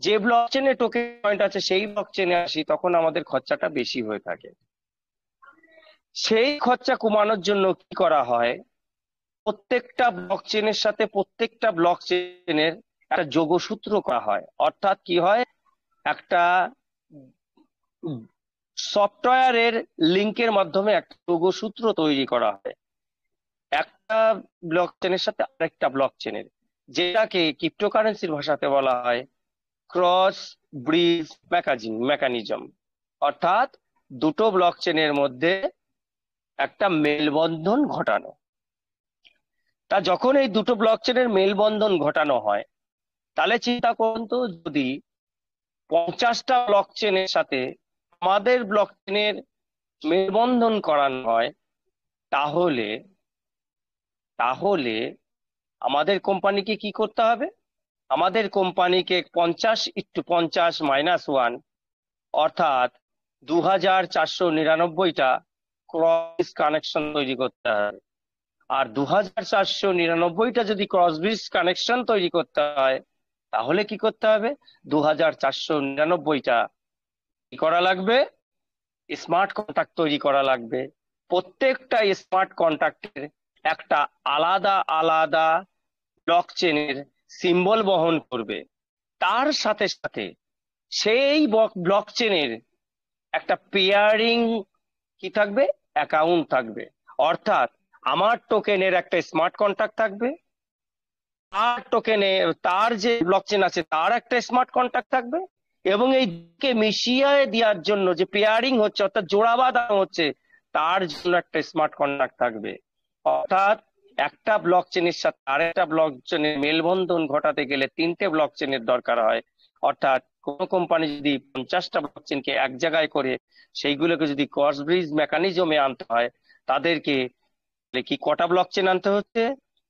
যে ব্লকচেনে টোকেন পয়েন্ট আছে সেই ব্লকচেনে আসি তখন আমাদের খরচাটা বেশি হয়ে থাকে। সেই খরচা কমানোর জন্য কি করা হয়, প্রত্যেকটা ব্লকচেনের সাথে প্রত্যেকটা ব্লকচেনের একটা যোগসূত্র করা হয়। অর্থাৎ কি হয়, একটা সফটওয়্যারের লিংকের মাধ্যমে একটা যোগসূত্র তৈরি করা হয় একটা ব্লকচেনের সাথে আরেকটা ব্লকচেনের, যেটাকে ক্রিপ্টোকারেন্সির ভাষাতে বলা হয় ক্রস ব্রিজ মেকানিজম। অর্থাৎ দুটো ব্লকচেনের মধ্যে একটা মেলবন্ধন ঘটানো। তা যখন এই দুটো ব্লকচেনের মেলবন্ধন ঘটানো হয়, তাহলে চিন্তা করুন তো, যদি 50টা ব্লকচেনের সাথে আমাদের ব্লকচেনের মেলবন্ধন করানো হয়, তাহলে আমাদের কোম্পানিকে কি করতে হবে, আমাদের কোম্পানিকে 50 × 50 - 1 অর্থাৎ 2499টা ক্রস কানেকশন তৈরি করতে হবে। আর 2499টা যদি ক্রস ব্রিজ কানেকশন তৈরি করতে হয় তাহলে কি করতে হবে, 2499টা কি করা লাগবে, স্মার্ট কন্ট্রাক্ট তৈরি করা লাগবে। প্রত্যেকটা স্মার্ট কন্ট্রাক্টের একটা আলাদা আলাদা ব্লকচেনের সিম্বল বহন করবে। তার সাথে সাথে সেই ব্লকচেনের একটা পেয়ারিং কি থাকবে, অ্যাকাউন্ট থাকবে। অর্থাৎ আমার টোকেনের একটা স্মার্ট কন্ট্রাক্ট থাকবে, তার টোকেনে তার যে ব্লকচেন আছে তার একটা স্মার্ট কন্ট্রাক্ট থাকবে, এবং এই দিকে মিশিয়ে দেওয়ার জন্য যে পেয়ারিং হচ্ছে অর্থাৎ জোড়া বাঁধানো হচ্ছে তার জন্য একটা স্মার্ট কন্ট্রাক্ট থাকবে। অর্থাৎ একটা ব্লকচেনের সাথে আরেকটা ব্লকচেনের মেলবন্ধন ঘটাতে গেলে 3টে ব্লকচেনের দরকার হয়। অর্থাৎ কোন কোম্পানি যদি 50টা ব্লকচেনকে এক জায়গায় করে সেইগুলোকে যদি ক্রস ব্রিজ মেকানিজমে আনতে হয়, তাদেরকে কি কটা ব্লকচেন আনতে হচ্ছে,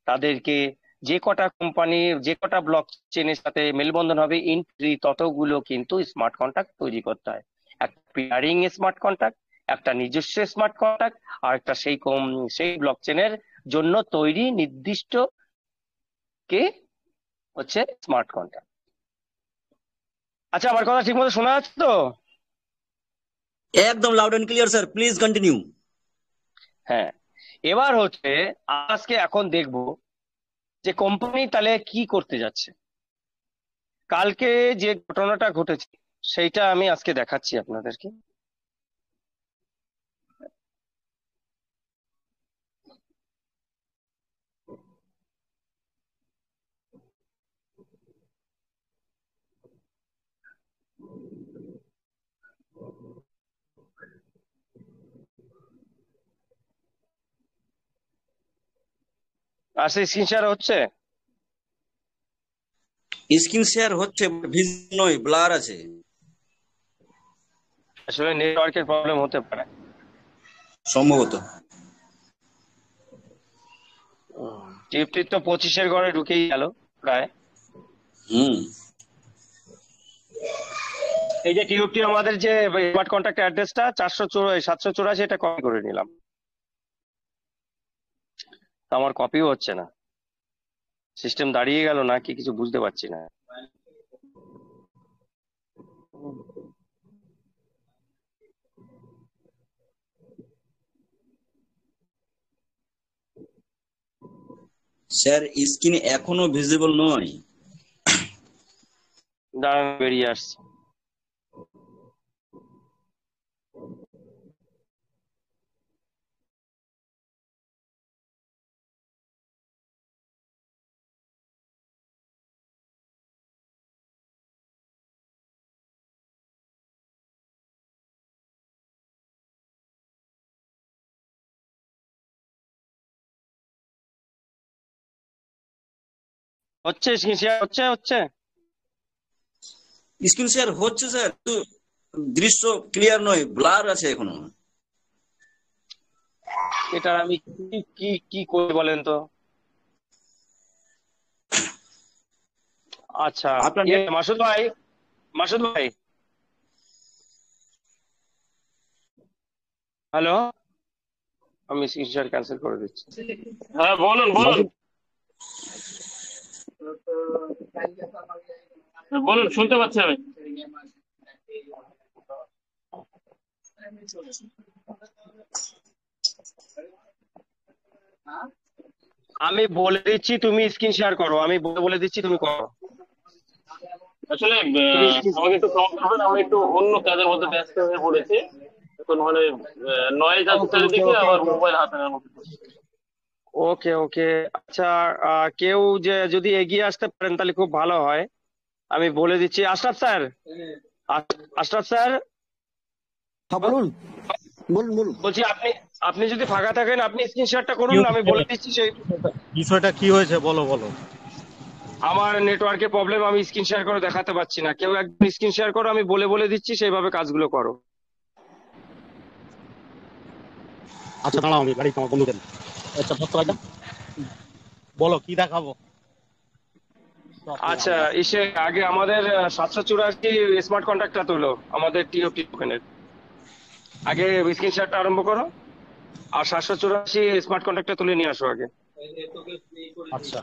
তাদেরকে যে কটা কোম্পানি যে কটা ব্লকচেনের সাথে মেলবন্ধন হবে ইনট্রি ততগুলো কিন্তু স্মার্ট কন্ট্রাক্ট তৈরি করতে হয়। একটা পেয়ারিং স্মার্ট কন্ট্রাক্ট, একটা নিজস্ব স্মার্ট কন্ট্রাক্ট, আর একটা সেই ব্লকচেনের জন্য তৈরি নির্দিষ্ট কে হচ্ছে স্মার্ট কন্ট্রাক্ট। আচ্ছা, আমার কথা ঠিক মতো শোনা যাচ্ছে তো? একদম loud and clear sir, please continue. হ্যাঁ, এবার হচ্ছে আজকে এখন দেখব যে কোম্পানি তাহলে কি করতে যাচ্ছে। কালকে যে ঘটনাটা ঘটেছে সেইটা আমি আজকে দেখাচ্ছি আপনাদেরকে। আচ্ছা, স্ক্রিন শেয়ার হচ্ছে? স্ক্রিন শেয়ার হচ্ছে, ভিজিবল নয়, ব্লার আছে। আসলে নেটওয়ার্কের প্রবলেম হতে পারে সম্ভবত। টিপটির তো 25-এর ঘরে ঢুকেই গেল প্রায়। এই যে টিউবটি আমাদের যে স্মার্ট কন্ট্যাক্ট অ্যাড্রেসটা 784, এটা কপি করে নিলাম। আমার কপিও হচ্ছে না, সিস্টেম দাঁড়িয়ে গেল না কি কিছু বুঝতে পারছি না। স্যার স্ক্রিন এখনো ভিজিবল নয়। দাঁড়ান, বেরিয়ে আসছে। হচ্ছে স্ক্রিন শেয়ার হচ্ছে হচ্ছে স্ক্রিন শেয়ার হচ্ছে স্যার, কিন্তু দৃশ্য ক্লিয়ার নয়, ব্লার আছে এখনো। এটা আমি কি কি কি করি বলেন তো? আচ্ছা, আপনার মাসুদ ভাই, হ্যালো, আমি স্ক্রিন শেয়ার ক্যান্সেল করে দিচ্ছি। হ্যাঁ বলুন বলুন, শুনতে পাচ্ছি আমি। আমি বলে দিচ্ছি তুমি স্ক্রিন শেয়ার করো, আমি বলে দিচ্ছি তুমি করো। আসলে আমাকে একটু ক্ষমা করবেন, আমি একটু অন্য কাজের মধ্যে ব্যস্ত হয়ে পড়েছি এখন, মানে নয়েজ আছে চারিদিকে, আবার মোবাইল হাতে নেওয়ার মতো। ওকে ওকে, আচ্ছা, কেউ যে যদি এগিয়ে আসতে পারেন তাহলে খুব ভালো হয়। আমি বলে দিচ্ছি, আশরাফ স্যার, বলুন। বলছি আপনি যদি ফাঁকা থাকেন আপনি স্ক্রিন শেয়ারটা করুন, আমি বলে দিচ্ছি সেই বিষয়টা কি হয়েছে বলো। আমার নেটওয়ার্কের প্রবলেম, আমি স্ক্রিন শেয়ার করে দেখাতে পারছি না। কেউ একদম স্ক্রিন শেয়ার করো, আমি বলে দিচ্ছি সেইভাবে কাজগুলো করো। আচ্ছা দাঁড়াও, আমি গাড়ি আমার বন্ধুদের বলো কি দেখাবো। আচ্ছা, আগে আমাদের 784 স্মার্ট কন্ট্যাক্টটা তুলো, আমাদের টিওটি টোকেনের। আগে স্ক্রিন শেয়ারটা আরম্ভ করো, আর 784 স্মার্ট কন্ট্যাক্টটা তুলে নিয়ে আসো আগে। আচ্ছা,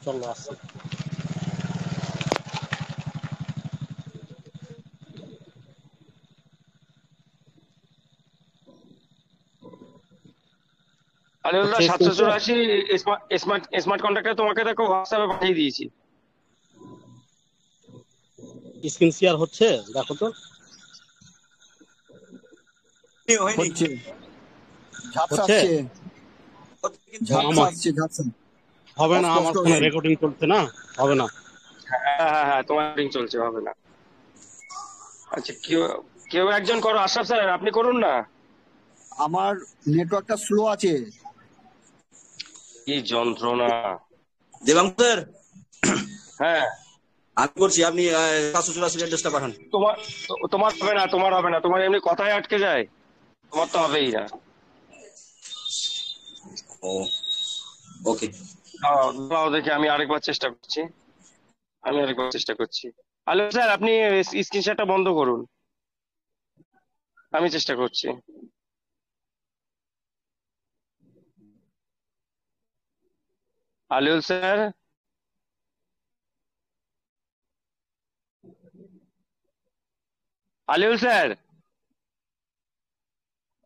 চলো আসছি। আলিউল্লাহ, 784 স্মার্ট কন্ট্যাক্টটা তোমাকে দেখো হোয়াটসঅ্যাপে পাঠিয়ে দিয়েছি। স্ক্রিন শেয়ার হচ্ছে, দেখো তো। হবে না, আমার ফোনে রেকর্ডিং চলছে না, হবে না। হ্যাঁ, তোমার রেকর্ডিং চলছে, হবে না। আচ্ছা, কেউ একজন করো। আশরাফ স্যার, আপনি করুন না। আমার নেটওয়ার্কটা স্লো আছে। কি যন্ত্রণা। দেবাংশ স্যার, হ্যাঁ আমি করছি, আপনি 784 অ্যাড্রেসটা পাঠান। তোমার হবে না, তোমার এমনি কথায় আটকে যায়, তোমার তো হবেই না। ওকে, দেখি আমি আরেকবার চেষ্টা করছি। হ্যালো স্যার, আপনি স্ক্রিন শেয়ারটা বন্ধ করুন, আমি চেষ্টা করছি। আলিউল স্যার,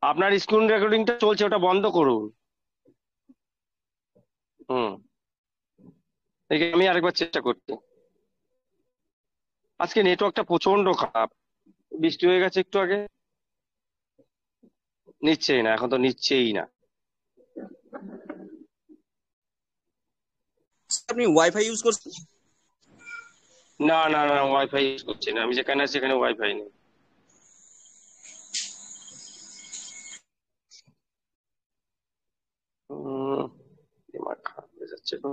আপনার স্ক্রিন রেকর্ডিংটা চলছে, ওটা বন্ধ করুন। আমি আরেকবার চেষ্টা করছি। আজকে নেটওয়ার্কটা প্রচন্ড খারাপ, বৃষ্টি হয়ে গেছে একটু আগে, নিচ্ছেই না, এখন তো নিচ্ছেই না। আপনি ওয়াইফাই ইউজ করছেন? না, ওয়াইফাই ইউজ করছি না, আমি যেখানে আছি সেখানে ওয়াইফাই নেই। দিমাগ খারাপ হয়ে যাচ্ছে তো।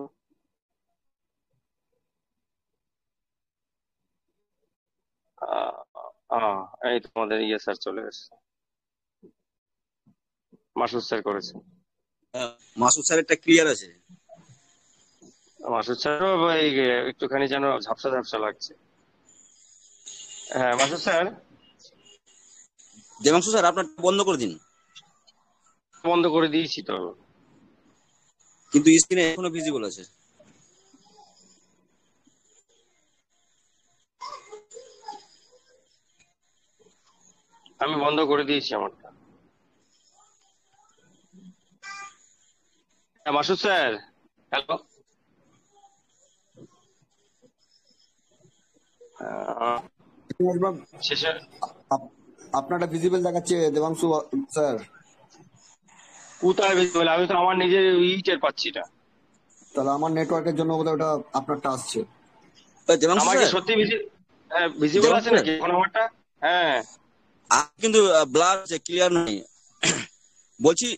এই তোমাদের স্যার চলে এসেছে, মাসুদ স্যার করেছে। মাসুদ স্যারেরটা ক্লিয়ার আছে। মাসুদ স্যারও এই একটুখানি যেন ঝাপসা ঝাপসা লাগছে। হ্যাঁ মাসুদ স্যার। দেবাংশু স্যার আপনার বন্ধ করে দিন। বন্ধ করে দিয়েছি তো, কিন্তু স্ক্রিনে এখনো ভিজিবল আছে। আমি বন্ধ করে দিয়েছি আমারটা। Masud sir hello. শেষে আপনারটা ভিজিবল দেখাচ্ছে দেবাংশু স্যার। কোথায় ভিজিবল? আমি তো আমার নিজের টের পাচ্ছি না। তাহলে আমার নেটওয়ার্কের জন্য বোধহয় ওটা আপনারটা আসছে। আমার কি সত্যি ভিজিবল আছে নাকি এখন আমারটা? হ্যাঁ কিন্তু ব্লার আছে, ক্লিয়ার নেই বলছি।